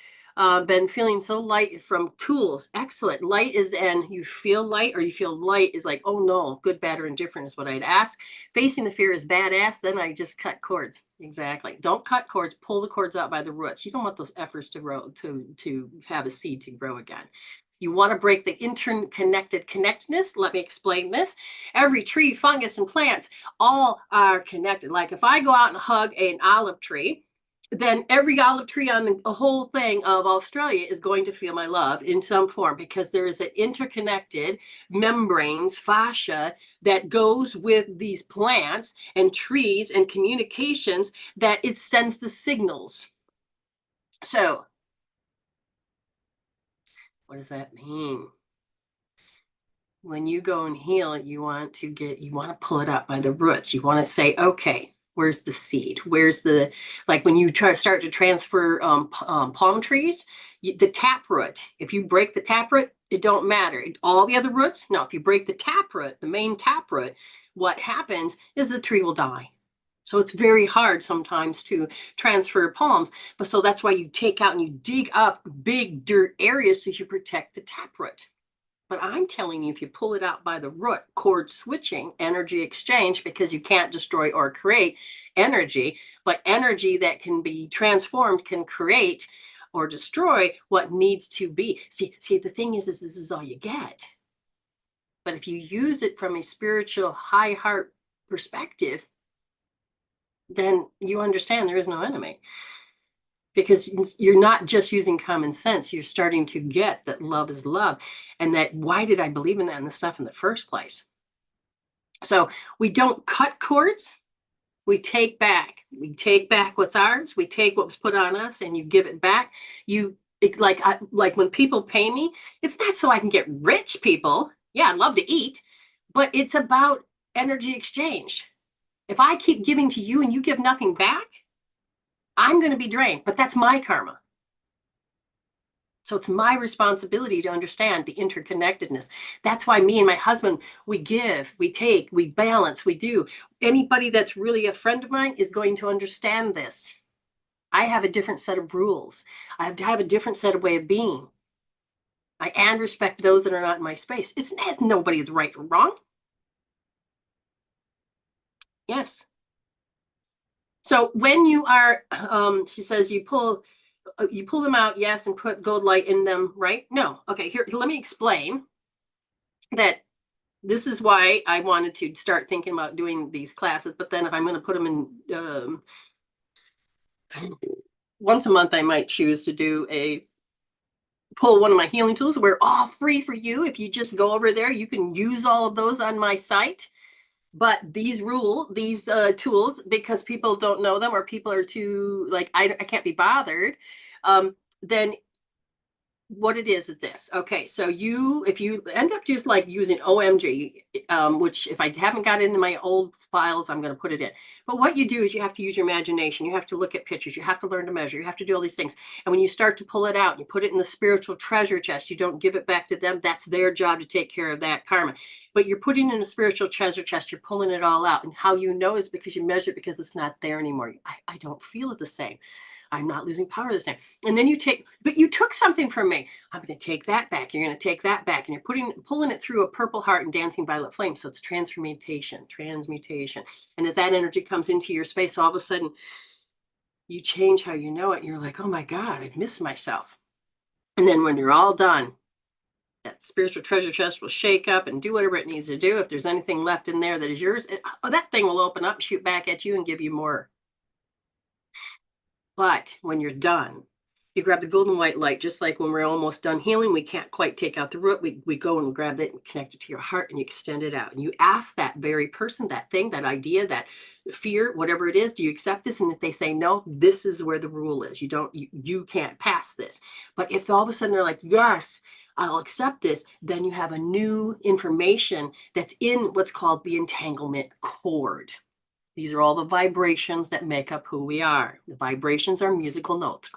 Been feeling so light from tools. Excellent. Light is, and you feel light or you feel light is like, oh no, good, bad, or indifferent is what I'd ask. Facing the fear is badass. Then I just cut cords. Exactly. Don't cut cords. Pull the cords out by the roots. You don't want those efforts to grow, to have a seed to grow again. You want to break the interconnected connectedness. Let me explain this. Every tree, fungus, and plants all are connected. Like if I go out and hug an olive tree, then every olive tree on the whole thing of Australia is going to feel my love in some form because there is an interconnected membranes, fascia that goes with these plants and trees and communications that it sends the signals. So, what does that mean? When you go and heal, you want to pull it up by the roots. You want to say, okay, where's the seed? Where's the, like when you start to transfer palm trees, the taproot, if you break the taproot, it don't matter. All the other roots, no, if you break the taproot, the main taproot, what happens is the tree will die. So it's very hard sometimes to transfer palms. But so that's why you take out and you dig up big dirt areas so you protect the taproot. But I'm telling you, if you pull it out by the root, cord switching, energy exchange, because you can't destroy or create energy, but energy that can be transformed can create or destroy what needs to be. See, the thing is this is all you get. But if you use it from a spiritual high heart perspective, then you understand there is no enemy. Because you're not just using common sense, you're starting to get that love is love. And that why did I believe in that and the stuff in the first place? So we don't cut cords, we take back. We take back what's ours, we take what was put on us and you give it back. Like when people pay me, it's not so I can get rich people. Yeah, I love to eat, but it's about energy exchange. If I keep giving to you and you give nothing back, I'm going to be drained, but that's my karma. So it's my responsibility to understand the interconnectedness. That's why me and my husband, we give, we take, we balance, we do. Anybody that's really a friend of mine is going to understand this. I have a different set of rules. I have to have a different set of way of being. And respect those that are not in my space. It has nobody is right or wrong. Yes. So when you are, she says, you pull them out, yes, and put gold light in them, right? No. Okay, here, let me explain that this is why I wanted to start thinking about doing these classes. But then if I'm going to put them in once a month, I might choose to pull one of my healing tools. We're all free for you. If you just go over there, you can use all of those on my site. But these tools, because people don't know them or people are too like, I can't be bothered, then what it is this. Okay, so if you end up just like using OMG, which if I haven't got it into my old files, I'm going to put it in. But what you do is you have to use your imagination. You have to look at pictures. You have to learn to measure. You have to do all these things. And when you start to pull it out, you put it in the spiritual treasure chest. You don't give it back to them. That's their job to take care of that karma. But you're putting in a spiritual treasure chest. You're pulling it all out. And how you know is because you measure it because it's not there anymore. I don't feel it the same. I'm not losing power the same. And then but you took something from me. I'm going to take that back. You're going to take that back. And you're pulling it through a purple heart and dancing violet flame. So it's transmutation. And as that energy comes into your space, all of a sudden you change how you know it. You're like, oh my God, I've missed myself. And then when you're all done, that spiritual treasure chest will shake up and do whatever it needs to do. If there's anything left in there that is yours, that thing will open up, shoot back at you and give you more. But when you're done, You grab the golden white light, just like when we're almost done healing, we can't quite take out the root. We go and grab it and connect it to your heart, and you extend it out. And you ask that very person, that thing, that idea, that fear, whatever it is, do you accept this? And if they say no, this is where the rule is. You can't pass this. But if all of a sudden they're like, yes, I'll accept this, then you have a new information that's in what's called the entanglement cord. These are all the vibrations that make up who we are. The vibrations are musical notes.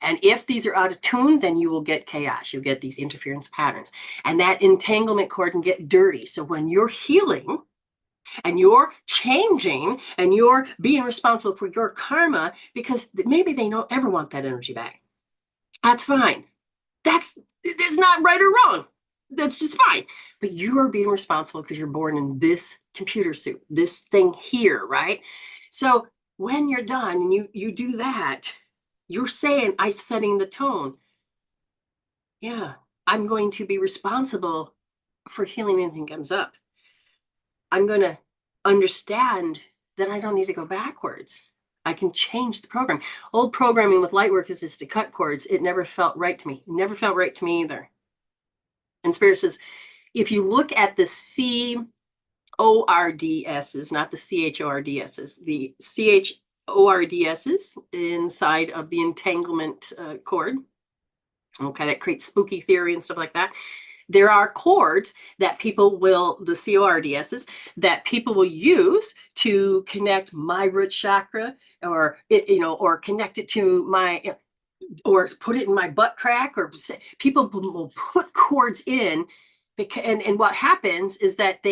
And if these are out of tune, then you will get chaos. You'll get these interference patterns. And that entanglement cord can get dirty. So when you're healing and you're changing and you're being responsible for your karma, because maybe they don't ever want that energy back. That's fine. That's not right or wrong. That's just fine. But you are being responsible because you're born in this computer suit, this thing here, right? So when you're done and you do that, you're saying, I'm setting the tone. Yeah, I'm going to be responsible for healing anything comes up. I'm going to understand that I don't need to go backwards. I can change the program. Old programming with light workers is to cut cords. It never felt right to me. It never felt right to me either. And Spirit says, if you look at the CORDSs, not the CHORDSs, the CHORDSs inside of the entanglement cord, okay, that creates spooky theory and stuff like that. There are cords that people will, the CORDSs, that people will use to connect my root chakra, or or connect it to my, or put it in my butt crack, or people will put cords in, because, and what happens is that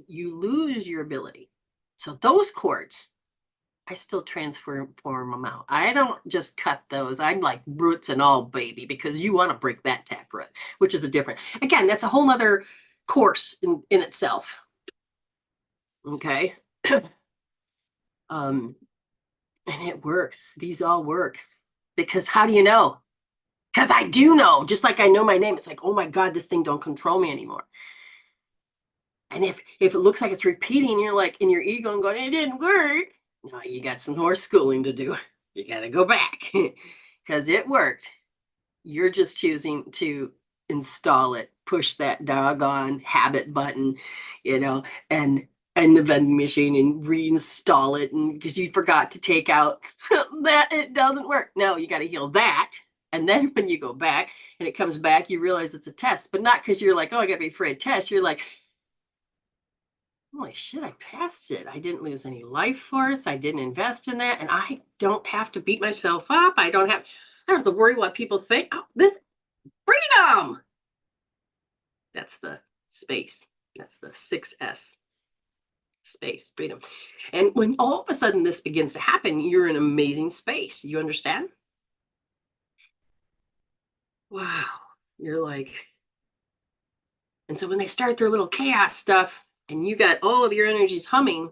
you lose your ability. So those cords, I still transform them out. I don't just cut those. I'm like roots and all, baby, because you want to break that taproot, which is a different, again, that's a whole nother course in itself. Okay. And it works. These all work. Because how do you know? Because I do know, just like I know my name. It's like, oh my God, this thing don't control me anymore. And if it looks like it's repeating, you're like in your ego and going, it didn't work. No, you got some more schooling to do. You got to go back because it worked. You're just choosing to install it, push that doggone habit button, and the vending machine and reinstall it, and because you forgot to take out that it doesn't work. No, you got to heal that. And then when you go back and it comes back, you realize it's a test, but not because you're like, oh, I got to be afraid of tests. You're like, holy shit, I passed it. I didn't lose any life force. I didn't invest in that. And I don't have to beat myself up. I don't have to worry what people think. Oh, this freedom. That's the space. That's the 6S. Space, freedom. And when all of a sudden this begins to happen, you're in amazing space. You understand? Wow. You're like, and so when they start their little chaos stuff and you got all of your energies humming,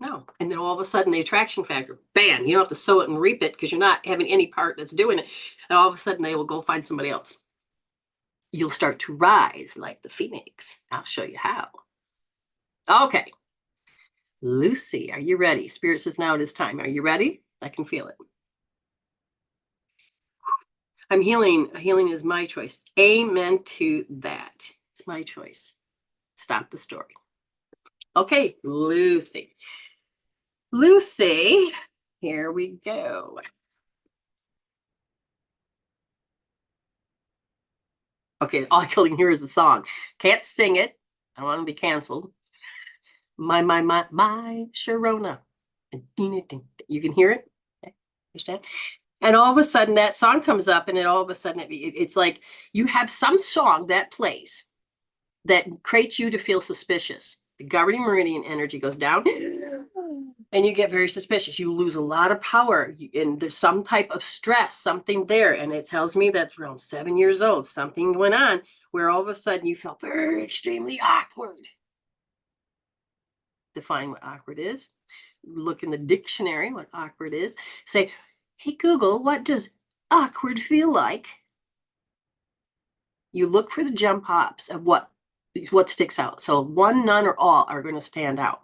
no. And then all of a sudden the attraction factor, bam, you don't have to sow it and reap it because you're not having any part that's doing it. And all of a sudden they will go find somebody else. You'll start to rise like the phoenix. I'll show you how. Okay. Lucy, are you ready? Spirit says now it is time. Are you ready? I can feel it. I'm healing. Healing is my choice. Amen to that. It's my choice. Stop the story. Okay, Lucy. Lucy, here we go. Okay, all I can hear is a song. Can't sing it. I don't want to be canceled. My Sharona. You can hear it? Okay. Understand? And all of a sudden that song comes up, and all of a sudden it's like you have some song that plays that creates you to feel suspicious. The governing meridian energy goes down and you get very suspicious. You lose a lot of power, and there's some type of stress, something there. And it tells me that around 7 years old, something went on where all of a sudden you felt very extremely awkward. Define what awkward is. Look in the dictionary what awkward is. Say, hey, Google, what does awkward feel like? You look for the jump hops of what sticks out. So one, none, or all are going to stand out.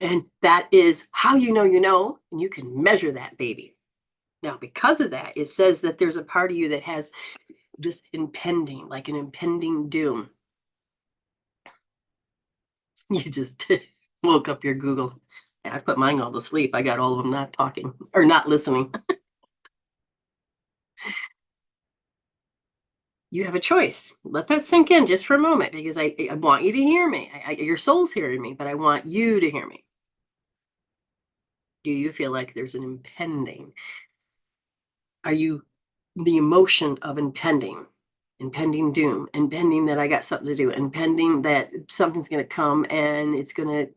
And that is how you know, and you can measure that, baby. Now, because of that, it says that there's a part of you that has this impending, like an impending doom. You just woke up your Google. I put mine all to sleep. I got all of them not talking or not listening. You have a choice. Let that sink in just for a moment because I want you to hear me. Your soul's hearing me, but I want you to hear me. Do you feel like there's an impending? Are you the emotion of impending doom, impending that I got something to do, impending that something's going to come and it's going to,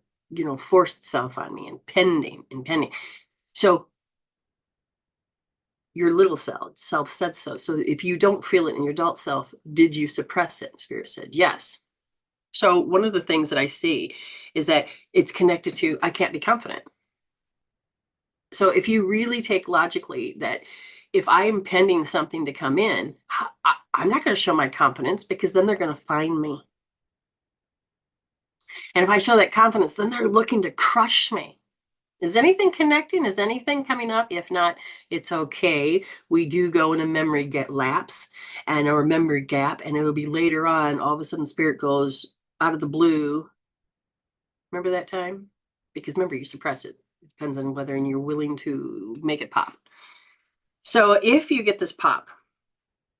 force itself on me, impending. So your little self said so. So if you don't feel it in your adult self, did you suppress it? Spirit said yes. So one of the things that I see is that it's connected to I can't be confident. So if you really take logically that if I am pending something to come in, I'm not going to show my confidence because then they're going to find me. And if I show that confidence, then they're looking to crush me. Is anything connecting? Is anything coming up? If not, it's okay. We do go in a memory lapse and or memory gap, and it'll be later on. All of a sudden, spirit goes out of the blue. Remember that time? Because remember, you suppress it. It depends on whether you're willing to make it pop. So if you get this pop,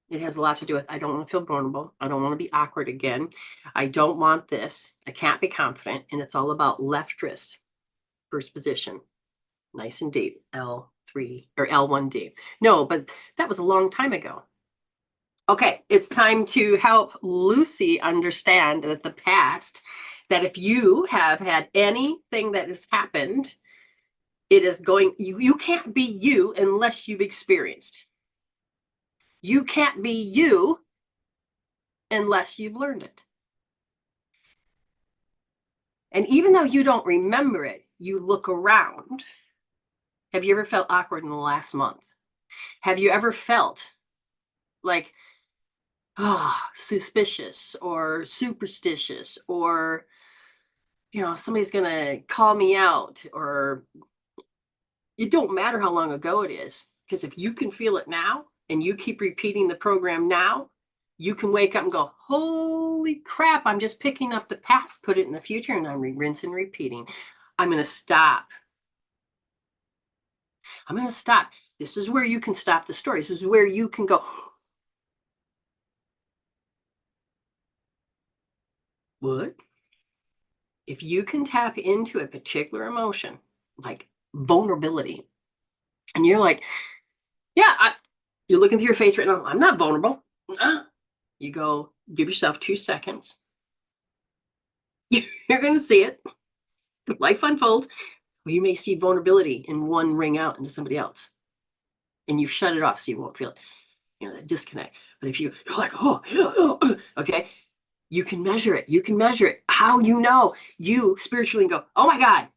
it has a lot to do with I don't want to feel vulnerable. I don't want to be awkward again. I don't want this. I can't be confident. And it's all about left wrist, first position, nice and deep, L3 or L1D. No, but that was a long time ago. Okay, it's time to help Lucy understand that the past, that if you have had anything that has happened, it is going, you can't be you unless you've experienced. You can't be you unless you've learned it. And even though you don't remember it, you look around. Have you ever felt awkward in the last month? Have you ever felt like, suspicious or superstitious or, somebody's going to call me out, or it don't matter how long ago it is, because if you can feel it now and you keep repeating the program now, you can wake up and go, holy crap, I'm just picking up the past, put it in the future, and I'm rinsing and repeating. I'm going to stop. I'm going to stop. This is where you can stop the story. This is where you can go, what? If you can tap into a particular emotion, like vulnerability, and you're like, yeah, you're looking through your face right now. I'm not vulnerable. You go, give yourself 2 seconds. You're going to see it. Life unfolds. Well, you may see vulnerability in one ring out into somebody else, and you've shut it off so you won't feel it. That disconnect. But if you're like, okay, you can measure it. You can measure it. How you spiritually go, oh my God,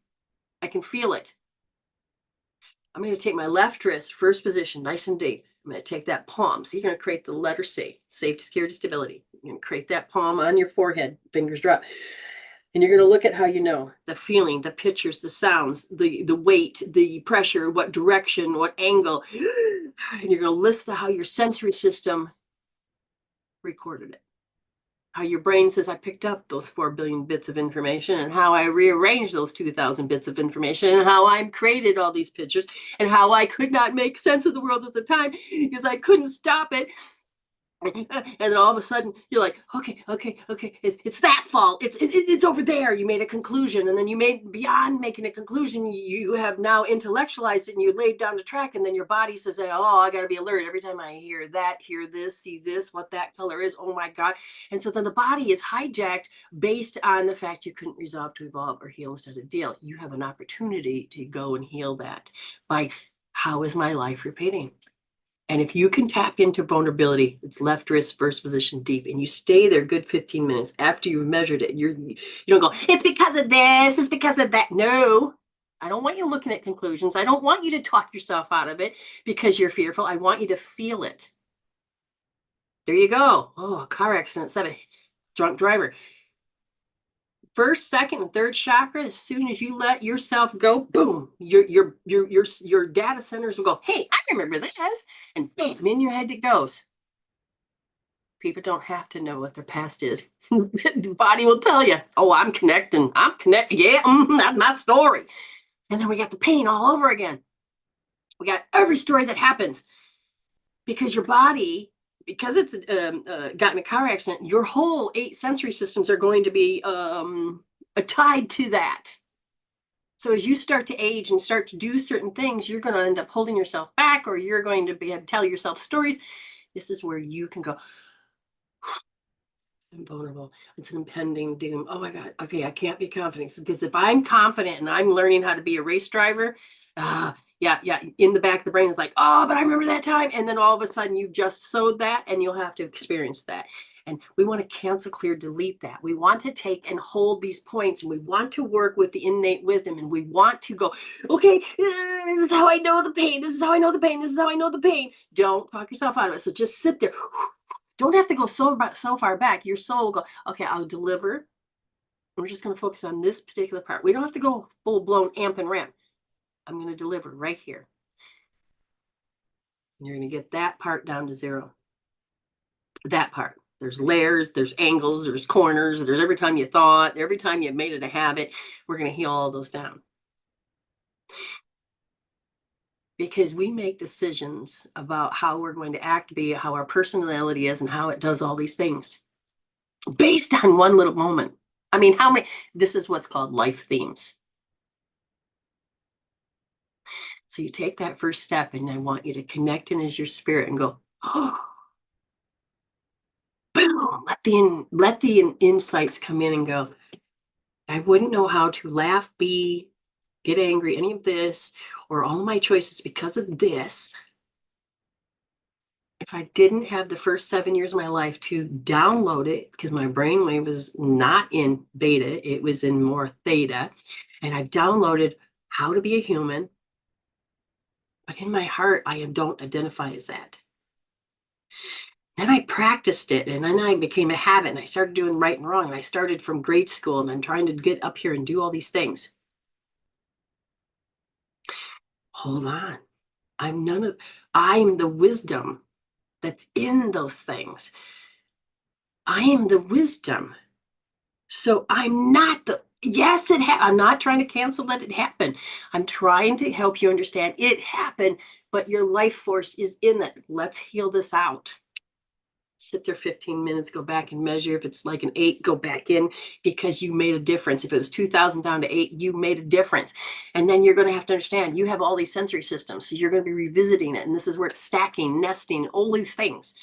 I can feel it. I'm going to take my left wrist, first position, nice and deep. I'm going to take that palm. So you're going to create the letter C, safety, security, stability. You're going to create that palm on your forehead, fingers drop. And you're going to look at how the feeling, the pictures, the sounds, the weight, the pressure, what direction, what angle. And you're going to listen to how your sensory system recorded it. How your brain says, I picked up those 4 billion bits of information, and how I rearranged those 2,000 bits of information, and how I created all these pictures, and how I could not make sense of the world at the time because I couldn't stop it. And then all of a sudden you're like, okay, it's that fault, it's over there. You made a conclusion, and then you made, beyond making a conclusion, you have now intellectualized it, and you laid down the track, and then your body says, oh, I got to be alert every time I hear that, hear this, see this, what that color is, oh my God. And so then the body is hijacked based on the fact you couldn't resolve to evolve or heal instead of deal. You have an opportunity to go and heal that by, how is my life repeating? And if you can tap into vulnerability, it's left wrist, first position, deep, and you stay there good 15 minutes after you've measured it, you don't go, it's because of this, it's because of that. No, I don't want you looking at conclusions. I don't want you to talk yourself out of it because you're fearful. I want you to feel it. There you go. Oh, car accident, 7, drunk driver. first, second, and third chakra, as soon as you let yourself go, boom, your data centers will go, hey, I remember this. And bam, in your head it goes. People don't have to know what their past is. The body will tell you, oh, I'm connecting. I'm connected. Yeah, that's my story. And then we got the pain all over again. We got every story that happens because your body, because it's gotten a car accident, your whole 8 sensory systems are going to be tied to that. So as you start to age and start to do certain things, you're going to end up holding yourself back, or you're going to be able to tell yourself stories. This is where you can go, I'm vulnerable. It's an impending doom. Oh my God. Okay, I can't be confident because if I'm confident and I'm learning how to be a race driver, yeah, in the back of the brain is like, oh, but I remember that time. And then all of a sudden you just sowed that and you'll have to experience that. And we want to cancel, clear, delete that. We want to take and hold these points, and we want to work with the innate wisdom, and we want to go, okay, this is how I know the pain. This is how I know the pain. This is how I know the pain. Don't talk yourself out of it. So just sit there. Don't have to go so far back. Your soul will go, okay, I'll deliver. We're just going to focus on this particular part. We don't have to go full blown amp and ramp. I'm going to deliver right here. And you're going to get that part down to 0. That part. There's layers, there's angles, there's corners, there's every time you thought, every time you made it a habit. We're going to heal all those down. Because we make decisions about how we're going to act, be how our personality is, and how it does all these things based on one little moment. I mean, how many? This is what's called life themes. So you take that first step, and I want you to connect in as your spirit and go, oh, boom, let the insights come in and go, I wouldn't know how to laugh, get angry, any of this, or all of my choices because of this, if I didn't have the first 7 years of my life to download it, because my brainwave was not in beta, it was in more theta, and I've downloaded how to be a human, but in my heart, I don't identify as that. Then I practiced it, and then I became a habit, and I started doing right and wrong, and I started from grade school, and I'm trying to get up here and do all these things. Hold on. I'm the wisdom that's in those things. I am the wisdom. So I'm not yes, I'm not trying to cancel that it happened. I'm trying to help you understand it happened, but your life force is in that. Let's heal this out. Sit there 15 minutes, go back and measure. If it's like an 8, go back in, because you made a difference. If it was 2,000 down to 8, you made a difference. And then you're going to have to understand you have all these sensory systems. So you're going to be revisiting it. And this is where it's stacking, nesting, all these things.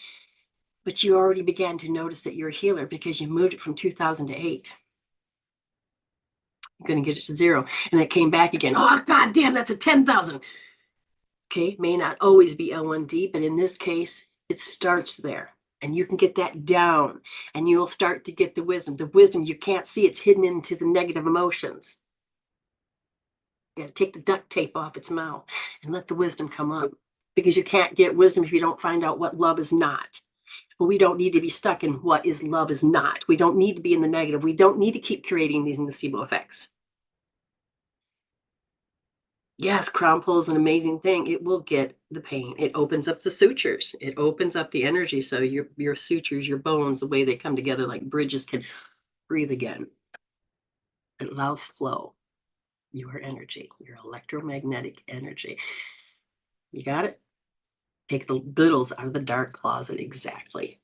But you already began to notice that you're a healer because you moved it from 2,000 to 8. You're going to get it to 0. And it came back again. Oh, God damn, that's a 10,000. Okay, may not always be L1D, but in this case, it starts there. And you can get that down, and you'll start to get the wisdom. The wisdom you can't see, it's hidden into the negative emotions. You got to take the duct tape off its mouth and let the wisdom come up, because you can't get wisdom if you don't find out what love is not. But we don't need to be stuck in what is love is not. We don't need to be in the negative. We don't need to keep creating these nocebo effects. Yes, crown pull is an amazing thing. It will get the pain. It opens up the sutures. It opens up the energy. So your sutures, your bones, the way they come together like bridges, can breathe again. It allows flow. Your energy, your electromagnetic energy. You got it? Take the littles out of the dark closet. Exactly.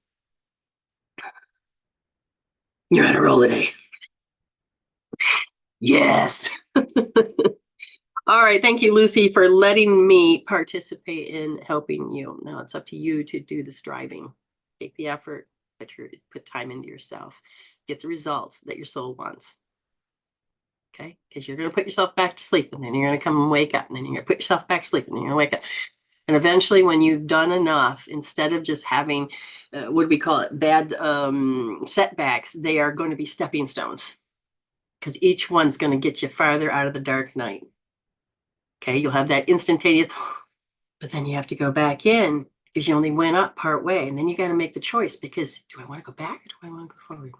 You're on a roll today. Yes. All right. Thank you, Lucy, for letting me participate in helping you. Now it's up to you to do the striving. Take the effort, put time into yourself. Get the results that your soul wants. Okay? Because you're going to put yourself back to sleep, and then you're going to come and wake up, and then you're going to put yourself back to sleep, and then you're going to wake up. And eventually, when you've done enough, instead of just having, what do we call it, bad setbacks, they are going to be stepping stones. Because each one's going to get you farther out of the dark night. Okay, you'll have that instantaneous, but then you have to go back in because you only went up part way. And then you got to make the choice, because do I want to go back or do I want to go forward?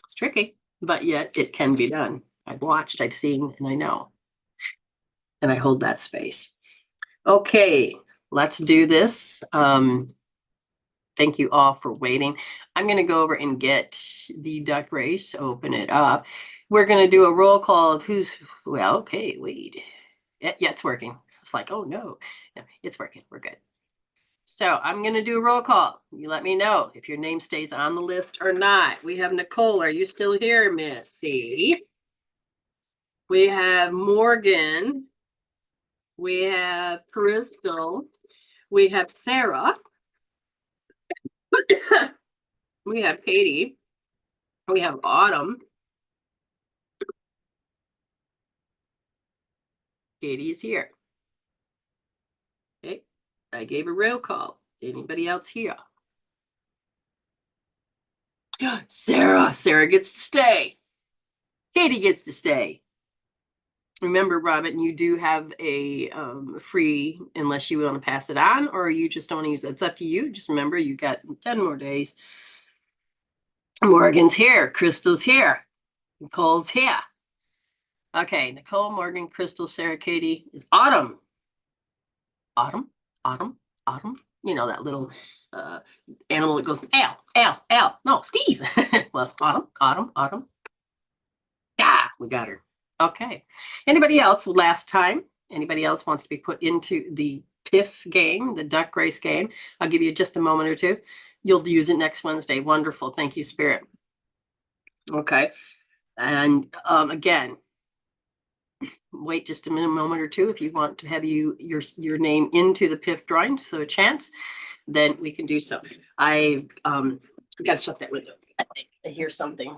It's tricky. but yet it can be done. I've watched, I've seen, and I know. And I hold that space. Okay, let's do this. Thank you all for waiting. I'm going to go over and get the duck race, open it up. We're going to do a roll call of who's, well, okay, wait. Yeah, it's working. It's like, oh no, it's working. We're good. So I'm going to do a roll call. You let me know if your name stays on the list or not. We have Nicole. Are you still here, Missy? We have Morgan. We have Crystal. We have Sarah. We have Katie. We have Autumn. Katie's here. Okay. I gave a roll call. Anybody else here? Sarah. Sarah gets to stay. Katie gets to stay. Remember, Robin, you do have a free, unless you want to pass it on or you just don't use it. It's up to you. Just remember, you got 10 more days. Morgan's here. Crystal's here. Nicole's here. Okay, Nicole, Morgan, Crystal, Sarah, Katie. Is Autumn. Autumn, Autumn, Autumn. You know, that little animal that goes, Al, Al, Al. No, Steve. Well, it's Autumn, Autumn, Autumn. Yeah, we got her. Okay. Anybody else last time? Anybody else wants to be put into the PIF game, the duck race game? I'll give you just a moment or two. You'll use it next Wednesday. Wonderful. Thank you, Spirit. Okay. And again, wait just a moment or two if you want to have your name into the PIF drawing, so a chance, then we can do so. I got to shut that window. I think I hear something.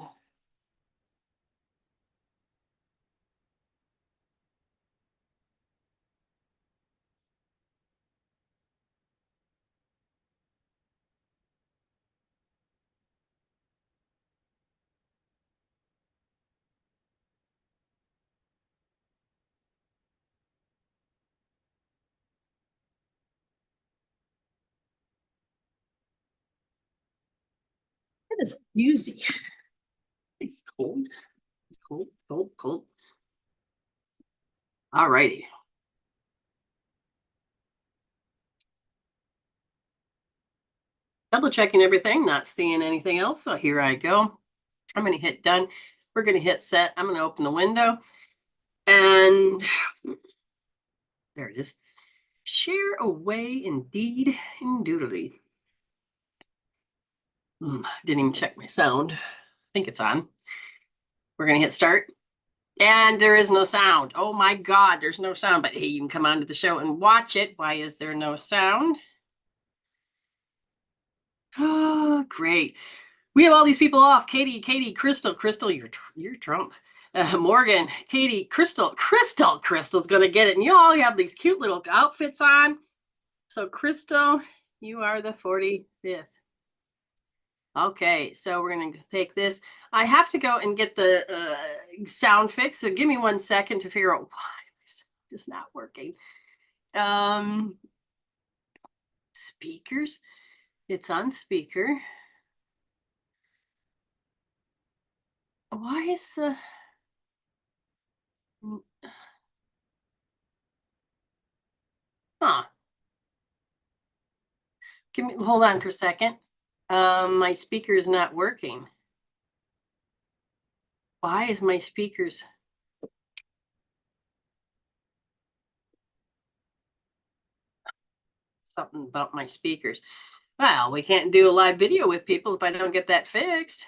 It is easy. It's cold. It's cold, cold, cold. All righty. Double checking everything, not seeing anything else. So here I go. I'm going to hit done. We're going to hit set. I'm going to open the window. And there it is. Share away indeed and doodly. Didn't even check my sound. I think it's on. We're going to hit start. And there is no sound. Oh my God, there's no sound. But hey, you can come onto the show and watch it. Why is there no sound? Oh, great. We have all these people off. Katie, Crystal, you're Trump. Morgan, Katie, Crystal's gonna get it. And you all have these cute little outfits on. So Crystal, you are the 45th. Okay, so we're gonna take this. I have to go and get the sound fixed. So give me 1 second to figure out why it's not working. Speakers. It's on speaker. Why is the huh? Hold on for a second. My speaker is not working. Why is my speakers? Something about my speakers. Well, we can't do a live video with people if I don't get that fixed.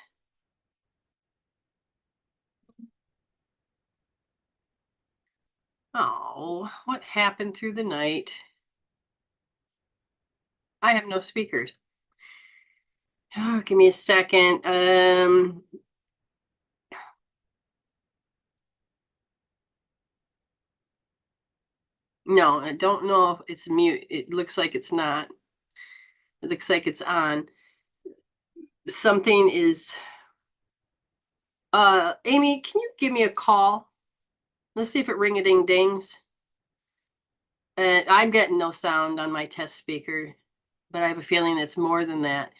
Oh, what happened through the night? I have no speakers. Oh, give me a second. No, I don't know if it's mute. It looks like it's not. It looks like it's on. Something is. Ayme, can you give me a call? Let's see if it ring-a-ding-dings. I'm getting no sound on my test speaker, but I have a feeling it's more than that.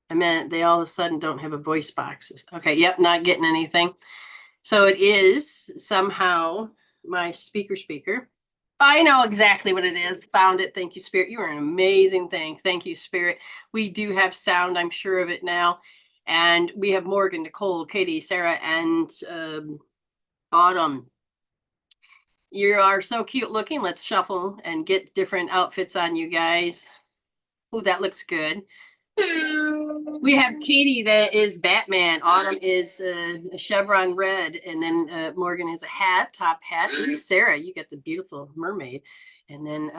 I meant they all of a sudden don't have a voice box. Okay, yep, not getting anything. So it is somehow my speaker. I know exactly what it is. Found it. Thank you, Spirit. You are an amazing thing. Thank you, Spirit. We do have sound. I'm sure of it now. And we have Morgan, Nicole, Katie, Sarah, and Autumn. You are so cute looking. Let's shuffle and get different outfits on you guys. Oh, that looks good. We have Katie that is Batman. Autumn is a chevron red, and then Morgan is a hat, top hat. Sarah, you got the beautiful mermaid, and then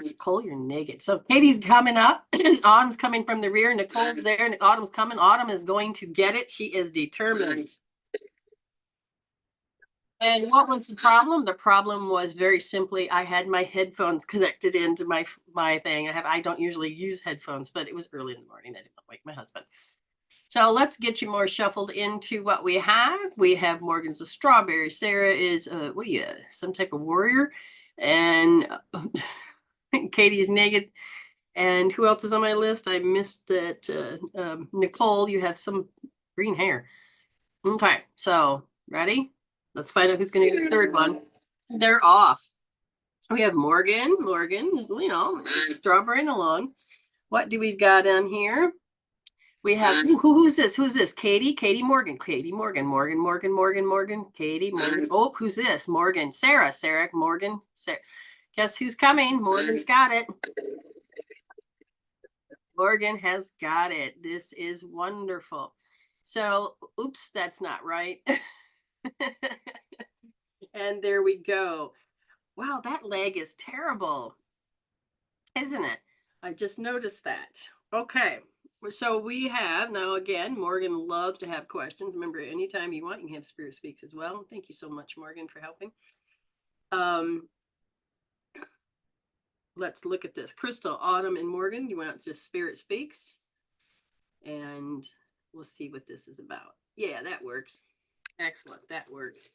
Nicole, you're naked. So Katie's coming up. Autumn's coming from the rear. Nicole's there, and Autumn's coming. Autumn is going to get it. She is determined. And what was the problem? The problem was very simply I had my headphones connected into my thing. I don't usually use headphones, but it was early in the morning. I didn't wake my husband. So let's get you more shuffled into what we have. We have Morgan's a strawberry. Sarah is what are you, some type of warrior? And Katie's naked. And who else is on my list? I missed that. Nicole, you have some green hair. Okay, so ready? Let's find out who's going to get the third one. They're off. We have Morgan, you know, strawberrying along. What do we've got on here? We have, who's this? Who's this? Katie Morgan, Morgan, Katie Morgan. Oh, who's this? Morgan, Sarah, Morgan, Sarah. Guess who's coming? Morgan's got it. Morgan has got it. This is wonderful. So, oops, that's not right. And there we go. Wow, that leg is terrible, isn't it? I just noticed that. Okay, so we have now again, Morgan loves to have questions. Remember, anytime you want, you can have Spirit Speaks as well. Thank you so much, Morgan, for helping. Let's look at this. Crystal, Autumn, and Morgan, you want just Spirit Speaks? And we'll see what this is about. Yeah, that works. Excellent, that works.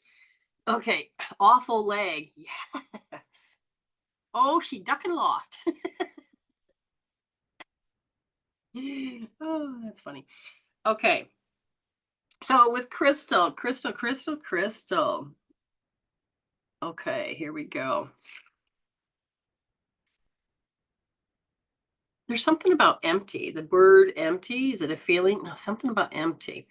Okay, awful leg. Yes. Oh, she duck and lost. Oh, that's funny. Okay. So with Crystal. Okay, here we go. There's something about empty. The word empty, is it a feeling? No, something about empty.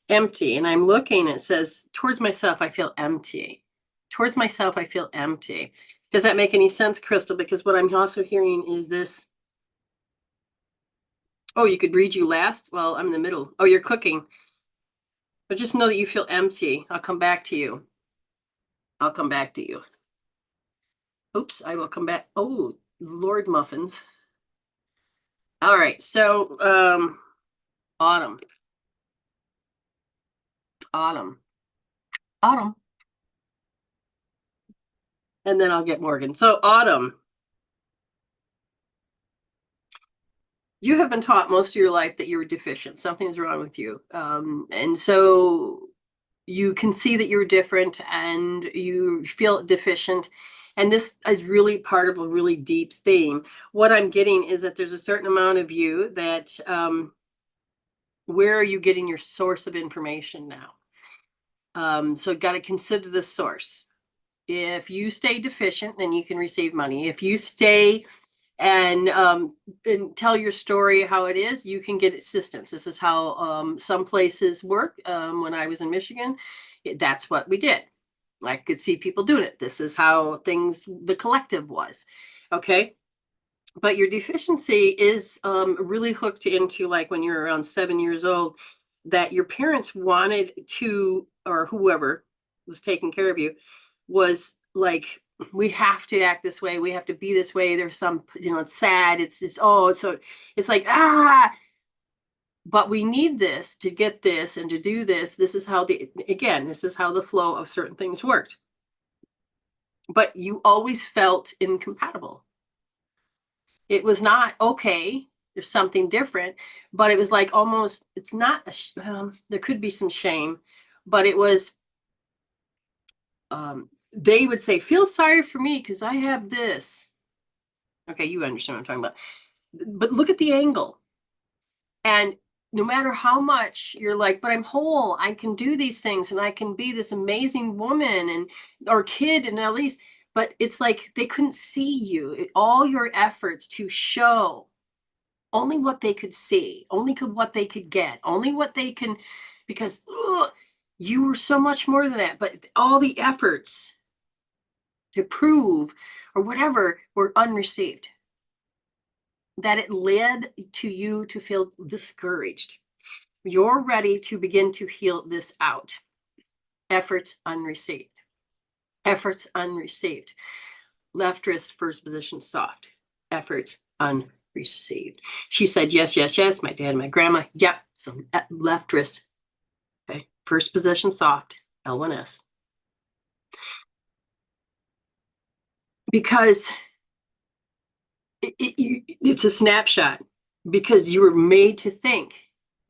Empty. And I'm looking, it says, towards myself, I feel empty. Towards myself, I feel empty. Does that make any sense, Crystal? Because what I'm also hearing is this. Oh, you could read you last? Well, I'm in the middle. Oh, you're cooking. But just know that you feel empty. I'll come back to you. I'll come back to you. Oops, I will come back. Oh, Lord muffins. All right, so Autumn. And then I'll get Morgan. So Autumn. You have been taught most of your life that you're deficient. Something's wrong with you. And so you can see that you're different and you feel deficient. And this is really part of a really deep theme. What I'm getting is that there's a certain amount of you that, where are you getting your source of information now? So got to consider the source. If you stay deficient, then you can receive money. If you stay and tell your story how it is, you can get assistance. This is how some places work. When I was in Michigan, that's what we did. I could see people doing it. This is how things, the collective was. Okay. But your deficiency is really hooked into, like when you're around 7 years old, that your parents wanted to, or whoever was taking care of you was like, we have to act this way, we have to be this way, there's some, you know, it's sad, it's oh, so it's like, but we need this to get this and to do this. This is how this is how the flow of certain things worked. But you always felt incompatible. It was not okay, there's something different, but it was like almost, it's not there could be some shame, but it was they would say, feel sorry for me because I have this. Okay, you understand what I'm talking about. But look at the angle. And no matter how much you're like, but I'm whole, I can do these things and I can be this amazing woman and or kid and at least, but it's like they couldn't see you. All your efforts to show only what they could see, only what they could get, only what they can, because you were so much more than that. But all the efforts to prove or whatever were unreceived. That it led to you to feel discouraged. You're ready to begin to heal this out. Efforts unreceived. Efforts unreceived. Left wrist, first position, soft. Efforts unreceived. She said, yes, yes, yes. My dad and my grandma. Yep. So left wrist. Okay. First position, soft. L1S. Because it's a snapshot. Because you were made to think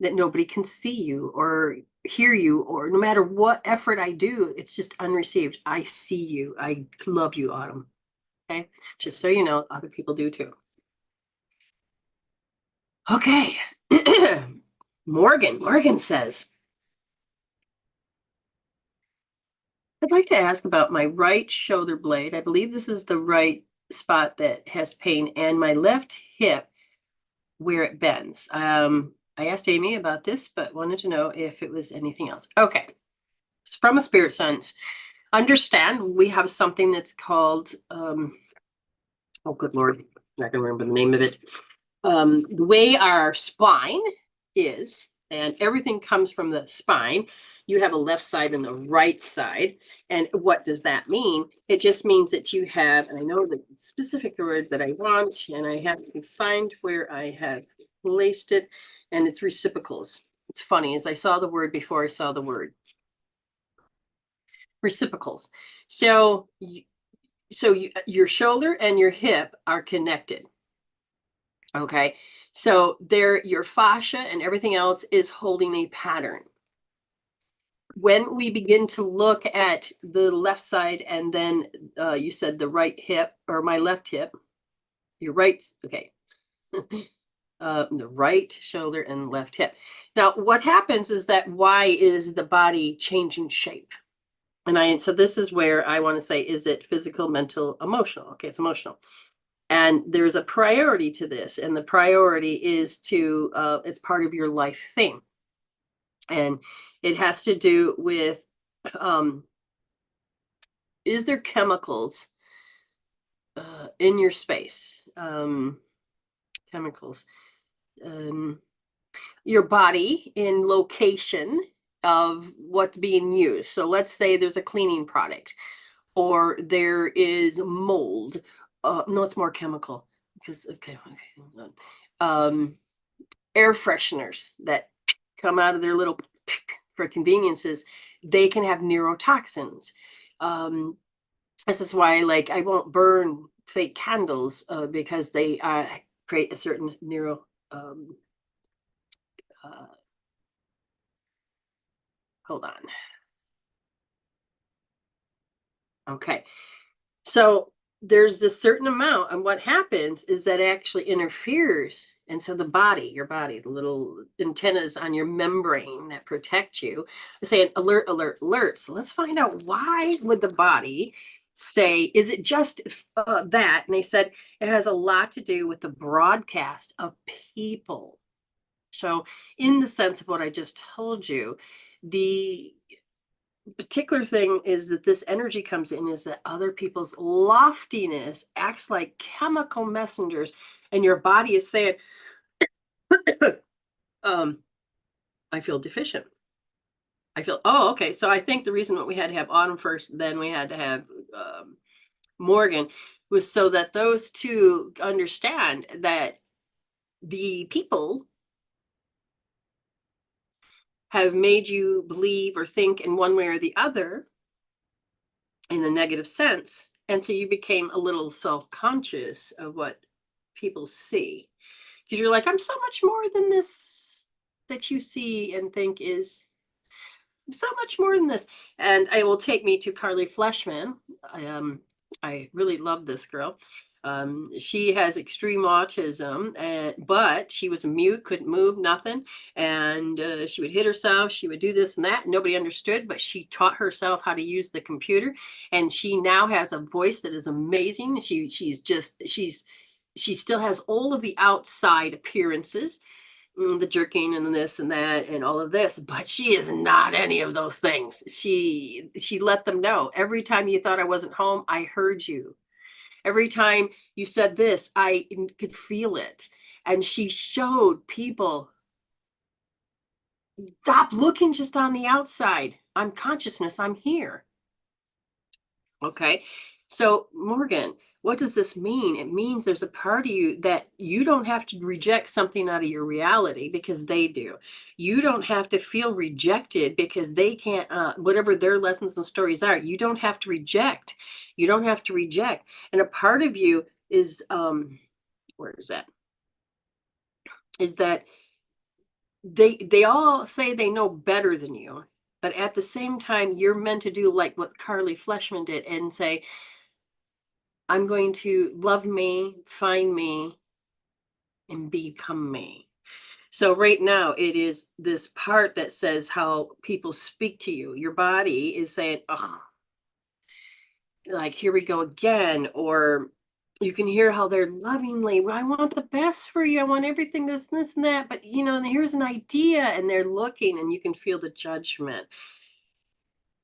that nobody can see you or hear you, or no matter what effort I do, it's just unreceived. I see you. I love you, Autumn. Okay. Just so you know, other people do too. Okay. Morgan says, I'd like to ask about my right shoulder blade. I believe this is the right spot that has pain, and my left hip where it bends. I asked Ayme about this, but wanted to know if it was anything else. Okay. It's from a spirit sense. Understand we have something that's called, oh, good Lord, I'm not going to remember the name of it. The way our spine is, and everything comes from the spine. You have a left side and a right side. And what does that mean? It just means that you have, and I know the specific word that I want, and I have to find where I have placed it, and it's reciprocals. It's funny, as I saw the word before I saw the word. Reciprocals. So your shoulder and your hip are connected. Okay. So there, your fascia and everything else is holding a pattern. When we begin to look at the left side, and then you said the right hip or my left hip, your right, okay. The right shoulder and left hip. Now, what happens is that why is the body changing shape? And so this is where I want to say, is it physical, mental, emotional? Okay, it's emotional. And there's a priority to this. And the priority is to, it's part of your life thing. And it has to do with, is there chemicals in your space? Chemicals. Your body in location of what's being used. So let's say there's a cleaning product, or there is mold. No, it's more chemical because okay. Air fresheners that come out of their little for conveniences, they can have neurotoxins. This is why, like, I won't burn fake candles because they create a certain neuro. Hold on. Okay. So there's this certain amount, and what happens is that actually interferes. And so the body, your body, the little antennas on your membrane that protect you, are saying alert, alert, alert. So let's find out, why would the body say, is it just that? And they said it has a lot to do with the broadcast of people. So in the sense of what I just told you, the particular thing is that this energy comes in is that other people's loftiness acts like chemical messengers, and your body is saying, I feel deficient. I feel, oh, okay. So I think the reason that we had to have Autumn first, then we had to have Morgan, was so that those two understand that the people have made you believe or think in one way or the other in the negative sense. And so you became a little self-conscious of what people see. Because you're like, I'm so much more than this that you see and think is so much more than this. And it will take me to Carly Fleshman. I really love this girl. She has extreme autism, but she was mute, couldn't move, nothing. And she would hit herself. She would do this and that. Nobody understood, but she taught herself how to use the computer. And she now has a voice that is amazing. She still has all of the outside appearances, the jerking and this and that and all of this, but she is not any of those things. She let them know. Every time you thought I wasn't home, I heard you. Every time you said this, I could feel it. And she showed people, stop looking just on the outside. I'm consciousness. I'm here. Okay. So, Morgan, what does this mean? It means there's a part of you that you don't have to reject something out of your reality because they do. You don't have to feel rejected because they can't, whatever their lessons and stories are, you don't have to reject. You don't have to reject. And a part of you is, where is that? Is that they all say they know better than you, but at the same time, you're meant to do like what Carly Fleshman did and say, I'm going to love me, find me, and become me. So right now it is this part that says how people speak to you. Your body is saying, oh, like, here we go again. Or you can hear how they're lovingly, well, I want the best for you. I want everything this and that. But, and here's an idea. And they're looking and you can feel the judgment.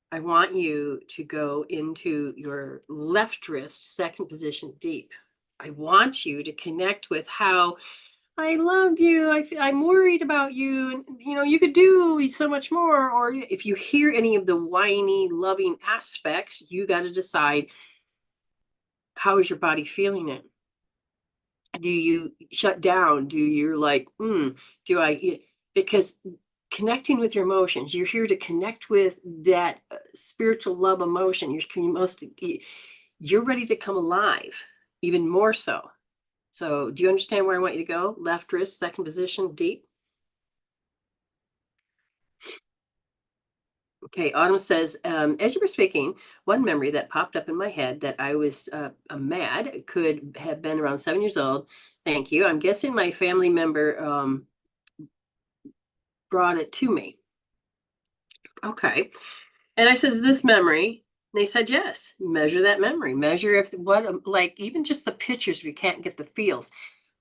I want you to go into your left wrist, second position, deep. I want you to connect with how I love you. I'm worried about you. And, you could do so much more. Or if you hear any of the whiny, loving aspects, you got to decide, how is your body feeling it? Do you shut down? Do you like, do I, because connecting with your emotions, you're here to connect with that spiritual love emotion. You're ready to come alive, even more so. So do you understand where I want you to go? Left wrist, second position, deep. Okay, Autumn says, as you were speaking, one memory that popped up in my head that I was mad could have been around 7 years old. Thank you. I'm guessing my family member brought it to me. Okay. And I said, is this memory? They said, yes. Measure that memory. Measure if like even just the pictures, we can't get the feels.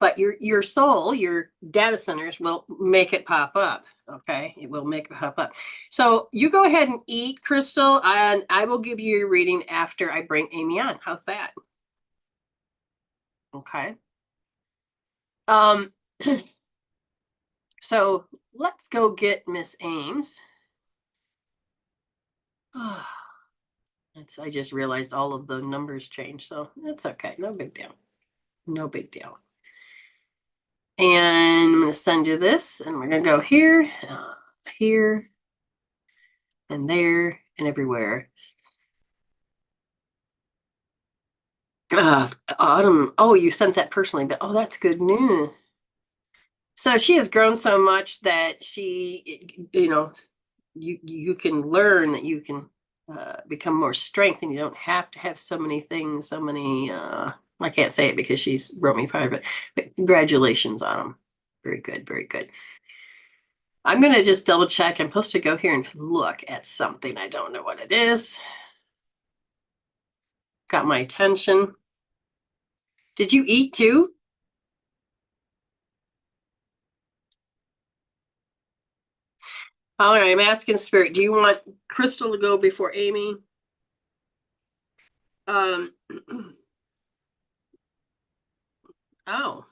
But your soul, your data centers will make it pop up. Okay. It will make it pop up. So you go ahead and eat, Crystal, and I will give you your reading after I bring Ayme on. How's that? Okay. So let's go get Miss Ames. I just realized all of the numbers changed, so it's okay. No big deal. No big deal. And I'm going to send you this, and we're going to go here, here, and there, and everywhere. Autumn, oh, you sent that personally, but oh, that's good news. So she has grown so much that you can learn that you can become more strength, and you don't have to have so many things, so many. I can't say it because she's wrote me private, but congratulations on them. Very good, very good. I'm gonna just double check. I'm supposed to go here and look at something. I don't know what it is. Got my attention. Did you eat too? All right, I'm asking Spirit, do you want Crystal to go before Ayme? Oh.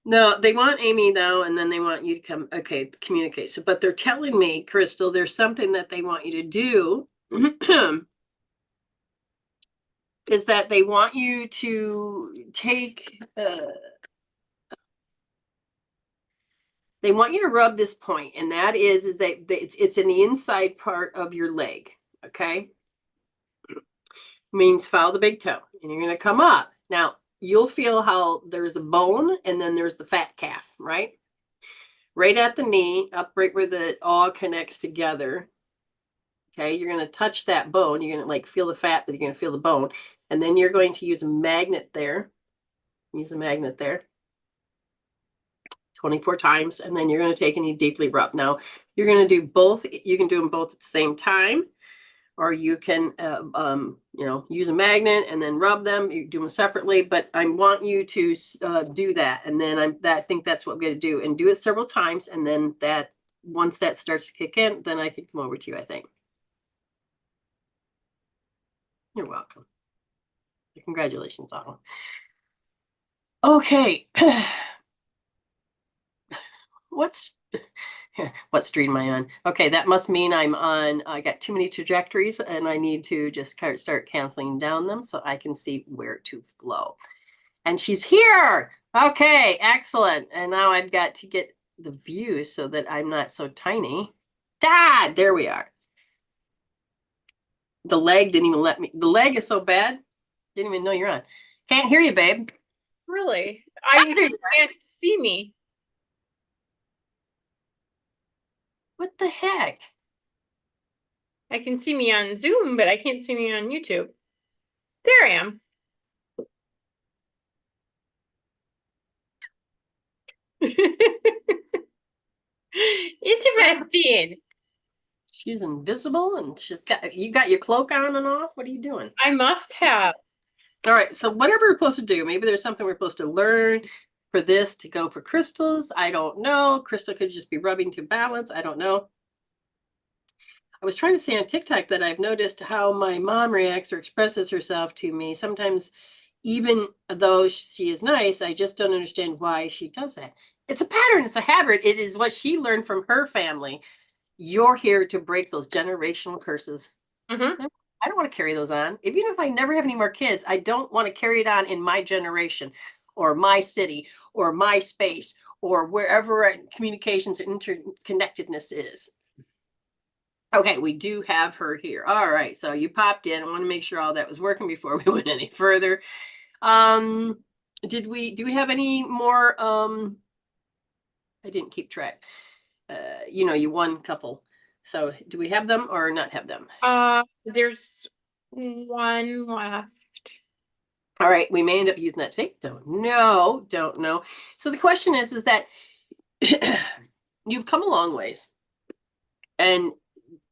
No, they want Ayme though, and then they want you to come, okay, communicate. So, but they're telling me, Crystal, there's something that they want you to do. Is that they want you to take, they want you to rub this point, and that is that it's in the inside part of your leg, okay? Means follow the big toe, and you're going to come up. Now, you'll feel how there's a bone, and then there's the fat calf, right? Right at the knee, up right where it all connects together. Okay, you're going to touch that bone. You're going to like feel the fat, but you're going to feel the bone. And then you're going to use a magnet there. Use a magnet there 24 times. And then you're going to take and you deeply rub. Now, you're going to do both. You can do them both at the same time, or you can, use a magnet and then rub them. You do them separately, but I want you to do that. And then I think that's what I'm going to do, and do it several times. And then once that starts to kick in, then I can come over to you, I think. You're welcome. Congratulations, Autumn. Okay. What street am I on? Okay, that must mean I got too many trajectories and I need to just start canceling down them so I can see where to flow. And she's here. Okay, excellent. And now I've got to get the view so that I'm not so tiny. There we are. The leg didn't even let me. The leg is so bad. Didn't even know you're on. Can't hear you, babe. Really? You can't see me. What the heck? I can see me on Zoom, but I can't see me on YouTube. There I am. Interesting. She's invisible and you got your cloak on and off. What are you doing? I must have. All right, so whatever we're supposed to do, maybe there's something we're supposed to learn for this to go for crystals. I don't know. Crystal could just be rubbing to balance. I don't know. I was trying to say on TikTok that I've noticed how my mom reacts or expresses herself to me. Sometimes, even though she is nice, I just don't understand why she does that. It's a pattern, it's a habit. It is what she learned from her family. You're here to break those generational curses. Mm-hmm. I don't want to carry those on. Even if I never have any more kids, I don't want to carry it on in my generation or my city or my space or wherever communications and interconnectedness is. Okay, we do have her here. All right, so you popped in. I want to make sure all that was working before we went any further. Do we have any more? I didn't keep track. You won couple. So do we have them or not have them? There's one left. All right, we may end up using that tape. Don't know. So the question is that you've come a long ways, and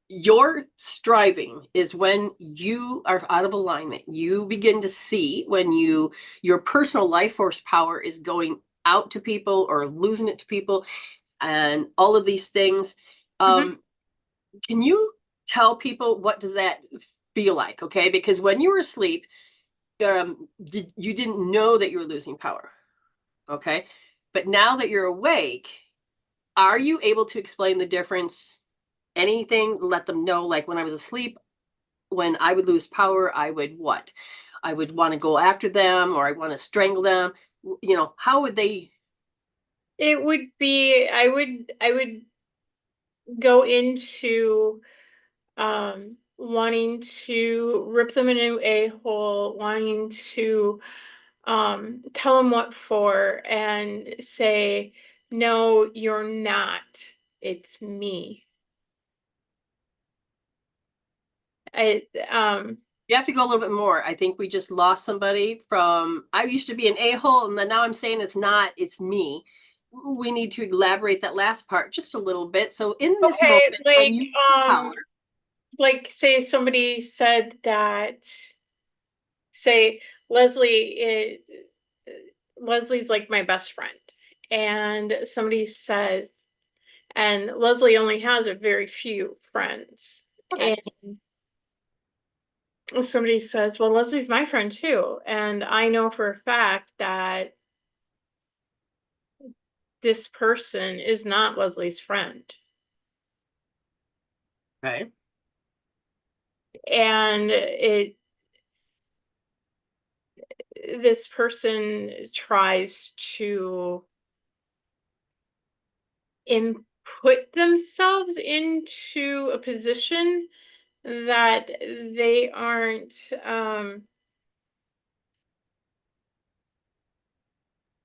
your striving is when you are out of alignment. You begin to see when your personal life force power is going out to people or losing it to people, and all of these things. Can you tell people what does that feel like? Okay, because when you were asleep, you didn't know that you were losing power. Okay, but now that you're awake, are you able to explain the difference? Anything? Let them know. Like when I was asleep, when I would lose power, I would what? I would want to go after them, or I want to strangle them. How would they? It would be I would go into wanting to rip them into a hole, wanting to tell them what for, and say, no, you're not. It's me. I You have to go a little bit more. I think we just lost somebody from. I used to be an a-hole, and then now I'm saying it's not. It's me. We need to elaborate that last part just a little bit. So in this okay, moment, when you lose power, like say somebody said that, say Leslie Leslie's like my best friend, and somebody says, and Leslie only has a very few friends, okay. and somebody says, well, Leslie's my friend too, and I know for a fact that this person is not Leslie's friend, Okay. and this person tries to input themselves into a position that they aren't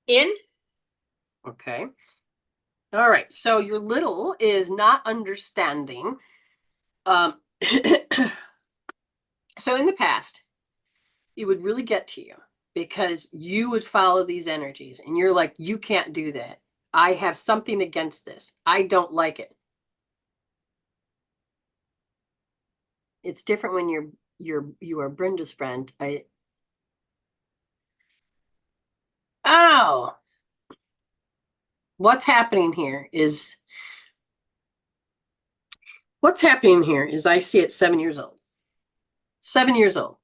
in. Okay. All right. So your little is not understanding So in the past, it would really get to you because you would follow these energies and you're like, you can't do that. I have something against this. I don't like it. It's different when you are Brenda's friend. Oh, what's happening here is I see it 7 years old. 7 years old.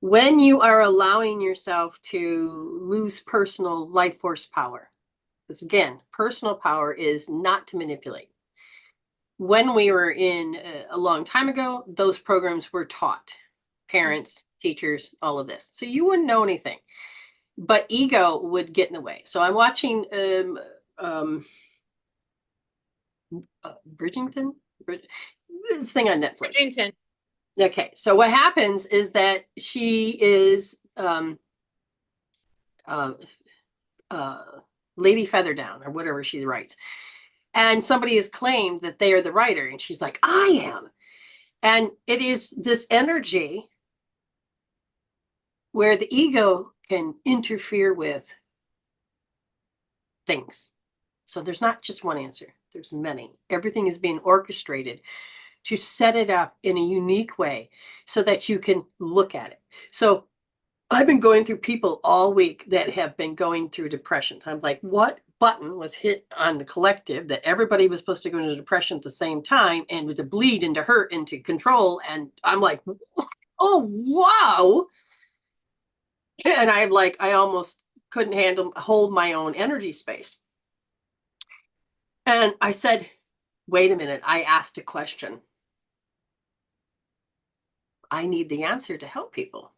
When you are allowing yourself to lose personal life force power, because again, personal power is not to manipulate. When we were in a long time ago, those programs were taught, parents, teachers, all of this. So you wouldn't know anything, but ego would get in the way. So I'm watching Bridgerton, this thing on Netflix. Bridgerton. Okay, so what happens is that she is uh, Lady Featherdown or whatever she writes. And somebody has claimed that they are the writer. And she's like, I am. And it is this energy where the ego can interfere with things. So there's not just one answer, there's many. Everything is being orchestrated to set it up in a unique way so that you can look at it. So I've been going through people all week that have been going through depression. I'm like, what button was hit on the collective that everybody was supposed to go into depression at the same time and with the bleed into hurt into control? And I'm like, oh, wow. And I'm like, I almost couldn't hold my own energy space. And I said, wait a minute, I asked a question. I need the answer to help people.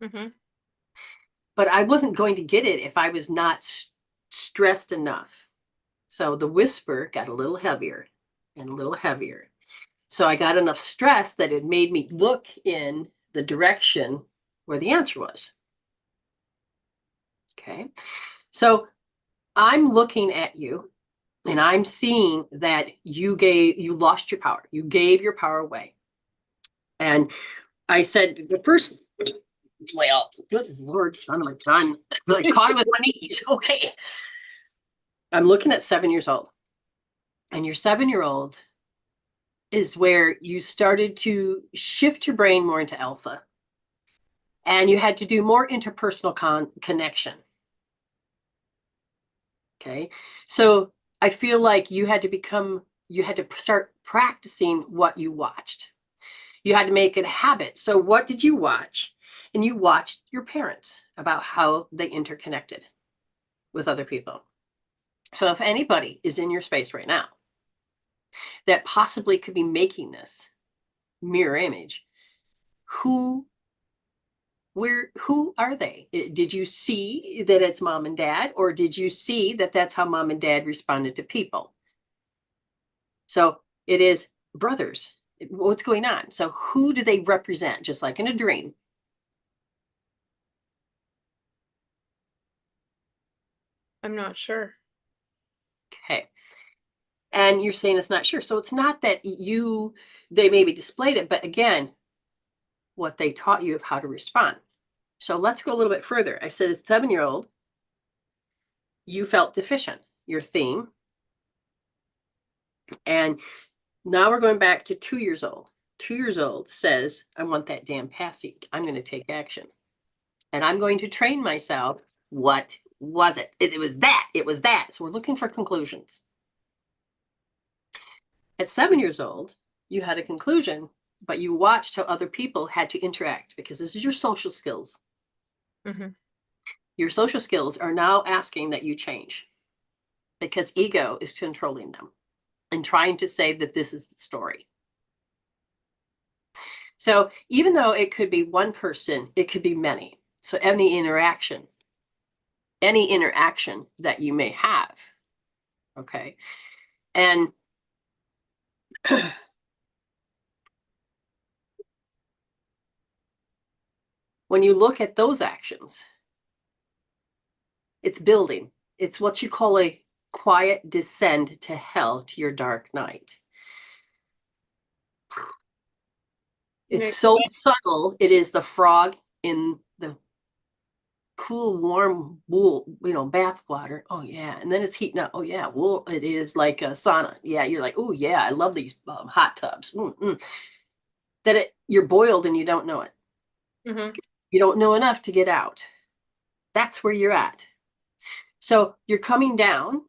Mm-hmm. But I wasn't going to get it if I was not stressed enough. So the whisper got a little heavier and a little heavier. So I got enough stress that it made me look in the direction where the answer was. Okay. So I'm looking at you and I'm seeing that you lost your power. You gave your power away. And I said, the first, well, good Lord, son of a gun. I caught it with my knees. Okay. I'm looking at 7 years old. And your 7-year-old is where you started to shift your brain more into alpha. And you had to do more interpersonal connection. Okay. So I feel like you had to start practicing what you watched. You had to make it a habit. So what did you watch? And you watched your parents about how they interconnected with other people. So if anybody is in your space right now that possibly could be making this mirror image, who are they? Did you see that it's mom and dad, or did you see that that's how mom and dad responded to people? So it is brothers. What's going on? So who do they represent? Just like in a dream. I'm not sure. Okay. And you're saying it's not sure. So it's not that they maybe displayed it, but again, what they taught you of how to respond. So let's go a little bit further. I said, as a 7-year-old, you felt deficient, your theme. And now we're going back to 2 years old. 2 years old says, I want that damn passy. I'm going to take action. And I'm going to train myself. What was it? It was that. It was that. So we're looking for conclusions. At 7 years old, you had a conclusion, but you watched how other people had to interact because this is your social skills. Mm-hmm. Your social skills are now asking that you change because ego is controlling them and trying to say that this is the story. So even though it could be one person, it could be many. So any interaction that you may have, okay? And when you look at those actions, it's building. It's what you call a quiet descent to hell, to your dark night. It's Like, so subtle. It is the frog in the cool, warm wool, bath water. Oh yeah. And then it's heating up. Oh yeah. Wool. It is like a sauna. Yeah. You're like, oh yeah, I love these hot tubs. That you're boiled and you don't know it. mm-hmm. You don't know enough to get out. That's where you're at. So you're coming down,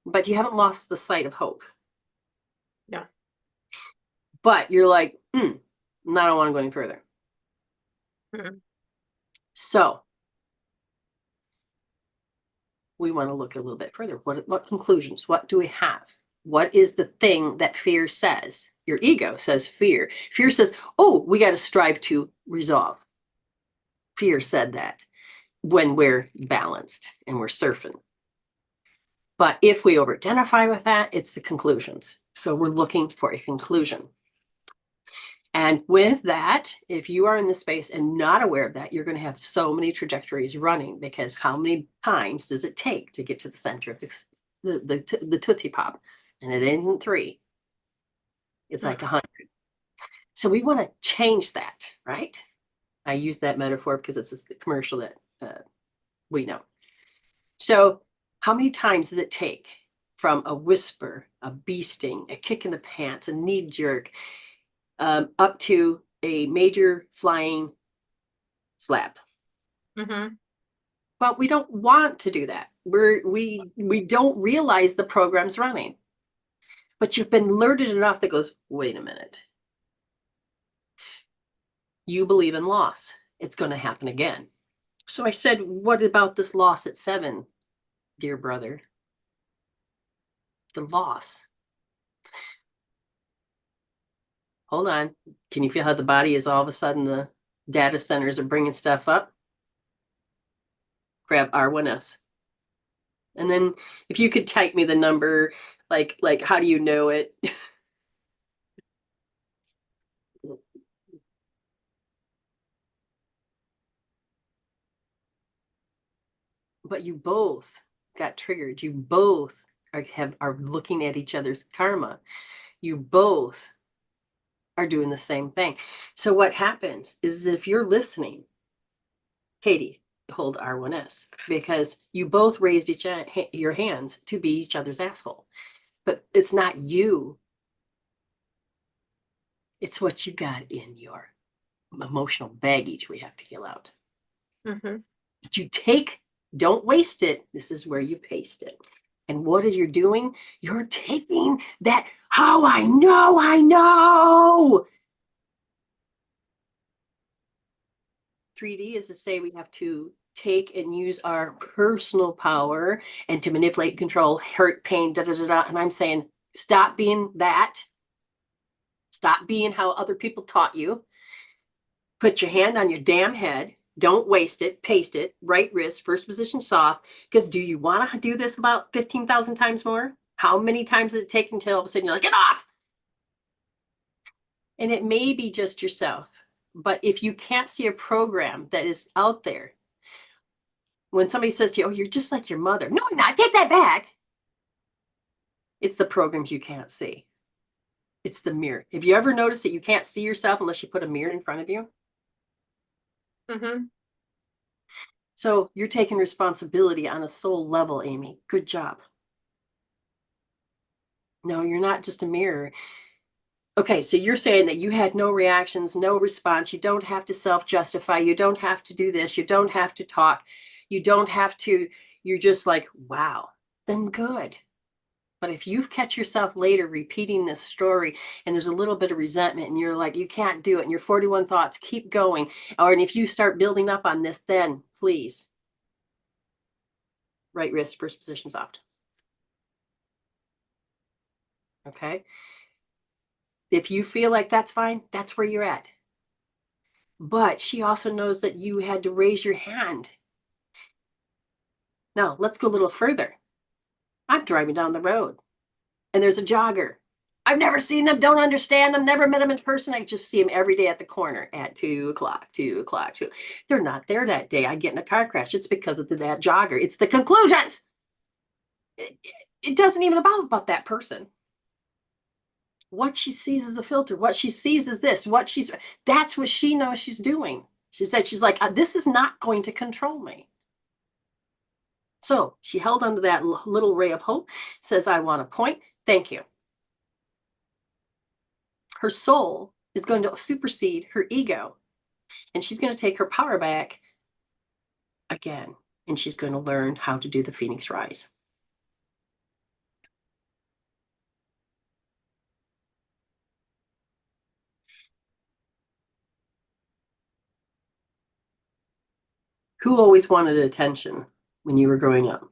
but you haven't lost the sight of hope. No. But you're like, I don't want to go any further. Mm-hmm. So we want to look a little bit further. What conclusions? What do we have? What is the thing that fear says? Your ego says fear. Fear says, oh, we got to strive to resolve. Fear said that when we're balanced and we're surfing. But if we over identify with that, it's the conclusions. So we're looking for a conclusion. And with that, if you are in the space and not aware of that, you're going to have so many trajectories running, because how many times does it take to get to the center of the Tootsie Pop? And it isn't 3. It's like 100. So we want to change that, right? I use that metaphor because it's the commercial that we know. So how many times does it take from a whisper, a bee sting, a kick in the pants, a knee jerk, up to a major flying slap? Mm-hmm. But we don't want to do that. We don't realize the program's running. But you've been alerted enough that goes, wait a minute. You believe in loss. It's going to happen again. So I said, what about this loss at 7, dear brother? The loss. Hold on. Can you feel how the body is all of a sudden the data centers are bringing stuff up? Grab R1S. And then if you could type me the number, like how do you know it? But you both got triggered. You both are looking at each other's karma. You both are doing the same thing. So what happens is, if you're listening, Katie, hold R1S, because you both raised your hands to be each other's asshole. But it's not you. It's what you got in your emotional baggage we have to heal out. Mm-hmm. But you don't waste it. This is where you paste it. And what is you're doing? You're taking that, how I know. 3D is to say we have to take and use our personal power and to manipulate, control, hurt, pain, da da da da. And I'm saying, stop being that. Stop being how other people taught you. Put your hand on your damn head. Don't waste it. Paste it. Right wrist, first position soft. Because do you want to do this about 15,000 times more? How many times does it take until all of a sudden you're like, get off? And it may be just yourself. But if you can't see a program that is out there, when somebody says to you, oh, you're just like your mother. No, I'm not. Take that back. It's the programs you can't see. It's the mirror. Have you ever noticed that you can't see yourself unless you put a mirror in front of you? Mm-hmm. So you're taking responsibility on a soul level, Ayme. Good job. No, you're not just a mirror. Okay, so you're saying that you had no reactions, no response. You don't have to self-justify. You don't have to do this. You don't have to talk. You don't have to, you're just like, wow, then good. But if you catch yourself later repeating this story and there's a little bit of resentment and you're like, you can't do it, and your 41 thoughts keep going, and if you start building up on this, then please, right wrist, first position soft. Okay? If you feel like that's fine, that's where you're at. But she also knows that you had to raise your hand. Now, let's go a little further. I'm driving down the road and there's a jogger. I've never seen them, don't understand them, never met them in person. I just see them every day at the corner at 2 o'clock, 2 o'clock, 2. They're not there that day. I get in a car crash. It's because of that jogger. It's the conclusions. It doesn't even about that person. What she sees is a filter. What she sees is this. That's what she knows she's doing. She said, she's like, this is not going to control me. So she held onto that little ray of hope, says, I want a point. Thank you. Her soul is going to supersede her ego, and she's going to take her power back again, and she's going to learn how to do the Phoenix Rise. Who always wanted attention when you were growing up?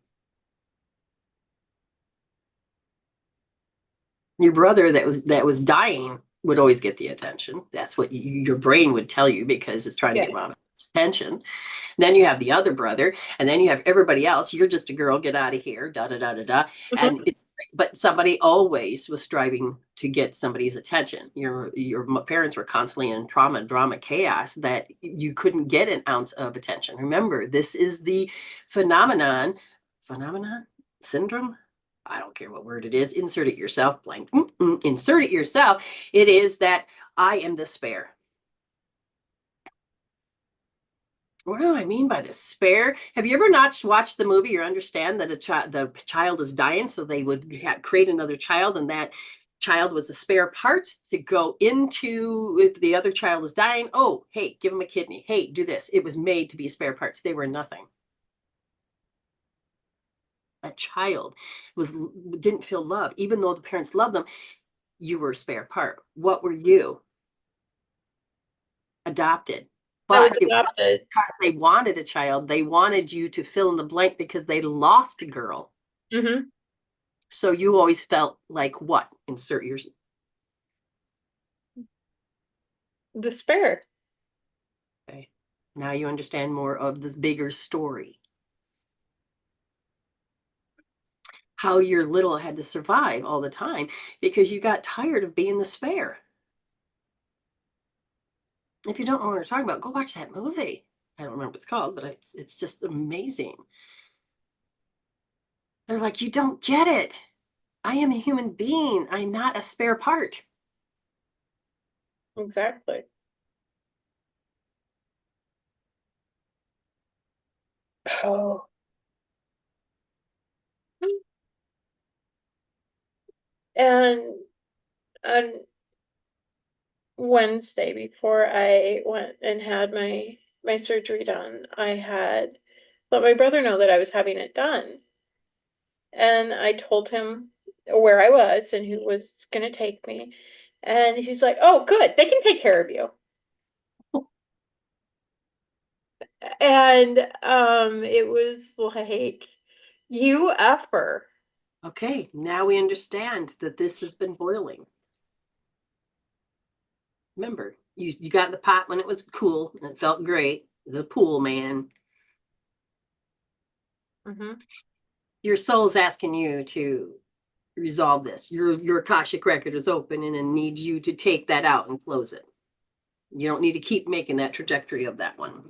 Your brother that was dying would always get the attention. That's what your brain would tell you because it's trying to get mom attention. Then you have the other brother, and then you have everybody else. You're just a girl, get out of here, da da da da da. And but somebody always was striving to get somebody's attention. Your parents were constantly in trauma, drama, chaos that you couldn't get an ounce of attention. Remember, this is the phenomenon syndrome. I don't care what word it is. Insert it yourself. Blank. Insert it yourself. It is that I am the spare. What do I mean by this? Spare? Have you ever not watched the movie or understand that the child is dying, so they would create another child, and that child was a spare part to go into if the other child is dying? Oh, hey, give him a kidney. Hey, do this. It was made to be spare parts. They were nothing. A child didn't feel love, even though the parents loved them. You were a spare part. What were you? Adopted. But it wasn't because they wanted a child. They wanted you to fill in the blank because they lost a girl. Mm-hmm. So you always felt like what? Insert yours. Despair. Okay. Now you understand more of this bigger story. How your little had to survive all the time because you got tired of being the spare. If you don't know what we're talking about, go watch that movie. I don't remember what it's called, but it's just amazing. They're like, you don't get it. I am a human being. I'm not a spare part. Exactly. Oh. And on Wednesday, before I went and had my surgery done, I had let my brother know that I was having it done. And I told him where I was and who was going to take me. And he's like, "Oh, good. They can take care of you." And it was like, you effer. Okay, now we understand that this has been boiling. Remember, you got in the pot when it was cool and it felt great. The pool, man. Mm-hmm. Your soul's asking you to resolve this. Your Akashic record is open and it needs you to take that out and close it. You don't need to keep making that trajectory of that one.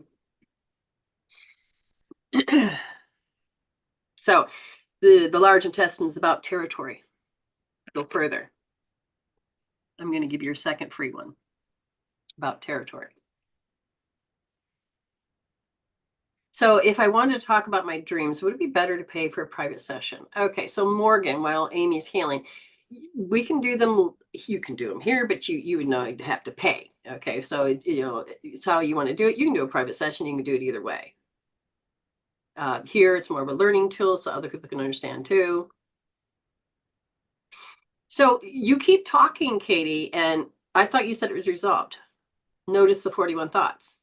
So the large intestine is about territory. Go further. I'm going to give you a second free one about territory. So if I wanted to talk about my dreams, would it be better to pay for a private session? Okay, so Morgan, while Amy's healing, we can do them. You can do them here, but you would know to have to pay. Okay, so it's how you want to do it. You can do a private session. You can do it either way. Here, it's more of a learning tool, so other people can understand too. So you keep talking, Katie, and I thought you said it was resolved. Notice the 41 thoughts.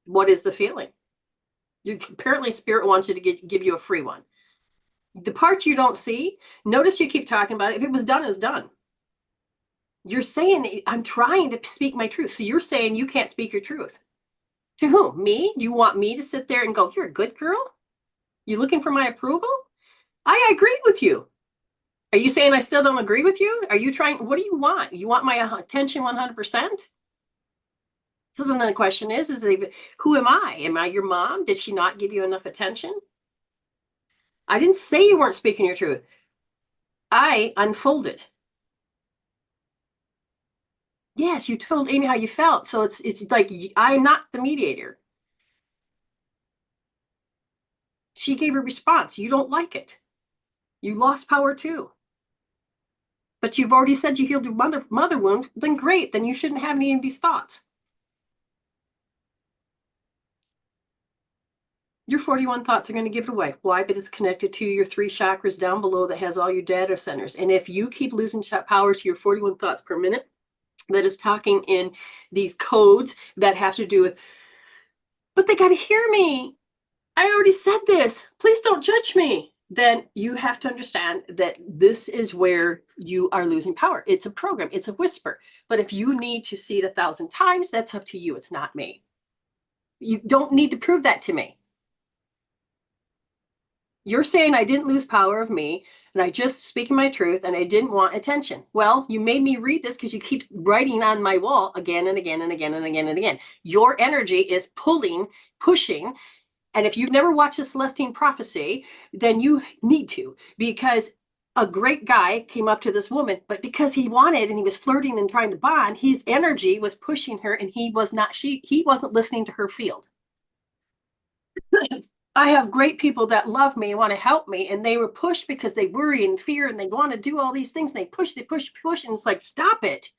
What is the feeling? Apparently spirit wants you to give you a free one. The parts you don't see, notice you keep talking about it. If it was done, it's done. You're saying, I'm trying to speak my truth. So you're saying you can't speak your truth. To whom? Me? Do you want me to sit there and go, you're a good girl? You looking for my approval? I agree with you. Are you saying I still don't agree with you? Are you trying? What do you want? You want my attention 100%? So then the question is who am I? Am I your mom? Did she not give you enough attention? I didn't say you weren't speaking your truth. I unfolded. Yes, you told Ayme how you felt. So it's like I'm not the mediator. She gave a response. You don't like it. You lost power too. But you've already said you healed your mother wound. Then great. Then you shouldn't have any of these thoughts. Your 41 thoughts are going to give it away. Why? But it's connected to your 3 chakras down below that has all your data centers. And if you keep losing power to your 41 thoughts per minute, that is talking in these codes that have to do with, but they got to hear me. I already said this. Please don't judge me. Then you have to understand that this is where you are losing power. It's a program. It's a whisper. But if you need to see it 1,000 times, that's up to you. It's not me. You don't need to prove that to me. You're saying I didn't lose power of me and I just speaking my truth and I didn't want attention. Well, you made me read this because you keep writing on my wall again and again and again and again and again. Your energy is pulling, pushing. And if you've never watched the Celestine Prophecy, then you need to, because a great guy came up to this woman, but because he wanted and he was flirting and trying to bond, his energy was pushing her and he wasn't listening to her field. I have great people that love me and want to help me, and they were pushed because they worry and fear and they want to do all these things. And they push, and it's like, stop it.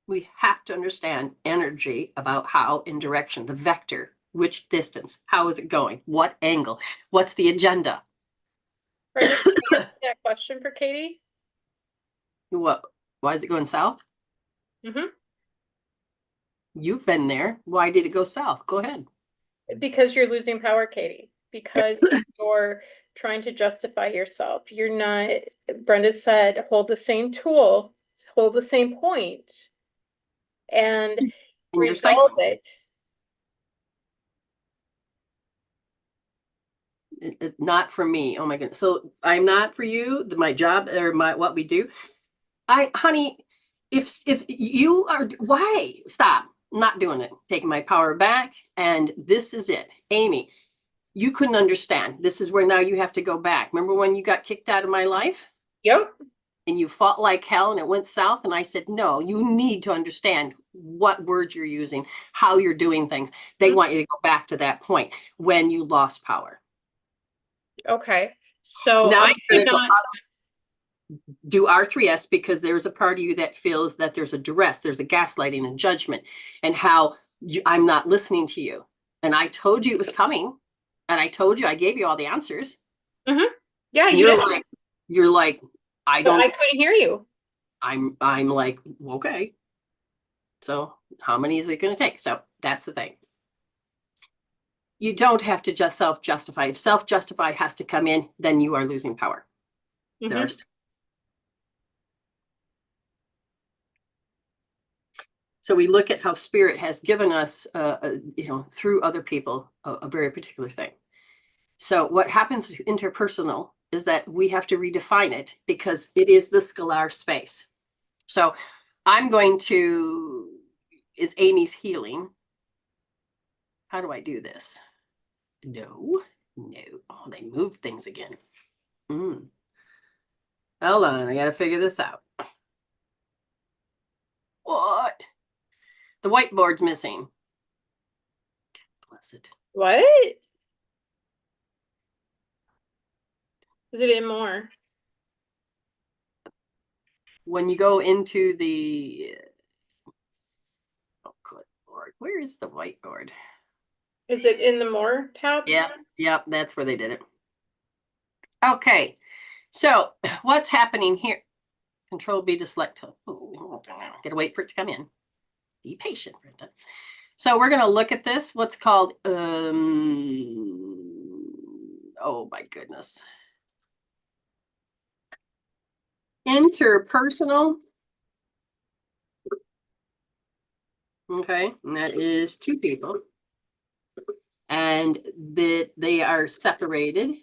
We have to understand energy about how in direction, the vector, which distance, how is it going, what angle, what's the agenda. Brenda, can you answer that question for Katie? What? Why is it going south? Mm-hmm. You've been there. Why did it go south? Go ahead. Because you're losing power, Katie. Because you're trying to justify yourself. You're not, Brenda said, hold the same tool, hold the same point, and resolve it. Not for me. Oh my goodness. So I'm not for you. My job or what we do. Honey, if you are, why stop? I'm not doing it. Taking my power back, and this is it, Ayme. You couldn't understand. This is where now you have to go back. Remember when you got kicked out of my life? Yep. And you fought like hell and it went south. And I said, no, you need to understand what words you're using, how you're doing things. They want you to go back to that point when you lost power. Okay. So now I could not do R3S because there's a part of you that feels that there's a duress, there's a gaslighting and judgment, and how I'm not listening to you. And I told you it was coming, and I told you I gave you all the answers. Mm-hmm. Yeah, you're like, I don't. I couldn't hear you. I'm like, okay. So how many is it going to take? So that's the thing. You don't have to just self-justify. If self-justify has to come in, then you are losing power. Mm-hmm. There are So we look at how spirit has given us, through other people, a very particular thing. So what happens interpersonal is that we have to redefine it because it is the scalar space. So I'm going to, is Amy's healing. How do I do this? No. Oh, they moved things again. Hold on, I got to figure this out. What? The whiteboard's missing. Bless it. What? Is it in more? When you go into the, oh good Lord, where is the whiteboard? Is it in the more tab? Yeah, that's where they did it. Okay, so what's happening here? Control B to select. Gotta wait for it to come in. Be patient, Brenda. So we're gonna look at this, what's called, oh my goodness. Interpersonal. Okay, and that is 2 people. And that they are separated.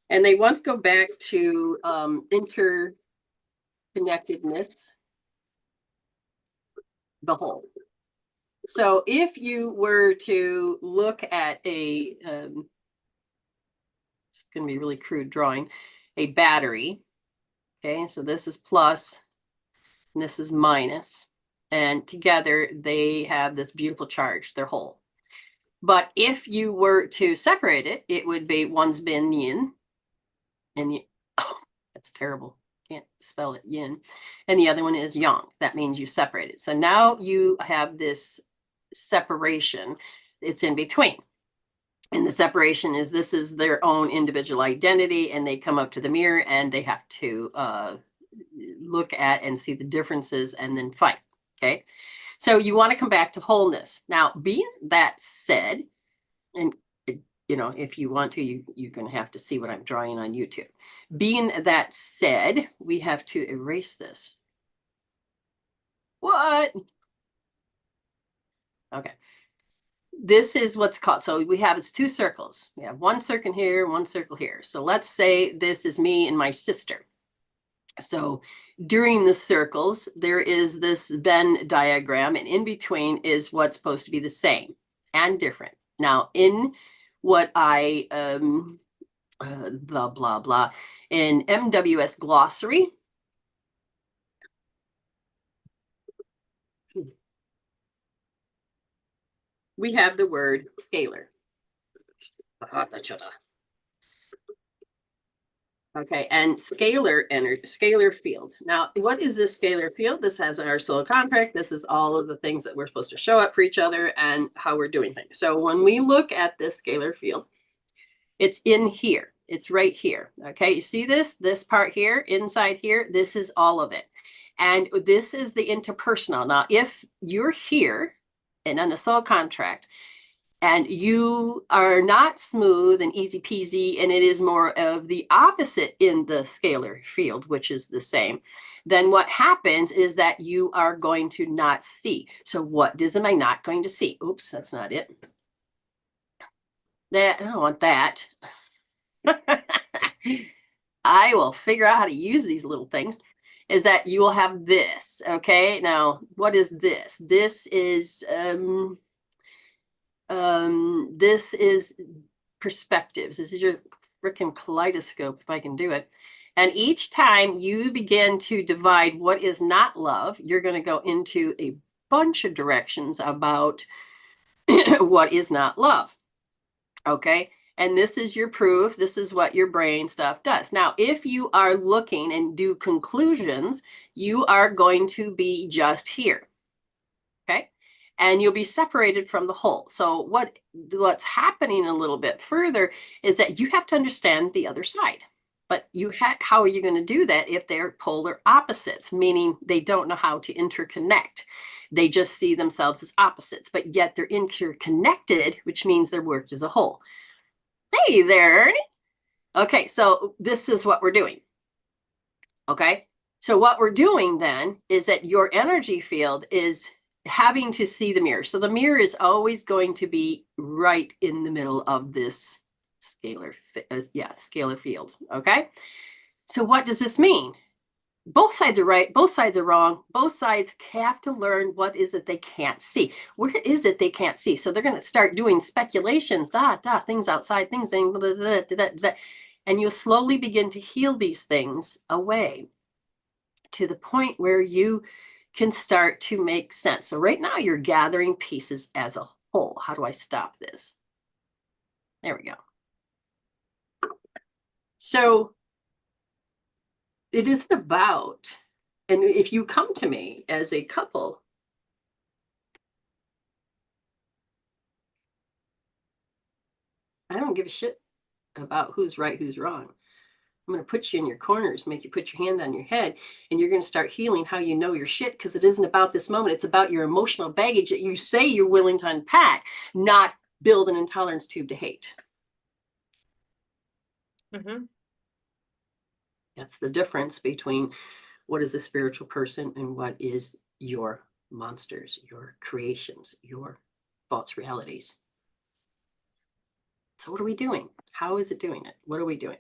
And they want to go back to interconnectedness, the whole. So if you were to look at a, it's going to be a really crude drawing, a battery. Okay, so this is plus and this is minus, and together they have this beautiful charge. They're whole. But if you were to separate it, it would be one's been yin, and oh, that's terrible. Can't spell it yin. And the other one is yang. That means you separate it. So now you have this separation. It's in between. And the separation is this is their own individual identity, and they come up to the mirror and they have to look at and see the differences and then fight. Okay. So you want to come back to wholeness. Now, being that said, and you know, if you want to, you're going to have to see what I'm drawing on YouTube. Being that said, we have to erase this. What? Okay. This is what's called, so we have, it's two circles. We have one circle here, one circle here. So let's say this is me and my sister. So during the circles, there is this Venn diagram, and in between is what's supposed to be the same and different. Now, in what I, blah, blah, blah, in MWS glossary, we have the word scalar. Okay, and scalar energy, scalar field. Now, what is this scalar field? This has our soul contract. This is all of the things that we're supposed to show up for each other and how we're doing things. So when we look at this scalar field, it's in here. It's right here. Okay, you see this? This part here, inside here, this is all of it. And this is the interpersonal. Now, if you're here and on the soul contract, and you are not smooth and easy peasy, and it is more of the opposite in the scalar field, which is the same, then what happens is that you are going to not see. So what am I not going to see? Oops, that's not it. That, I don't want that. I will figure out how to use these little things. Is that you will have this. Okay, now what is this? This is perspectives. This is your freaking kaleidoscope, if I can do it. And each time you begin to divide what is not love, you're going to go into a bunch of directions about what is not love. Okay. And this is your proof. This is what your brain stuff does. Now, if you are looking and do conclusions, you are going to be just here. Okay. And you'll be separated from the whole. So what's happening a little bit further is that you have to understand the other side. But how are you going to do that if they're polar opposites, meaning they don't know how to interconnect? They just see themselves as opposites, but yet they're interconnected, which means they're worked as a whole. Hey there, Ernie. Okay, so this is what we're doing. Okay, so what we're doing then is that your energy field is having to see the mirror. So the mirror is always going to be right in the middle of this scalar field. Okay, so what does this mean? Both sides are right, both sides are wrong. Both sides have to learn what is it they can't see. Where is it they can't see? So they're going to start doing speculations, things outside, things, and you'll slowly begin to heal these things away to the point where you can start to make sense. So right now you're gathering pieces as a whole. How do I stop this? There we go. So it isn't about, and if you come to me as a couple, I don't give a shit about who's right, who's wrong. I'm going to put you in your corners, make you put your hand on your head, and you're going to start healing how you know your shit, because it isn't about this moment. It's about your emotional baggage that you say you're willing to unpack, not build an intolerance tube to hate. Mm-hmm. That's the difference between what is a spiritual person and what is your monsters, your creations, your false realities. So what are we doing? How is it doing it? What are we doing?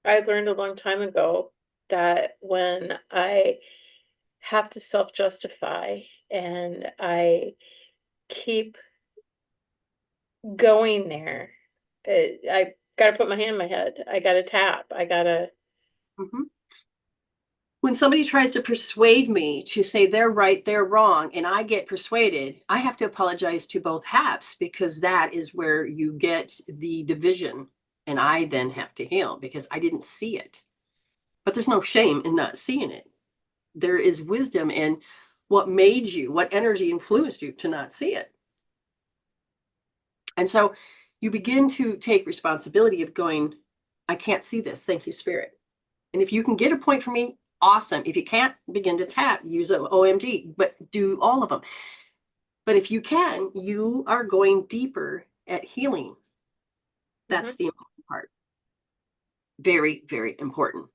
I learned a long time ago that when I have to self-justify, and I keep going there. I gotta put my hand in my head. I gotta tap. I gotta. Mhm. When somebody tries to persuade me to say they're right, they're wrong, and I get persuaded, I have to apologize to both halves because that is where you get the division. And I then have to heal because I didn't see it. But there's no shame in not seeing it. There is wisdom in what made you, what energy influenced you to not see it. And so you begin to take responsibility of going, I can't see this. Thank you, Spirit. And if you can get a point for me, awesome. If you can't, begin to tap, use an OMG, but do all of them. But if you can, you are going deeper at healing. That's Mhm. the important part. Very, very important.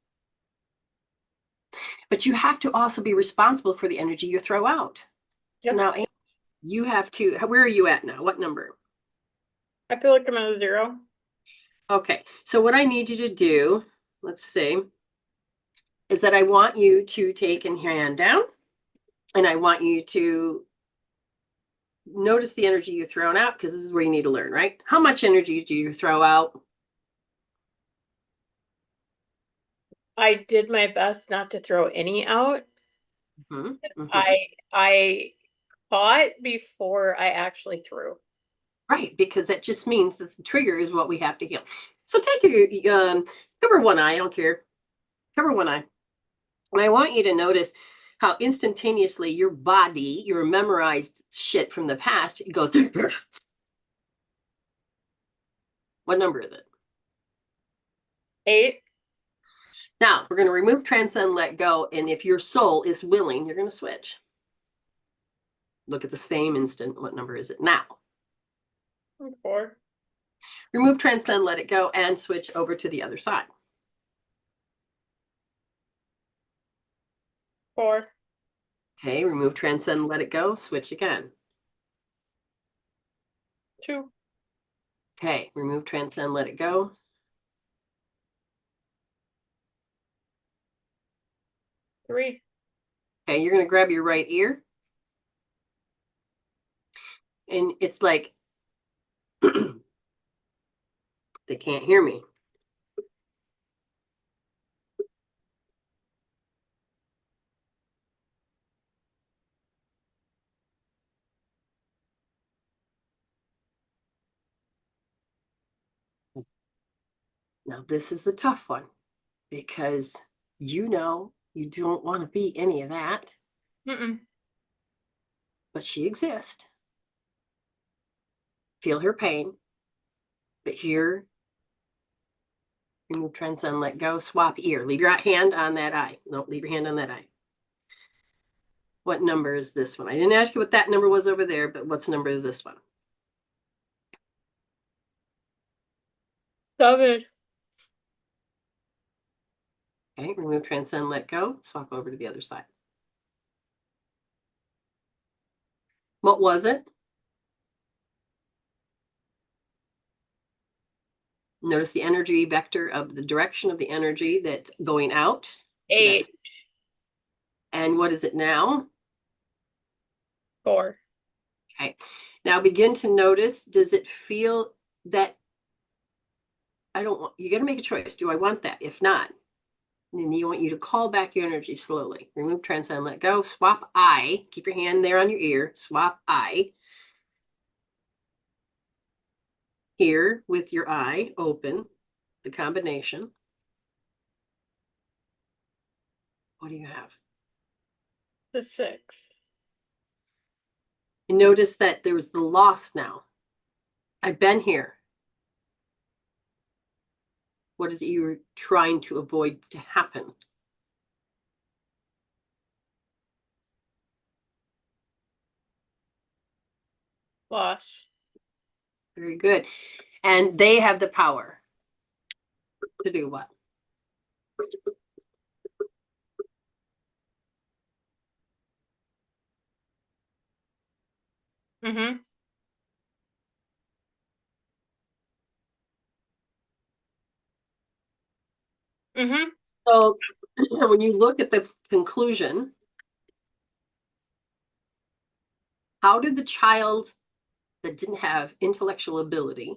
But you have to also be responsible for the energy you throw out. So Yep. now you have to, where are you at now? What number? I feel like I'm at a 0. Okay. So what I need you to do, let's see, is that I want you to take a hand down and I want you to notice the energy you're throwing out because this is where you need to learn, right? How much energy do you throw out? I did my best not to throw any out. Mhm, mhm. I caught before I actually threw. Right, because that just means that the trigger is what we have to heal. So take your cover one eye. I don't care. Cover one eye, and I want you to notice how instantaneously your body, your memorized shit from the past, it goes. What number is it? 8. Now we're going to remove, transcend, let go, and if your soul is willing, you're going to switch. Look at the same instant. What number is it now? 4. Remove, transcend, let it go, and switch over to the other side. 4. Okay, remove, transcend, let it go, switch again. 2. Okay, remove, transcend, let it go. 3. Okay, you're going to grab your right ear. And it's like, they can't hear me. Now, this is the tough one because you know you don't want to be any of that, Mm-mm. but she exists. Feel her pain, but here, remove, transcend, let go, swap ear. Leave your hand on that eye. No, leave your hand on that eye. What number is this one? I didn't ask you what that number was over there, but what's number is this one? 7. Okay, remove, transcend, let go, swap over to the other side. What was it? Notice the energy vector of the direction of the energy that's going out to that. 8. And what is it now? 4. Okay. Now begin to notice, does it feel that I don't want, you got to make a choice. Do I want that? If not, then you want you to call back your energy slowly. Remove, transcend, let go, swap eye. Keep your hand there on your ear. Swap eye. Here with your eye open, the combination. What do you have? The 6. You notice that there was the loss now. I've been here. What is it you're trying to avoid to happen? Loss. Very good. And they have the power to do what? Mm-hmm. Mm-hmm. So when you look at the conclusion, How did the child that didn't have intellectual ability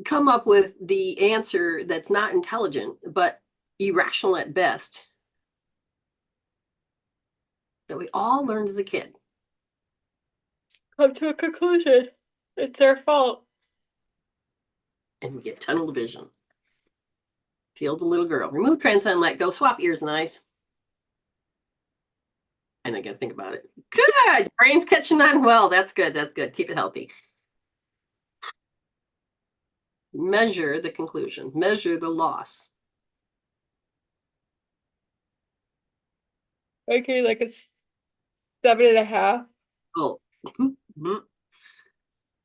come up with the answer that's not intelligent, but irrational at best, that we all learned as a kid? Come to a conclusion. It's their fault. And we get tunnel vision. Feel the little girl. Remove, transcend, let go. Swap ears and eyes. And I got to think about it. Good. Brain's catching on well. That's good. That's good. Keep it healthy. Measure the conclusion. Measure the loss. Okay, like a 7.5. Oh.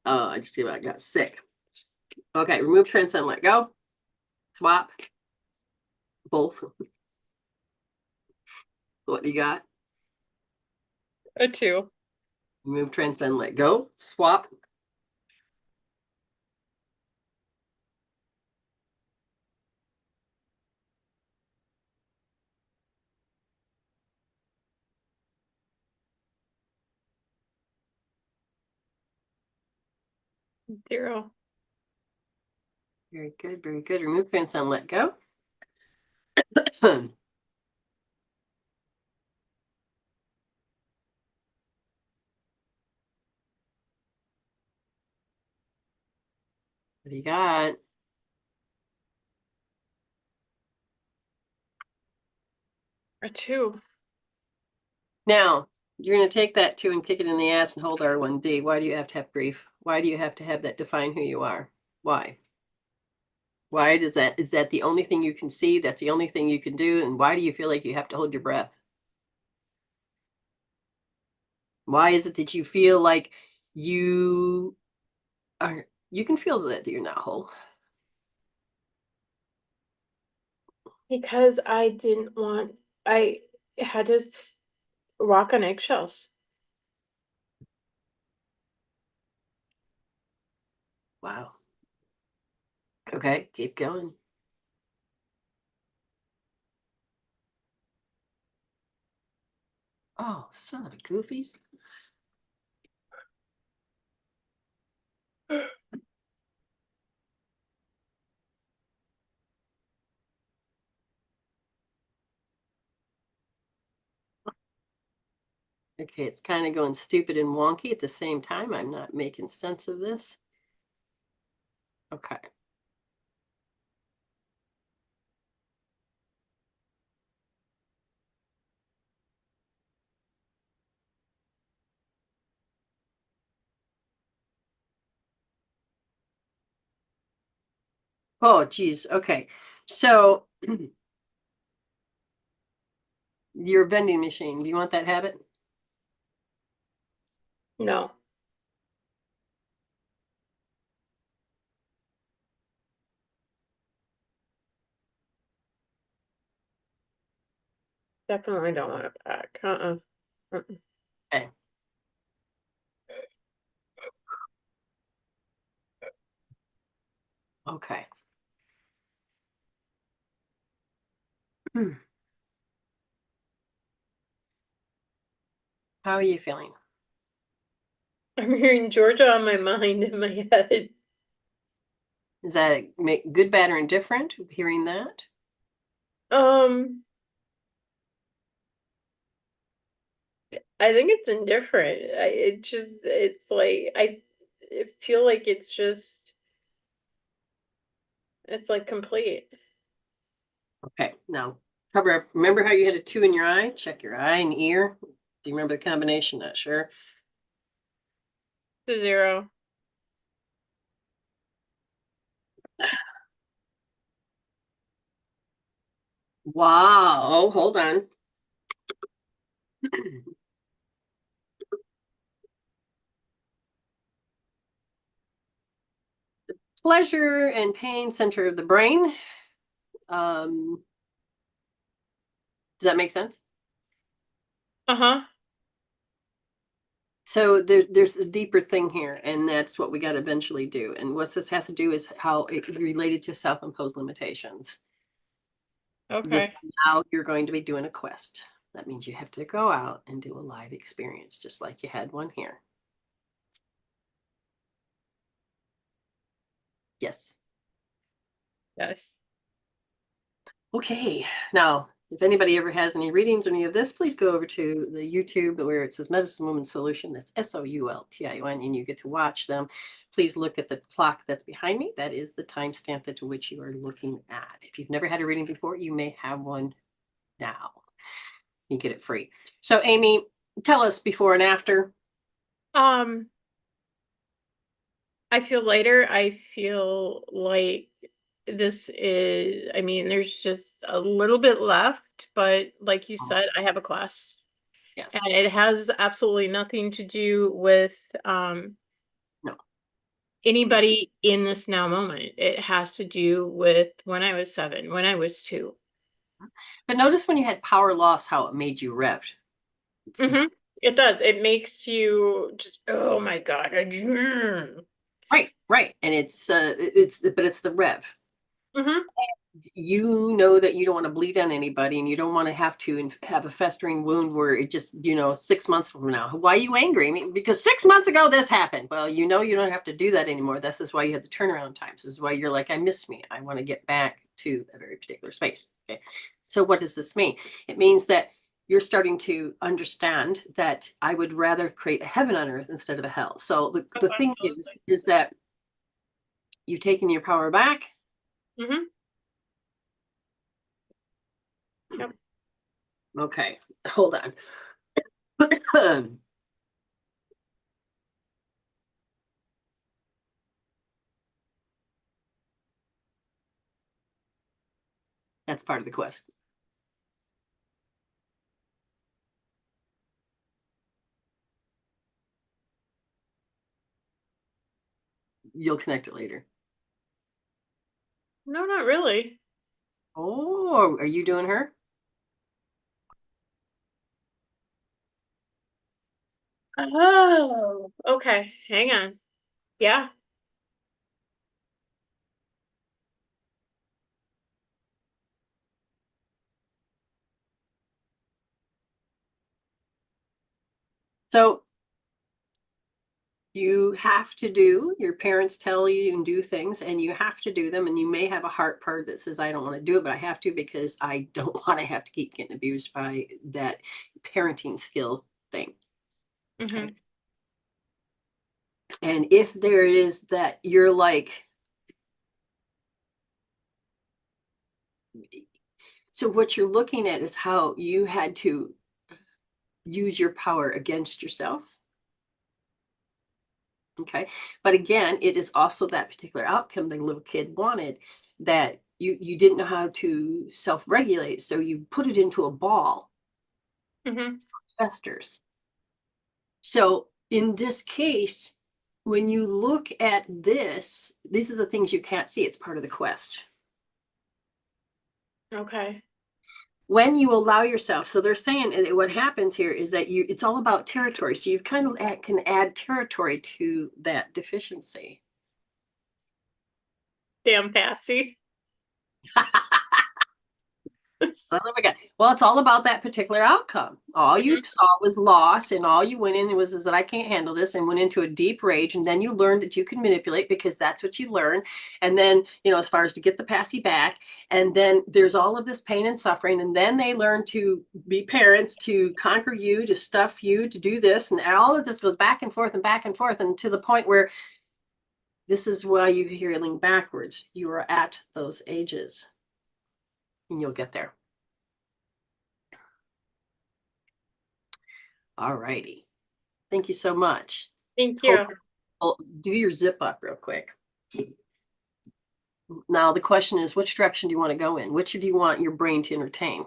Oh, I just about got sick. Okay. Remove, transcend, let go. Swap. Both. What do you got? A 2. Remove, transcend, let go. Swap. Zero. Very good. Very good. Remove, transcend, let go. What do you got? A 2. Now, you're going to take that 2 and kick it in the ass and hold R1D. Why do you have to have grief? Why do you have to have that define who you are? Why? Why does that? Is that the only thing you can see? That's the only thing you can do? And why do you feel like you have to hold your breath? Why is it that you feel like you are, you can feel that you're not whole? Because I had to walk on eggshells. Wow. Okay, keep going. Oh, son of a goofies. Okay, it's kind of going stupid and wonky at the same time. I'm not making sense of this. Okay. Oh, geez. Okay. So your vending machine, do you want that habit? No. Definitely don't want it back. Okay. Okay. How are you feeling? I'm hearing Georgia on my mind in my head. Does that make good, bad, or indifferent hearing that? Um, I think it's indifferent. It's like I feel like it's like complete. Okay. Now cover up. Remember how you had a 2 in your eye? Check your eye and ear. Do you remember the combination? Not sure. It's a 0. Wow. Hold on. Pleasure and pain center of the brain. Does that make sense? Uh-huh. So there's a deeper thing here, and that's what we got to eventually do. And what this has to do is how it's related to self-imposed limitations. This Okay. now you're going to be doing a quest. That means you have to go out and do a live experience, just like you had one here. Yes. Yes. Okay. Now, if anybody ever has any readings or any of this, please go over to the YouTube where it says Medicine Woman Solution. That's Soultion, and you get to watch them. Please look at the clock that's behind me. That is the timestamp to which you are looking at. If you've never had a reading before, you may have one now. You get it free. So, Ayme, tell us before and after. Um, I feel lighter. I feel like this is, I mean, there's just a little bit left, but like you said, I have a class. Yes. And it has absolutely nothing to do with No. anybody in this now moment. It has to do with when I was 7, when I was 2. But notice when you had power loss, how it made you revved. It does. It makes you just, oh my God. Right, right. And it's but it's the rev. Mhm. You know that you don't want to bleed on anybody and you don't want to have to have a festering wound where it just, 6 months from now. Why are you angry? I mean, because 6 months ago this happened. Well, you don't have to do that anymore. This is why you have the turnaround times. This is why you're like, I miss me. I want to get back to a very particular space. Okay. So what does this mean? It means that you're starting to understand that I would rather create a heaven on earth instead of a hell. So Oh, the thing absolutely. is that you've taken your power back. Mhm. Yep. Okay, hold on. That's part of the quest. You'll connect it later. No, not really. Oh, are you doing her? Oh, okay. Hang on. Yeah. So you have to do, your parents tell you and do things and you have to do them. And you may have a heart part that says, I don't want to do it, but I have to because I don't want to have to keep getting abused by that parenting skill thing. Okay. Mhm. And if there it is that you're like, so what you're looking at is how you had to use your power against yourself. Okay. But again, it is also that particular outcome the little kid wanted, that you didn't know how to self-regulate. So you put it into a ball, Mhm. festers. So in this case, when you look at this, these are the things you can't see. It's part of the quest. Okay. When you allow yourself, so they're saying what happens here is that it's all about territory. So you kind of can add territory to that deficiency. Damn Passy. Son of a gun. Well, it's all about that particular outcome. All you Mhm. saw was loss, and all you went in was is that I can't handle this, and went into a deep rage. And then you learned that you can manipulate because that's what you learn. And then, as far as to get the passy back, and then there's all of this pain and suffering. And then they learn to be parents, to conquer you, to stuff you, to do this, and all of this goes back and forth and back and forth, and to the point where this is why you're healing backwards. You are at those ages, and you'll get there. All righty. Thank you so much. Thank Hold you. on. Do your zip up real quick. Now, the question is, which direction do you want to go in? Which do you want your brain to entertain?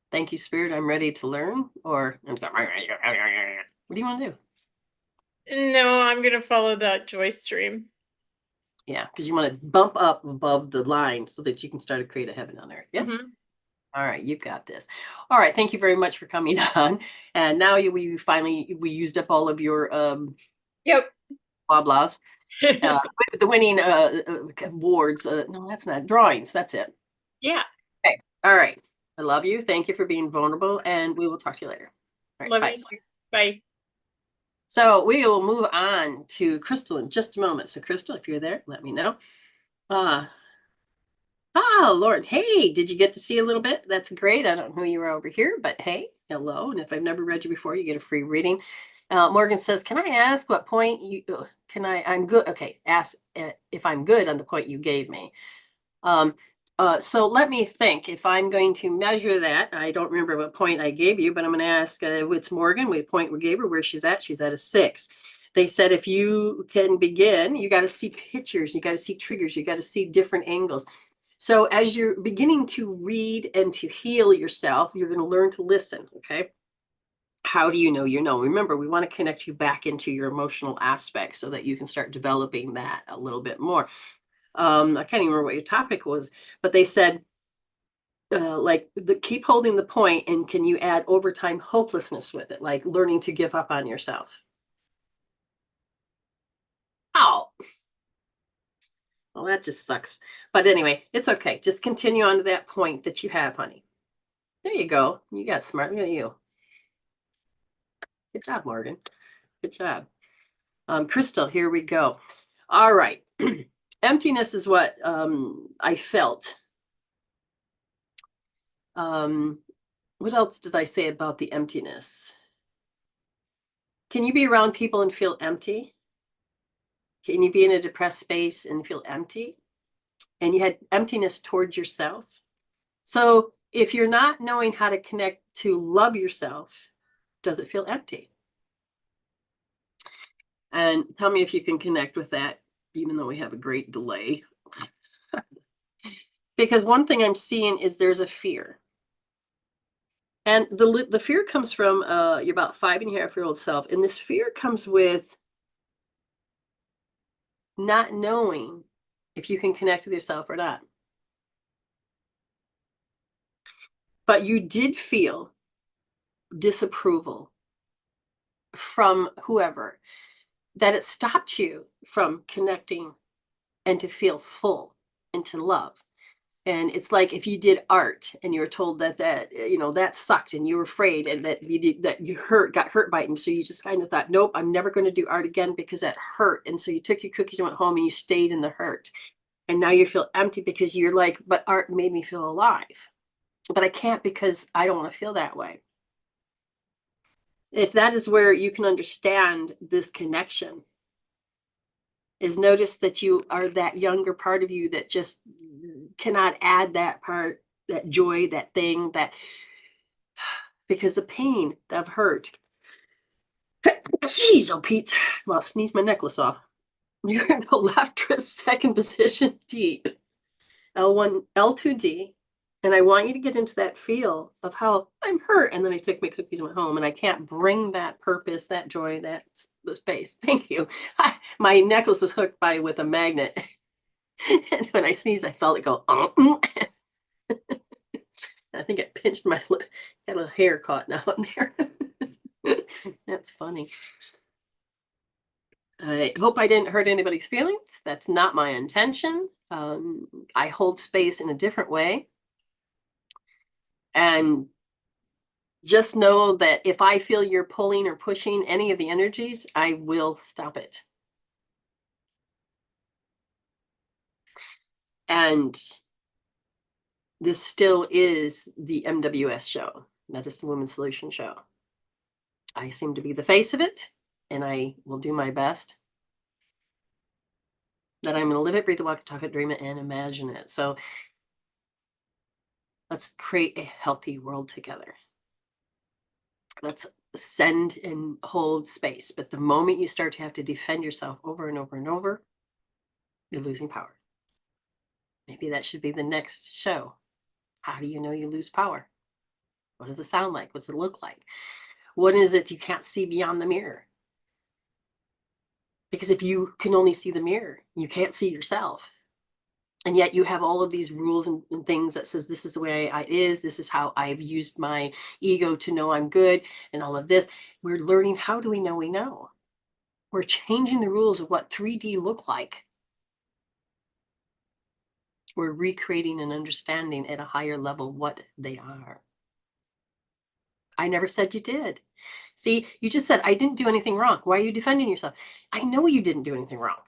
Thank you, Spirit. I'm ready to learn. Or what do you want to do? No, I'm gonna follow that joy stream. Yeah, because you want to bump up above the line so that you can start to create a heaven on earth. Yes? Mhm. All right, you've got this. All right, thank you very much for coming on. And now we used up all of your Yep. blah blahs. The winning awards. No, that's not drawings. That's it. Yeah. Okay. All right. I love you. Thank you for being vulnerable, and we will talk to you later. All right, Love bye. you too. Bye. So we will move on to Crystal in just a moment. So Crystal, if you're there, let me know. Lord, hey, did you get to see a little bit? That's great. I don't know who you are over here, but hey, hello. And if I've never read you before, you get a free reading. Morgan says, can I ask what point you, I'm good. Okay, ask if I'm good on the point you gave me. So let me think if I'm going to measure that. I don't remember what point I gave you, but I'm going to ask it's Morgan. What point we gave her, where she's at. She's at a 6. They said if you can begin, you got to see pictures, you got to see triggers, you got to see different angles. So as you're beginning to read and to heal yourself, you're going to learn to listen. Okay. How do you know you know? Remember, we want to connect you back into your emotional aspect so that you can start developing that a little bit more. I can't even remember what your topic was, but they said, keep holding the point, and can you add overtime hopelessness with it, like learning to give up on yourself? Oh, well, that just sucks. But anyway, it's okay. Just continue on to that point that you have, honey. There you go. You got smart. Look at you. Good job, Morgan. Good job. Crystal, here we go. All right. Emptiness is what I felt. What else did I say about the emptiness? Can you be around people and feel empty? Can you be in a depressed space and feel empty? And you had emptiness towards yourself? So if you're not knowing how to connect to love yourself, does it feel empty? And tell me if you can connect with that, even though we have a great delay. Because one thing I'm seeing is there's a fear. And the fear comes from your about 5.5-year-old self. And this fear comes with not knowing if you can connect with yourself or not. But you did feel disapproval from whoever, that it stopped you from connecting and to feel full and to love. And it's like if you did art and you were told that that sucked and you were afraid and that you got hurt by it. And so you just kind of thought, nope, I'm never going to do art again because that hurt. And so you took your cookies and went home and you stayed in the hurt. And now you feel empty because you're like, but art made me feel alive. But I can't because I don't want to feel that way. If that is where you can understand this connection, is notice that you are that younger part of you that just cannot add that part, that joy, that thing, that because the pain of hurt. Jeez, oh Pete, well, I'll sneeze my necklace off. You're gonna go left wrist, second position, deep. L1, L2D. And I want you to get into that feel of how I'm hurt. And then I took my cookies and went home, and I can't bring that purpose, that joy, that space. Thank you. My necklace is hooked with a magnet. And when I sneezed, I felt it go, I think it pinched my lip. Got a hair caught now in there. That's funny. I hope I didn't hurt anybody's feelings. That's not my intention. I hold space in a different way. And just know that if I feel you're pulling or pushing any of the energies, I will stop it. And this still is the MWS show, Medicine Women's Solution show. I seem to be the face of it, and I will do my best. That I'm going to live it, breathe it, walk it, talk it, dream it, and imagine it. So let's create a healthy world together. Let's send and hold space. But the moment you start to have to defend yourself over and over and over, you're losing power. Maybe that should be the next show. How do you know you lose power? What does it sound like? What's it look like? What is it you can't see beyond the mirror? Because if you can only see the mirror, you can't see yourself. And yet you have all of these rules and things that says this is the way it is. This is how I've used my ego to know I'm good and all of this. We're learning, how do we know we know? We're changing the rules of what 3D look like. We're recreating and understanding at a higher level what they are. I never said you did. See, you just said, I didn't do anything wrong. Why are you defending yourself? I know you didn't do anything wrong.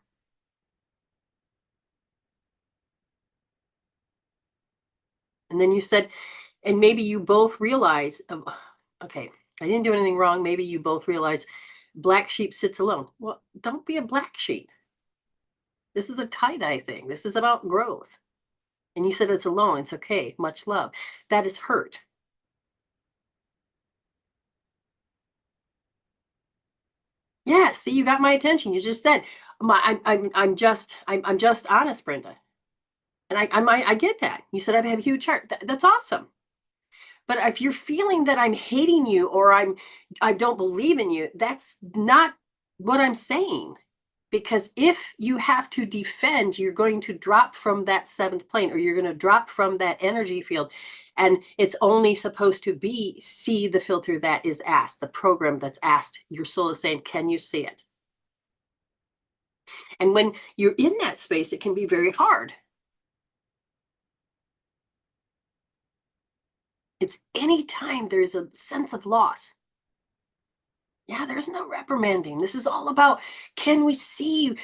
And then you said, and maybe you both realize, okay, I didn't do anything wrong. Maybe you both realize black sheep sits alone. Well, don't be a black sheep. This is a tie-dye thing. This is about growth. And you said it's alone. It's okay. Much love. That is hurt. Yeah, see, you got my attention. You just said, I'm just honest, Brenda. And I get that. You said I have a huge heart. That's awesome. But if you're feeling that I'm hating you or I don't believe in you, that's not what I'm saying. Because if you have to defend, you're going to drop from that seventh plane, or you're going to drop from that energy field. And it's only supposed to be see the filter that is asked, the program that's asked. Your soul is saying, can you see it? And when you're in that space, it can be very hard. It's anytime there's a sense of loss. Yeah, there's no reprimanding. This is all about, can we see?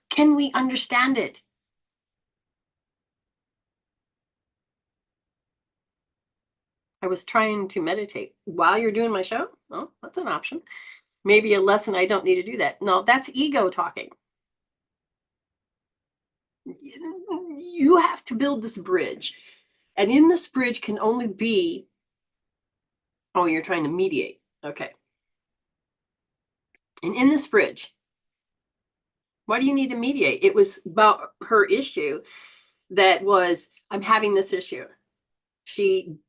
Can we understand it? I was trying to meditate while you're doing my show. Well, that's an option. Maybe a lesson I don't need to do that. No, that's ego talking. You have to build this bridge. And in this bridge can only be, oh, you're trying to mediate. Okay. And in this bridge, why do you need to mediate? It was about her issue that was, I'm having this issue. She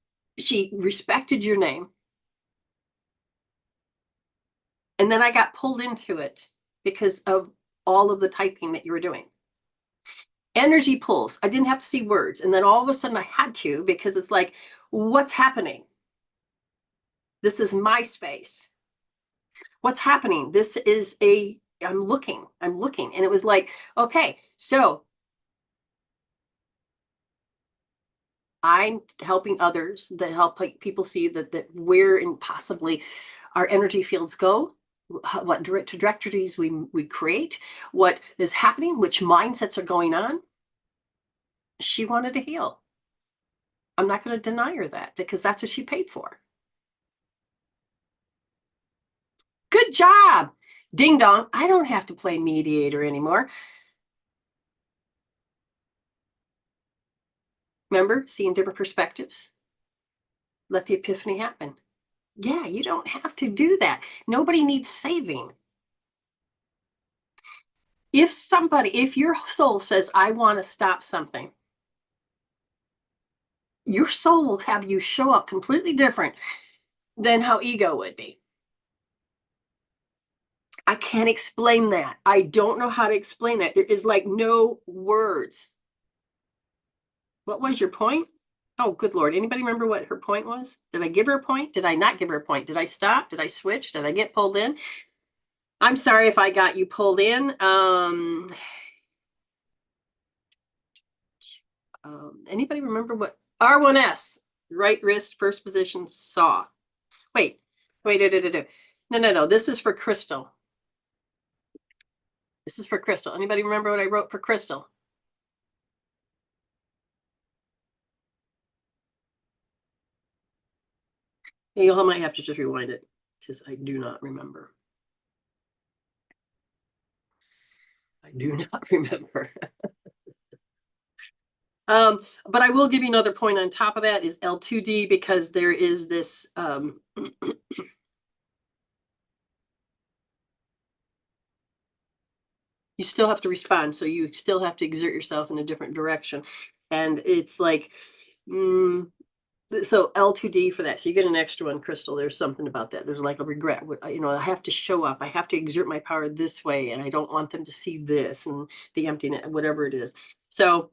respected your name. And then I got pulled into it because of all of the typing that you were doing. Energy pulls. I didn't have to see words. And then all of a sudden I had to, because it's like, what's happening? This is my space. What's happening? This is I'm looking. And it was like, okay, so I'm helping others, that help people see that where and possibly our energy fields go, what trajectories we create, what is happening, which mindsets are going on. She wanted to heal. I'm not going to deny her that, because that's what she paid for. Good job. Ding dong. I don't have to play mediator anymore. Remember, seeing different perspectives? Let the epiphany happen. Yeah, you don't have to do that. Nobody needs saving. If your soul says, I want to stop something, your soul will have you show up completely different than how ego would be. I can't explain that. I don't know how to explain that. There is like no words. What was your point? Oh, good Lord. Anybody remember what her point was? Did I give her a point? Did I not give her a point? Did I stop? Did I switch? Did I get pulled in? I'm sorry if I got you pulled in. Anybody remember what R1S, right wrist, first position, saw? Wait. No. This is for Crystal. This is for Crystal. Anybody remember what I wrote for Crystal? You all might have to just rewind it, because I do not remember. I do not remember. But I will give you another point on top of that, is L2D, because there is this you still have to respond, so you still have to exert yourself in a different direction. And it's like, so L2D for that. So you get an extra one, Crystal. There's something about that. There's like a regret. I have to show up. I have to exert my power this way, and I don't want them to see this and the emptiness, whatever it is. So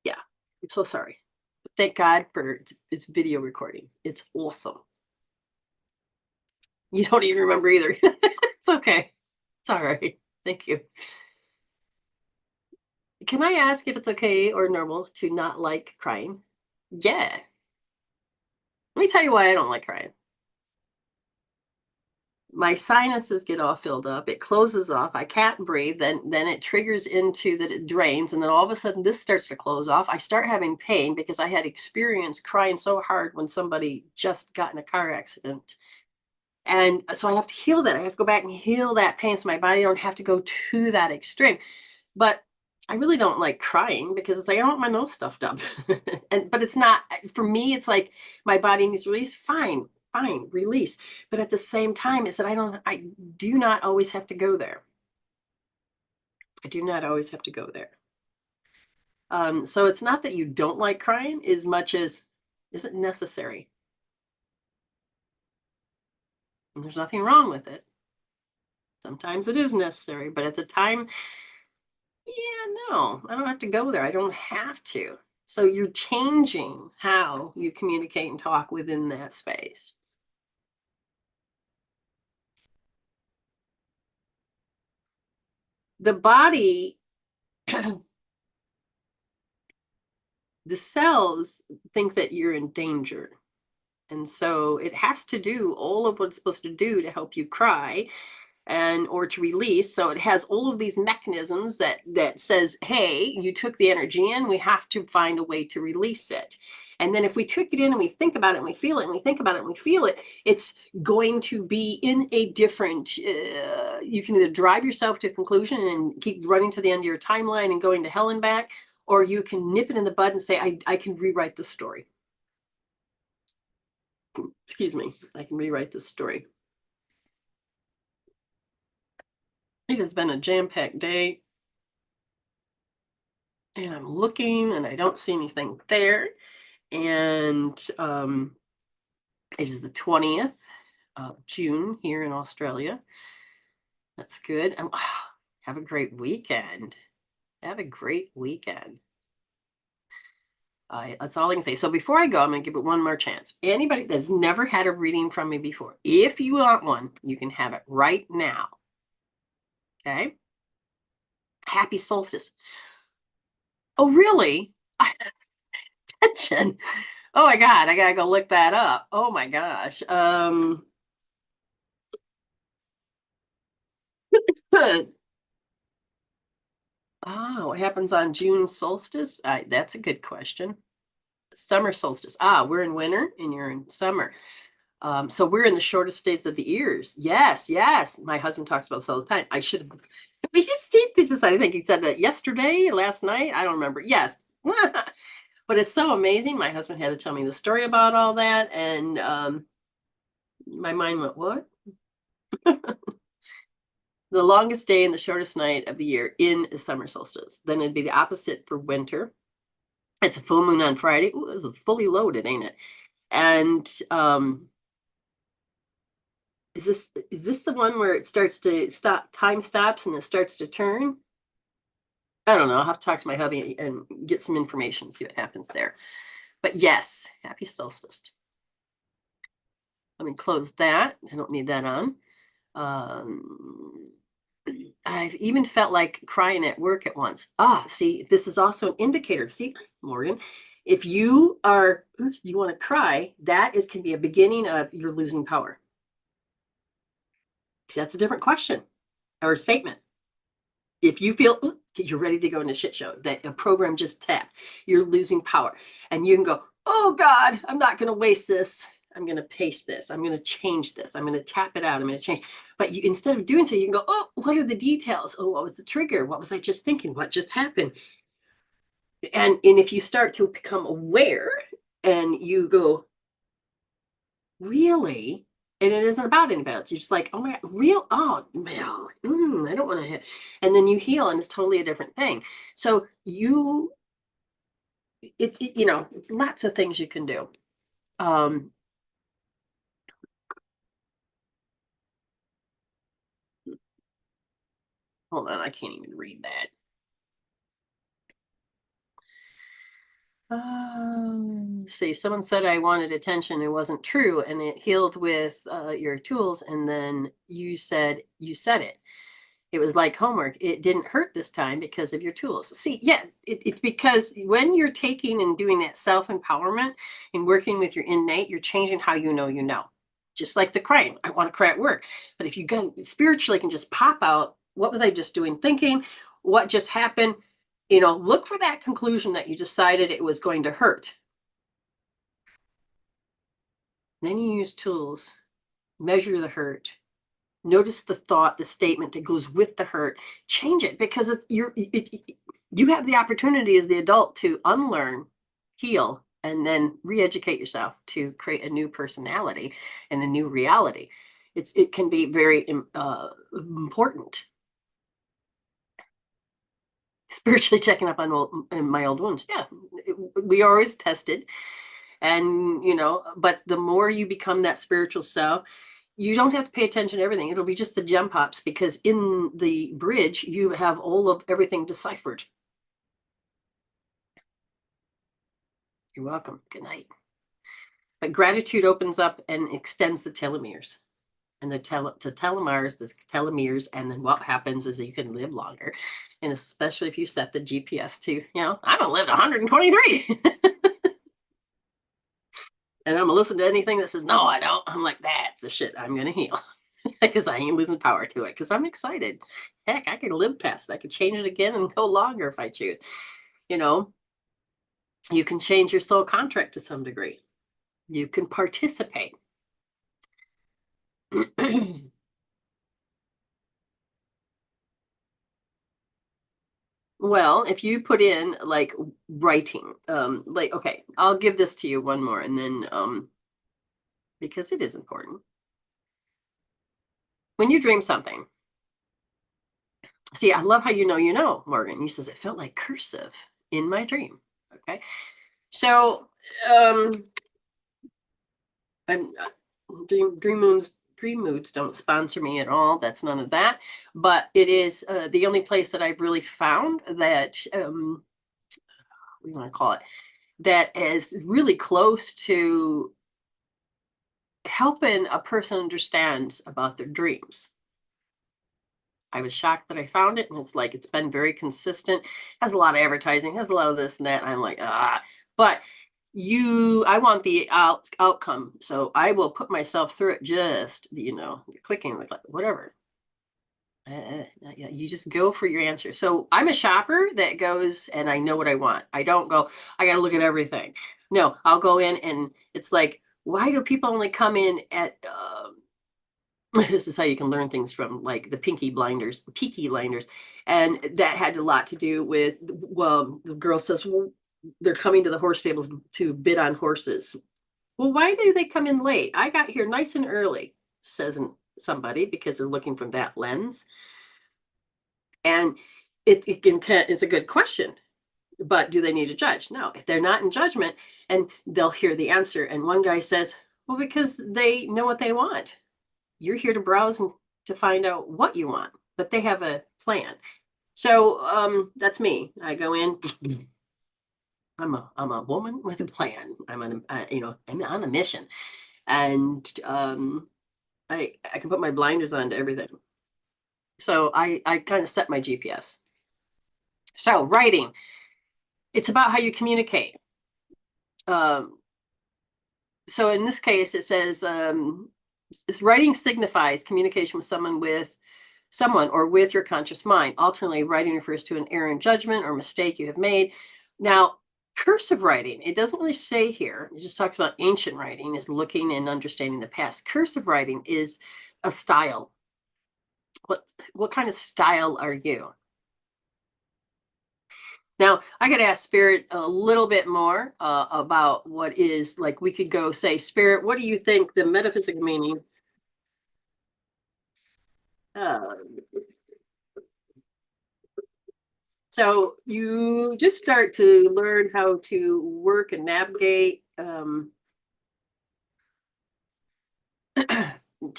yeah, I'm so sorry. Thank God for its video recording. It's awesome. You don't even remember either. It's okay. It's all right. Thank you. Can I ask if it's okay or normal to not like crying? Yeah. Let me tell you why I don't like crying. My sinuses get all filled up. It closes off. I can't breathe. Then it triggers into that it drains. And then all of a sudden this starts to close off. I start having pain because I had experienced crying so hard when somebody just got in a car accident. And so I have to heal that. I have to go back and heal that pain so my body don't have to go to that extreme. But I really don't like crying because it's like I don't want my nose stuffed up. And but it's not for me, it's like my body needs release. Fine, fine, release. But at the same time, it's that I do not always have to go there. I do not always have to go there. So it's not that you don't like crying as much as is it necessary? And there's nothing wrong with it. Sometimes it is necessary, but at the time, yeah, no, I don't have to go there. I don't have to. So you're changing how you communicate and talk within that space. The body, the cells think that you're in danger. And so it has to do all of what it's supposed to do to help you cry and or to release. So it has all of these mechanisms that says, hey, you took the energy in, we have to find a way to release it. And then if we took it in and we think about it and we feel it and we think about it and we feel it, it's going to be in a different, you can either drive yourself to a conclusion and keep running to the end of your timeline and going to hell and back, or you can nip it in the bud and say, I can rewrite the story. Excuse me, I can rewrite this story. It has been a jam-packed day. And I'm looking and I don't see anything there. And it is the 20th of June here in Australia. That's good. Have a great weekend. Have a great weekend. That's all I can say. So before I go, I'm going to give it one more chance. Anybody that's never had a reading from me before, if you want one, you can have it right now. Okay? Happy solstice. Oh, really? Attention. Oh my God, I gotta go look that up. Oh my gosh. Oh, what happens on June solstice? That's a good question. Summer solstice. We're in winter and you're in summer. So we're in the shortest days of the years. Yes, yes. My husband talks about this all the time. I should have. We just did this. I think he said that yesterday, last night. I don't remember. Yes. But it's so amazing. My husband had to tell me the story about all that. And my mind went, what? The longest day and the shortest night of the year in the summer solstice. Then it'd be the opposite for winter. It's a full moon on Friday. Ooh, this is fully loaded, ain't it? And is this the one where it starts to stop, time stops and it starts to turn? I don't know. I'll have to talk to my hubby and get some information, see what happens there. But yes, happy solstice. Let me close that. I don't need that on. I've even felt like crying at work at once. See, this is also an indicator. See, Morgan, if you want to cry, can be a beginning of you're losing power. See, that's a different question or statement. If you feel you're ready to go into shit show, that a program just tapped, you're losing power. And you can go, oh God, I'm not going to waste this. I'm going to paste this. I'm going to change this. I'm going to tap it out. I'm going to change. But you, instead of doing so, you can go, oh, what are the details? Oh, what was the trigger? What was I just thinking? What just happened? And if you start to become aware and you go, really? And it isn't about anybody else. You're just like, oh my God, real? Oh, well, I don't want to hit. And then you heal and it's totally a different thing. So it's lots of things you can do. Um, Hold on, I can't even read that. See, someone said I wanted attention. It wasn't true, and it healed with your tools. And then you said it. It was like homework. It didn't hurt this time because of your tools. See, yeah, it's because when you're taking and doing that self-empowerment and working with your innate, you're changing how you know you know. Just like the crying, I want to cry at work. But if you can spiritually can just pop out, what was I just doing thinking? What just happened? Look for that conclusion that you decided it was going to hurt. Then you use tools, measure the hurt, notice the thought, the statement that goes with the hurt, change it because you have the opportunity as the adult to unlearn, heal, and then re-educate yourself to create a new personality and a new reality. It can be very important. Spiritually checking up on my old wounds. Yeah, we are always tested. And, but the more you become that spiritual self, you don't have to pay attention to everything. It'll be just the gem pops because in the bridge, you have all of everything deciphered. You're welcome. Good night. But gratitude opens up and extends the telomeres. And the telomeres, and then what happens is that you can live longer. And especially if you set the GPS to, I'm gonna live to 123. And I'm gonna listen to anything that says, no, I don't. I'm like, that's the shit I'm gonna heal. Because I ain't losing power to it. Because I'm excited. Heck, I could live past it. I could change it again and go longer if I choose. You can change your soul contract to some degree. You can participate. Well, if you put in like writing, okay, I'll give this to you one more and then because it is important. When you dream something, see, I love how you know, Morgan. You says it felt like cursive in my dream. Okay. So I'm dream moods don't sponsor me at all. That's none of that. But it is the only place that I've really found that what do you want to call it? That is really close to helping a person understand about their dreams. I was shocked that I found it, and it's been very consistent. Has a lot of advertising, has a lot of this and that. And I'm like, but I want the outcome, so I will put myself through it. Just clicking like whatever. You just go for your answer. So I'm a shopper that goes and I know what I want. I don't go, I got to look at everything. No, I'll go in and it's like, why do people only come in at this is how you can learn things from like the Peaky Blinders. And that had a lot to do with, well, the girl says, well, they're coming to the horse stables to bid on horses. Well, why do they come in late? I got here nice and early, says somebody, because they're looking from that lens. And it's a good question. But do they need a judge? No, if they're not in judgment, and they'll hear the answer. And one guy says, well, because they know what they want. You're here to browse and to find out what you want, but they have a plan. So that's me. I go in. I'm a woman with a plan. I'm on a mission, and I can put my blinders on to everything. So I kind of set my GPS. So writing, it's about how you communicate. So in this case, it says writing signifies communication with someone or with your conscious mind. Alternately, writing refers to an error in judgment or mistake you have made. Now, cursive writing, it doesn't really say here. It just talks about ancient writing is looking and understanding the past. Cursive writing is a style. What kind of style are you? Now, I got to ask Spirit a little bit more about what is, like, we could go say, Spirit, what do you think the metaphysical meaning? So you just start to learn how to work and navigate, to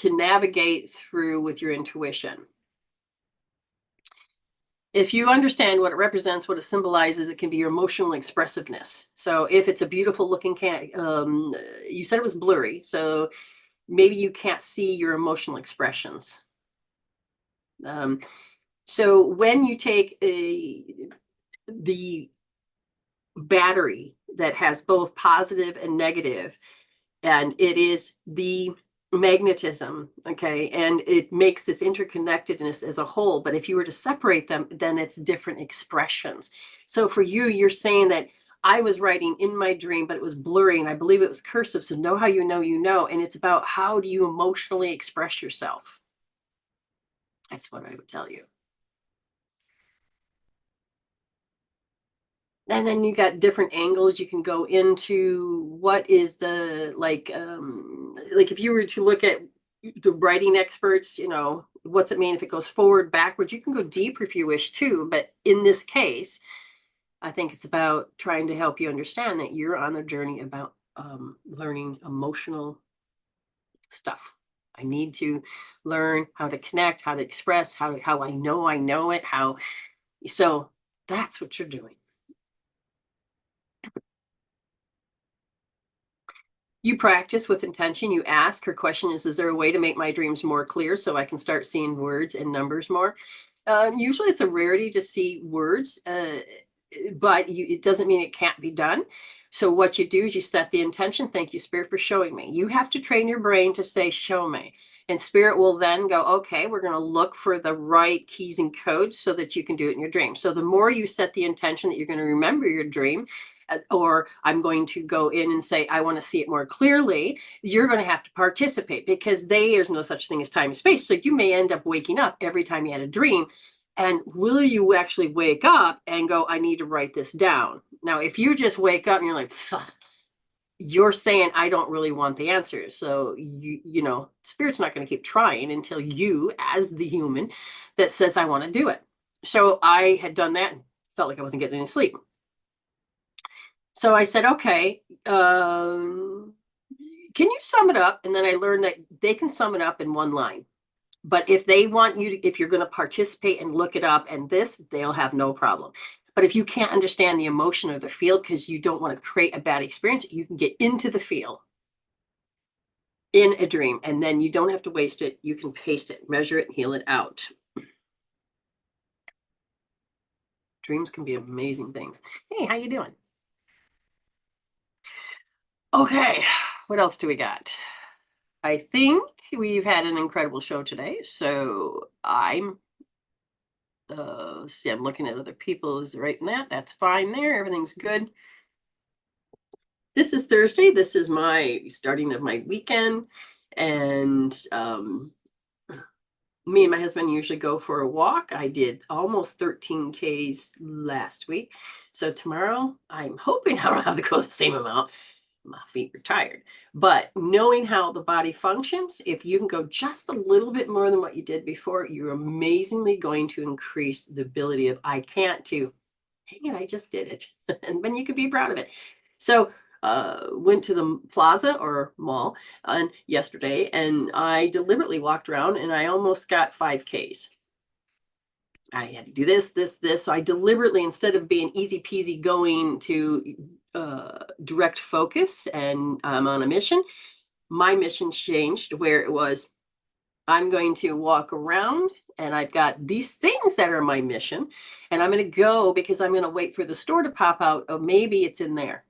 navigate through with your intuition. If you understand what it represents, what it symbolizes, it can be your emotional expressiveness. So if it's a beautiful looking you said it was blurry, so maybe you can't see your emotional expressions. So when you take the battery that has both positive and negative, and it is the magnetism, okay, and it makes this interconnectedness as a whole. But if you were to separate them, then it's different expressions. So for you, you're saying that I was writing in my dream, but it was blurry, and I believe it was cursive. So know how you know, you know. And it's about how do you emotionally express yourself. That's what I would tell you. And then you got different angles you can go into. What is the like if you were to look at the writing experts, you know, what's it mean if it goes forward, backwards? You can go deeper if you wish to, but in this case, I think it's about trying to help you understand that you're on the journey about learning emotional stuff. I need to learn how to connect, how to express, how I know it, how. So that's what you're doing. You practice with intention. You ask. Her question is there a way to make my dreams more clear so I can start seeing words and numbers more? Usually it's a rarity to see words, but it doesn't mean it can't be done. So what you do is you set the intention. Thank you, Spirit, for showing me. You have to train your brain to say, show me. And Spirit will then go, okay, we're going to look for the right keys and codes so that you can do it in your dream. So the more you set the intention that you're going to remember your dream, or I'm going to go in and say, I want to see it more clearly, you're going to have to participate because there's no such thing as time and space. So you may end up waking up every time you had a dream. And will you actually wake up and go, I need to write this down? Now, if you just wake up and you're like, you're saying, I don't really want the answers. So, you know, Spirit's not going to keep trying until you, as the human, that says, I want to do it. So I had done that and felt like I wasn't getting any sleep. So I said, okay, can you sum it up? And then I learned that they can sum it up in one line. But if they want you to, if you're going to participate and look it up and this, they'll have no problem. But if you can't understand the emotion of the field because you don't want to create a bad experience, you can get into the field in a dream and then you don't have to waste it. You can paste it, measure it, and heal it out. Dreams can be amazing things. Hey, how you doing? Okay, what else do we got? I think we've had an incredible show today. So I'm see, I'm looking at other people who's writing that. That's fine there. Everything's good. This is Thursday. This is my starting of my weekend. And me and my husband usually go for a walk. I did almost 13 Ks last week. So tomorrow I'm hoping I don't have to go the same amount. My feet are tired. But knowing how the body functions, if you can go just a little bit more than what you did before, you're amazingly going to increase the ability of I can't to, hang it, I just did it. And then you can be proud of it. So went to the plaza or mall on yesterday and I deliberately walked around and I almost got 5Ks. I had to do this. So I deliberately, instead of being easy peasy going to direct focus and I'm on a mission, my mission changed where it was, I'm going to walk around and I've got these things that are my mission and I'm going to go because I'm going to wait for the store to pop out. Oh, maybe it's in there.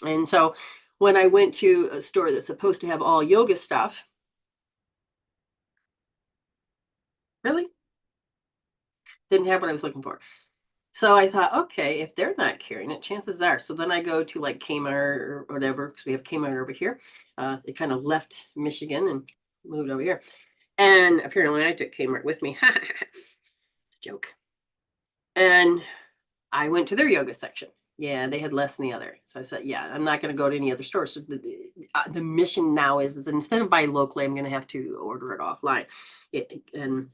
And so when I went to a store that's supposed to have all yoga stuff, really didn't have what I was looking for. So I thought, okay, if they're not carrying it, chances are. So then I go to like Kmart or whatever, because we have Kmart over here. They kind of left Michigan and moved over here. And apparently I took Kmart with me. It's a joke. And I went to their yoga section. Yeah, they had less than the other. So I said, yeah, I'm not going to go to any other store. So the mission now is instead of buying locally, I'm going to have to order it offline. And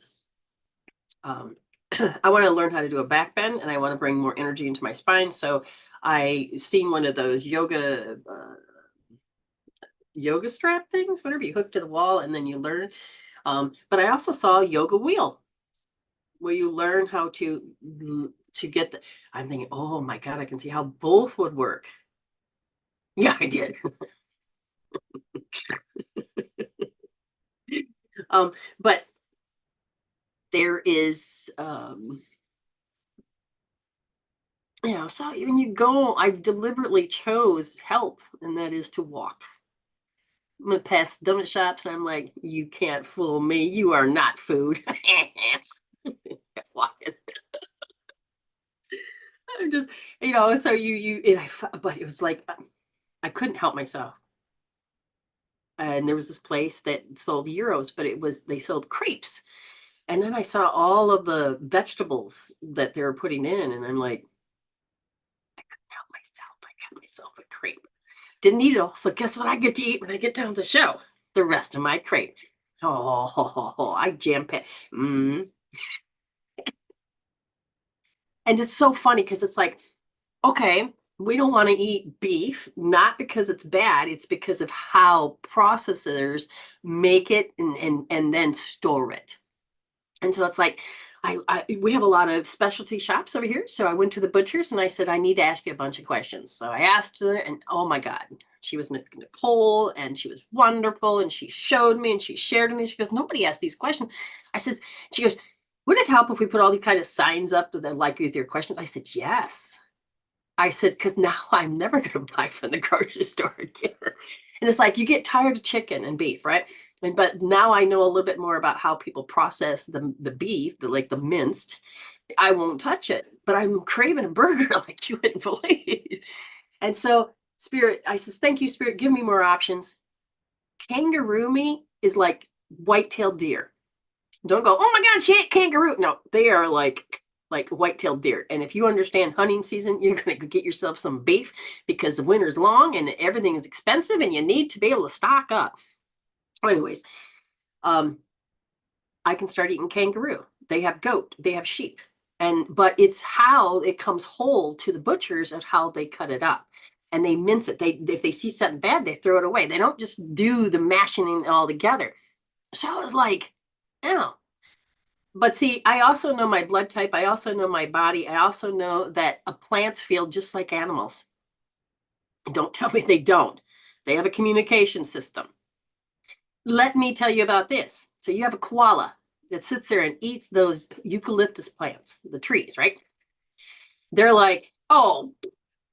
I want to learn how to do a back bend and I want to bring more energy into my spine. So I seen one of those yoga strap things, whatever you hook to the wall and then you learn. But I also saw a yoga wheel where you learn how to get the, I'm thinking, oh my God, I can see how both would work. Yeah, I did. But There is, so when you go, I deliberately chose help, and that is to walk. I'm gonna pass donut shops, and I'm like, you can't fool me. You are not food. Walking. I'm just, so but it was like I couldn't help myself. And there was this place that sold euros, but they sold crepes. And then I saw all of the vegetables that they were putting in, and I'm like, I couldn't help myself. I got myself a crepe. Didn't eat it all. So guess what I get to eat when I get down the show? The rest of my crepe. Oh, I jam packed. And it's so funny because it's like, okay, we don't want to eat beef, not because it's bad, it's because of how processors make it and then store it. And so it's like, we have a lot of specialty shops over here. So I went to the butcher's and I said, I need to ask you a bunch of questions. So I asked her, and oh my God, she was Nicole, and she was wonderful. And she showed me and she shared with me. She goes, nobody asked these questions. She goes, would it help if we put all these kind of signs up that like with your questions? I said, yes. I said, because now I'm never going to buy from the grocery store again. And it's like you get tired of chicken and beef, right? But now I know a little bit more about how people process the beef, the minced. I won't touch it, but I'm craving a burger like you wouldn't believe. And so, Spirit, I says, thank you, Spirit. Give me more options. Kangaroo meat is like white-tailed deer. Don't go, oh my God, she ate kangaroo. No, they are like white-tailed deer. And if you understand hunting season, you're going to get yourself some beef because the winter's long and everything is expensive and you need to be able to stock up. Anyways, I can start eating kangaroo. They have goat, they have sheep. But it's how it comes whole to the butchers of how they cut it up. And they mince it. If they see something bad, they throw it away. They don't just do the mashing all together. So I was like, oh, but see, I also know my blood type. I also know my body. I also know that plants feel just like animals. Don't tell me they don't. They have a communication system. Let me tell you about this. So you have a koala that sits there and eats those eucalyptus plants, the trees, right? They're like, oh,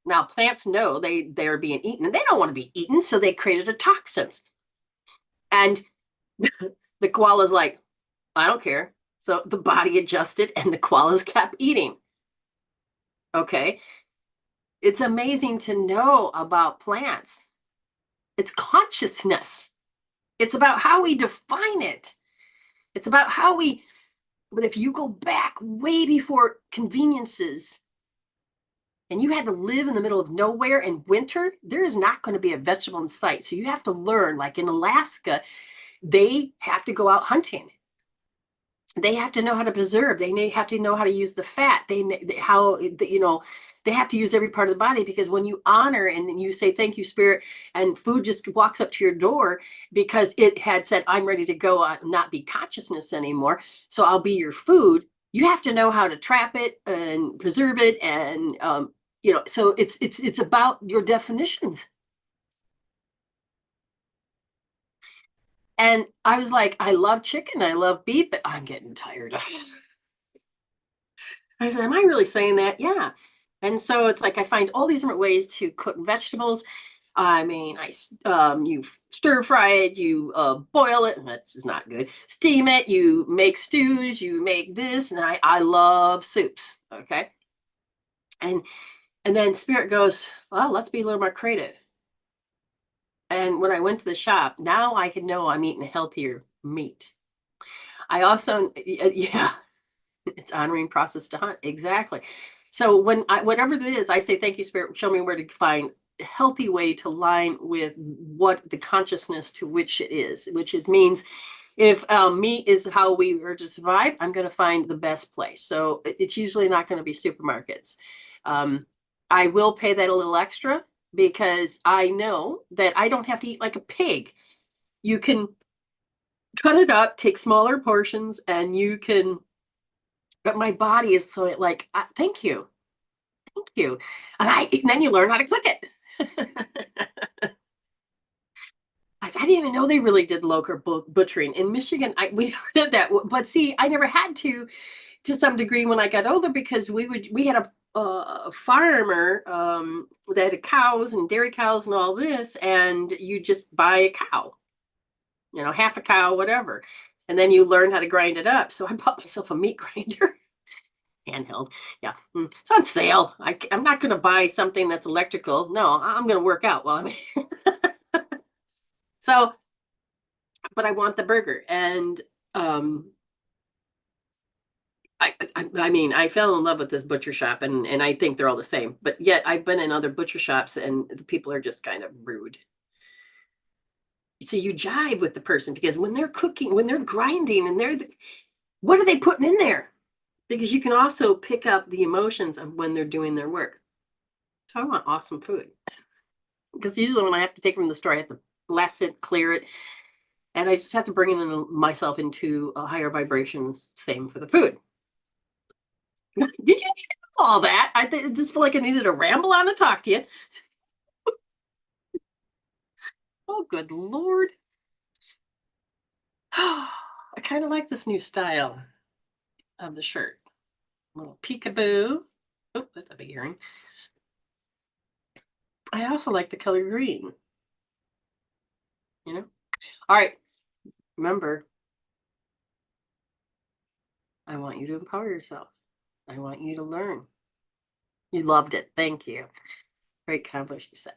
now plants know they're being eaten and they don't want to be eaten. So they created a toxin. And the koala's like, I don't care. So the body adjusted and the koalas kept eating. Okay. It's amazing to know about plants. It's consciousness. It's about how we define it. It's about how but if you go back way before conveniences and you had to live in the middle of nowhere in winter, there is not going to be a vegetable in sight. So you have to learn, like in Alaska, they have to go out hunting. They have to know how to preserve. They have to know how to use the fat. They have to use every part of the body, because when you honor and you say thank you, Spirit, and food just walks up to your door because it had said, I'm ready to go, not be consciousness anymore, so I'll be your food. You have to know how to trap it and preserve it, and so it's about your definitions. And I was like, I love chicken, I love beef, but I'm getting tired of it. I said, am I really saying that? Yeah. And so it's like I find all these different ways to cook vegetables. I mean, you stir fry it, you boil it, which is not good. Steam it, you make stews, you make this, and I love soups. Okay. And then Spirit goes, well, let's be a little more creative. And when I went to the shop, now I can know I'm eating healthier meat. I also, yeah, it's honoring process to hunt. Exactly. So whatever it is, I say, thank you, Spirit. Show me where to find a healthy way to line with what the consciousness to which it is, means if meat is how we are to survive, I'm going to find the best place. So it's usually not going to be supermarkets. I will pay that a little extra because I know that I don't have to eat like a pig. You can cut it up, take smaller portions, and you can, but my body is so like, thank you, thank you. And then you learn how to cook it. I didn't even know they really did local butchering in Michigan. We never did that, but see, I never had to some degree when I got older because we had a farmer that had cows and dairy cows and all this, and you just buy a cow, half a cow, whatever, and then you learn how to grind it up. So I bought myself a meat grinder, handheld. Yeah, it's on sale. I'm not going to buy something that's electrical. No, I'm going to work out while I'm here. So, but I want the burger, and um, I mean, I fell in love with this butcher shop, and I think they're all the same. But yet, I've been in other butcher shops, and the people are just kind of rude. So you jive with the person because when they're cooking, when they're grinding, and what are they putting in there? Because you can also pick up the emotions of when they're doing their work. So I want awesome food because usually when I have to take them to the store, I have to bless it, clear it, and I just have to bring myself into a higher vibration. Same for the food. Did you need all that? I just feel like I needed to ramble on and talk to you. Oh, good Lord. I kind of like this new style of the shirt. A little peekaboo. Oh, that's a big earring. I also like the color green. You know? All right. Remember, I want you to empower yourself. I want you to learn. You loved it. Thank you. Great accomplishment, you said.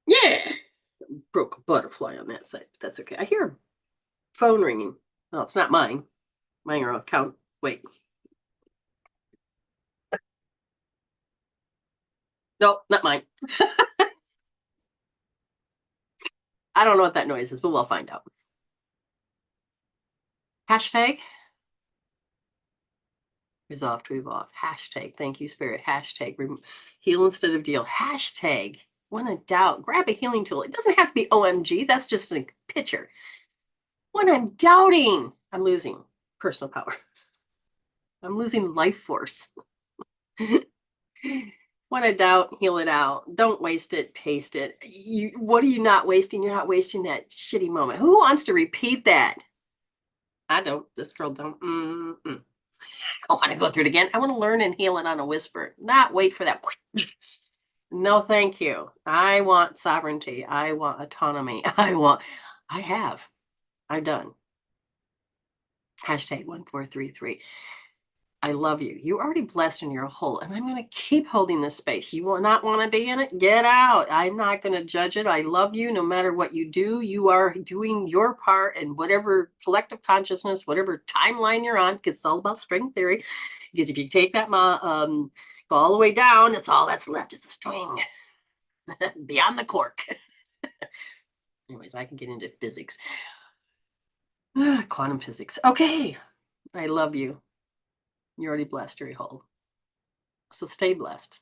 Yeah. Broke a butterfly on that side. That's okay. I hear a phone ringing. Well, it's not mine. Mine are account. Wait. No, not mine. I don't know what that noise is, but we'll find out. Hashtag resolve to evolve. Hashtag thank you, spirit. Hashtag heal instead of deal. Hashtag when in doubt, grab a healing tool. It doesn't have to be OMG. That's just a picture. When I'm doubting, I'm losing personal power. I'm losing life force. When I doubt, heal it out. Don't waste it, paste it. What are you not wasting? You're not wasting that shitty moment. Who wants to repeat that? I don't. This girl don't. I want to go through it again. I want to learn and heal it on a whisper, not wait for that. No, thank you. I want sovereignty. I want autonomy. I have. I've done. Hashtag 1433. I love you. You're already blessed and you're whole. And I'm going to keep holding this space. You will not want to be in it? Get out. I'm not going to judge it. I love you no matter what you do. You are doing your part in whatever collective consciousness, whatever timeline you're on, because it's all about string theory. Because if you take that go all the way down, it's all that's left is the string beyond the cork. Anyways, I can get into physics. Quantum physics. Okay. I love you. You're already blessed, you're whole. So stay blessed.